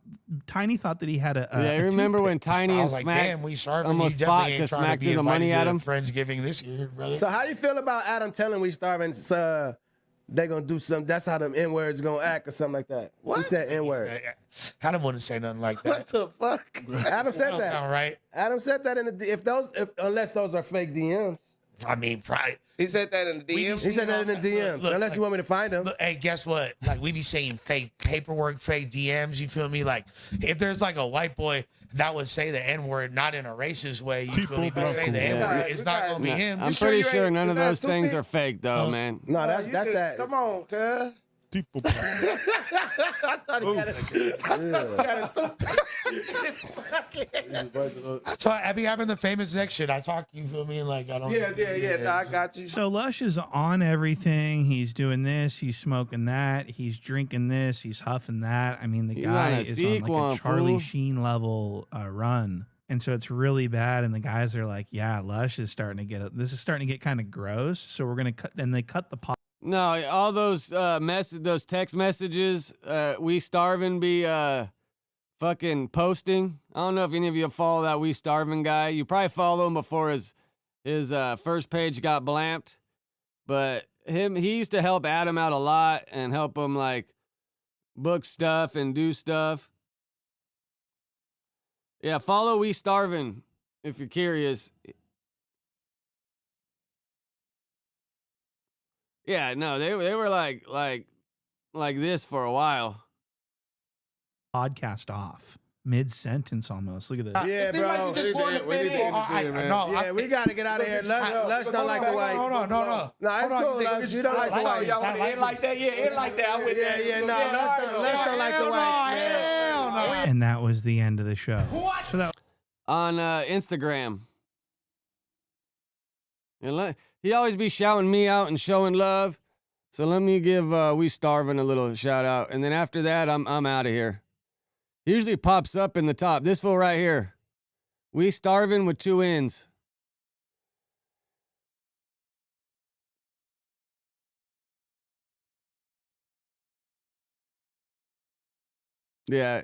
Tiny thought that he had a Yeah, you remember when Tiny and Smack almost fought because Smack threw the money at him? Friendsgiving this year, brother. So how you feel about Adam telling We Starving they gonna do something? That's how them N-words gonna act or something like that. What? He said N-word. Adam wouldn't say nothing like that. What the fuck? Adam said that. All right. Adam said that unless those are fake DMs. I mean, probably. He said that in the DMs. He said that in the DMs. Unless you want me to find them. Look, hey, guess what? Like we be saying fake paperwork, fake DMs. You feel me? Like if there's like a white boy that would say the N-word, not in a racist way, you feel me? But say the N-word, it's not gonna be him. I'm pretty sure none of those things are fake, though, man. No, that's that. Come on, cuz. I thought he had So I be having the famous section. I talk, you feel me? And like I don't. Yeah. No, I got you. So Lush is on everything. He's doing this. He's smoking that. He's drinking this. He's huffing that. I mean, the He's guy on a is on like sequel, a Charlie fool. Sheen level run. And so it's really bad. And the guys are like, yeah, Lush is starting to get, this is starting to get kind of gross. So we're going to cut, and they cut the pot. No, all those those text messages, we starving be fucking posting. I don't know if any of you follow that we starving guy. You probably follow him before his first page got blamped. But he used to help Adam out a lot and help him like book stuff and do stuff. Yeah, follow we starving if you're curious. Yeah, no, they were like this for a while. Podcast off mid-sentence almost. Look at this. Yeah, bro. We gotta get out of here. Lush don't like the whites. No. No, it's cool, Lush. You don't like the whites. It like that. Yeah, it like that. I'm with that. Lush don't like the whites, man. And that was the end of the show. So that On Instagram. And he always be shouting me out and showing love. So let me give We Starving a little shout out. And then after that, I'm out of here. He usually pops up in the top. This fool right here. We Starving with 2 N's. Yeah.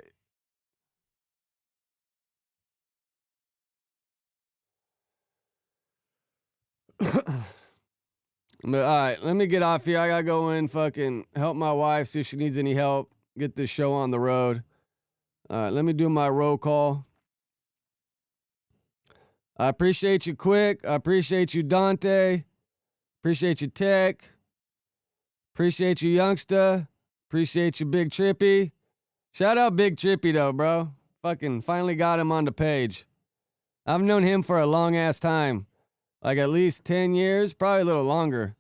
But all right, let me get off here. I gotta go in, fucking help my wife, see if she needs any help, get this show on the road. All right, let me do my roll call. I appreciate you, Quick. I appreciate you, Dante. Appreciate you, Tech. Appreciate you, Youngsta. Appreciate you, Big Trippy. Shout out Big Trippy, though, bro. Fucking finally got him on the page. I've known him for a long ass time. Like at least 10 years, probably a little longer.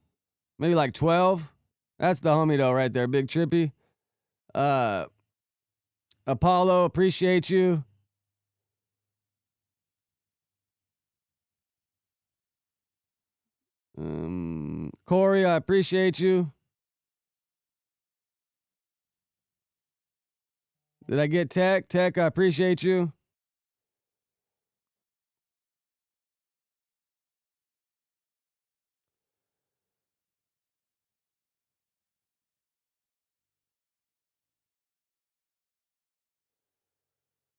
Maybe like 12. That's the homie though right there, Big Trippy. Apollo, appreciate you. Corey, I appreciate you. Did I get Tech? Tech, I appreciate you.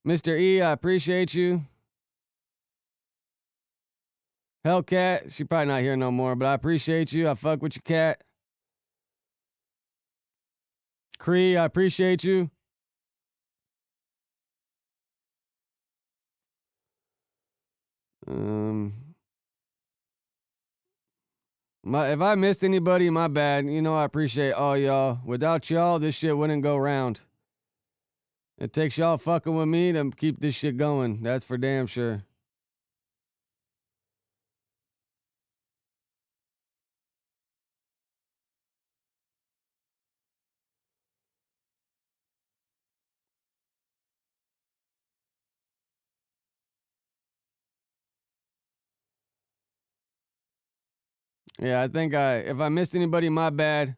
Mr. E, I appreciate you. Hellcat, she probably not here no more, but I appreciate you. I fuck with you, cat. Cree, I appreciate you. If I missed anybody, my bad. You know I appreciate all y'all. Without y'all, this shit wouldn't go round. It takes y'all fucking with me to keep this shit going. That's for damn sure. Yeah, I think if I missed anybody, my bad.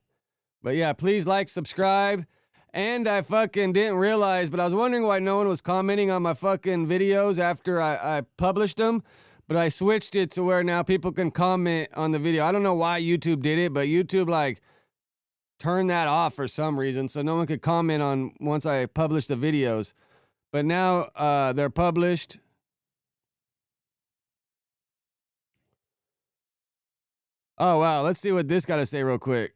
But yeah, please like, subscribe. And I fucking didn't realize, but I was wondering why no one was commenting on my fucking videos after I published them. But I switched it to where now people can comment on the video. I don't know why YouTube did it, but YouTube like turned that off for some reason. So no one could comment on once I published the videos. But now they're published. Oh, wow. Let's see what this got to say real quick.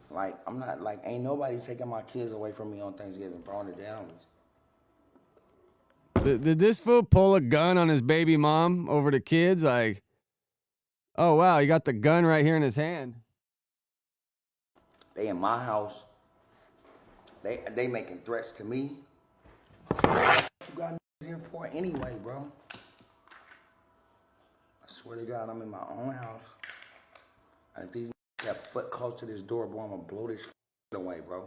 Like, I'm not, like, ain't nobody taking my kids away from me on Thanksgiving, bro, on the down. Did this fool pull a gun on his baby mom over the kids? Like, oh, wow, he got the gun right here in his hand. They in my house. They making threats to me. You got here for anyway, bro. I swear to God, I'm in my own house. And if these kept foot close to this door, boy, I'm gonna blow this away, bro.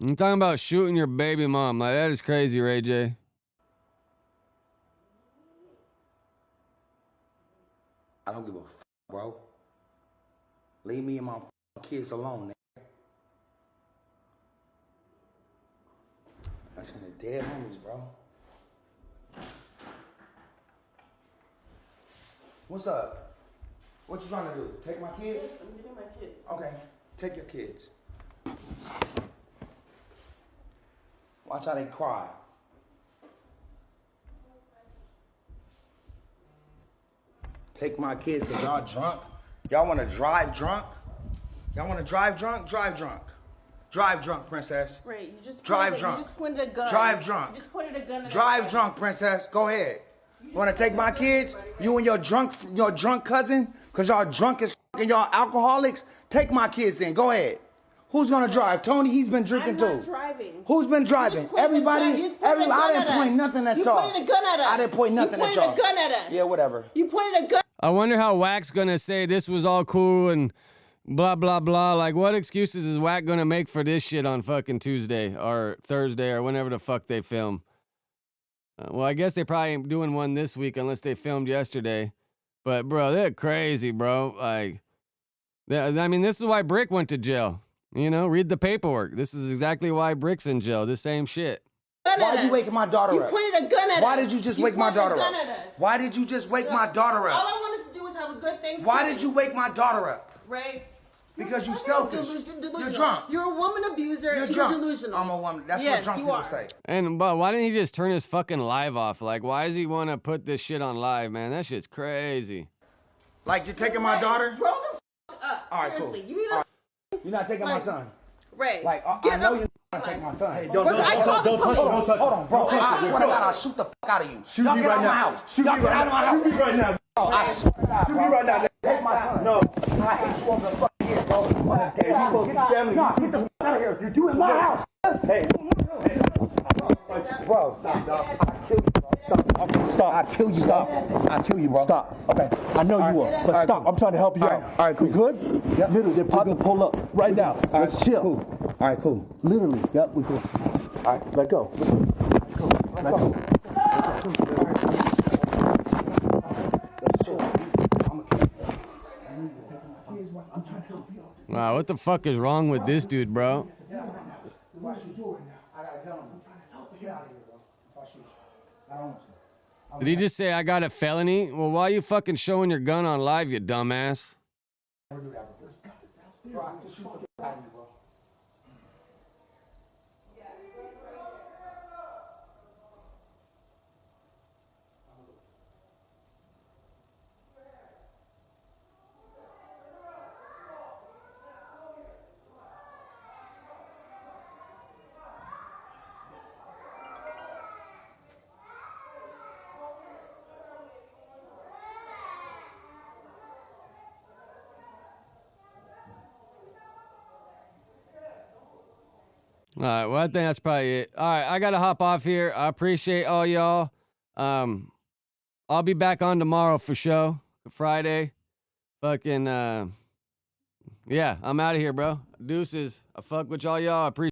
I'm talking about shooting your baby mom. Like, that is crazy, Ray J. I don't give a bro. Leave me and my kids alone, nigga. That's in the dead homies, bro. What's up? What you trying to do? Take my kids? I'm getting my kids. Okay, take your kids. Watch how they cry. Take my kids because y'all drunk. Y'all want to drive drunk? Y'all want to drive drunk? Drive drunk. Drive drunk, princess. Right, you just drive drunk. You just pointed a gun. Drive drunk. You just pointed a gun. Drive drunk, princess. Go ahead. You want to take my kids? You and your drunk cousin? Because y'all drunk as and y'all alcoholics? Take my kids then. Go ahead. Who's going to drive? Tony, he's been drinking too. I'm not driving. Who's been driving? Everybody? I didn't point nothing at y'all. You pointed a gun at us. I didn't point nothing at y'all. You pointed a gun at us. Yeah, whatever. You pointed a gun. I wonder how Wack's gonna say this was all cool and blah, blah, blah. Like, what excuses is Wack gonna make for this shit on fucking Tuesday or Thursday or whenever the fuck they film? Well, I guess they probably ain't doing one this week unless they filmed yesterday. But, bro, they're crazy, bro. Like, I mean, this is why Brick went to jail. You know, read the paperwork. This is exactly why Brick's in jail. The same shit. Why are you waking my daughter up? You pointed a gun at us. Why did you just wake my daughter up? At us. Why did you just wake my daughter up? All I wanted to do was have a good Thanksgiving. Why did you wake my daughter up? Ray. Because you're selfish. You're drunk. You're a woman abuser. You're drunk. Delusional. I'm a woman. That's what drunk people say. And but why didn't he just turn his fucking live off? Like, why does he want to put this shit on live, man? That shit's crazy. Like, you're taking my daughter? Grow the fuck up. All right, seriously. cool. You need to. You're not taking my son. Ray. Like, I know you're not taking my son. Hey, don't touch. Hold on, bro. I swear to God, I'll shoot the fuck out of you. Y'all get out of my house. Y'all get out of my house. Shoot me right now. I swear to God, Shoot me right now. Take my son. No. I hate you over the fucking head, bro. Hey, you supposed to be family. Nah, get the fuck out of here. You do in my house. Hey. Bro, stop, dog. I'll kill you, bro. Stop. I'll kill you. Stop. I'll kill you, bro. Stop. Okay. I know you will. But stop. I'm trying to help you out. All right, cool. You good? Yep. Literally, they're about to pull up right now. Let's chill. Cool. All right, cool. Literally. Yep, we cool. All right, let go. Let go. Wow, what the fuck is wrong with this dude, bro? Did he just say I got a felony? Well, why are you fucking showing your gun on live, you dumbass? All right, well, I think that's probably it. All right, I got to hop off here. I appreciate all y'all. I'll be back on tomorrow for show, Friday. Fucking, yeah, I'm out of here, bro. Deuces. I fuck with y'all. I appreciate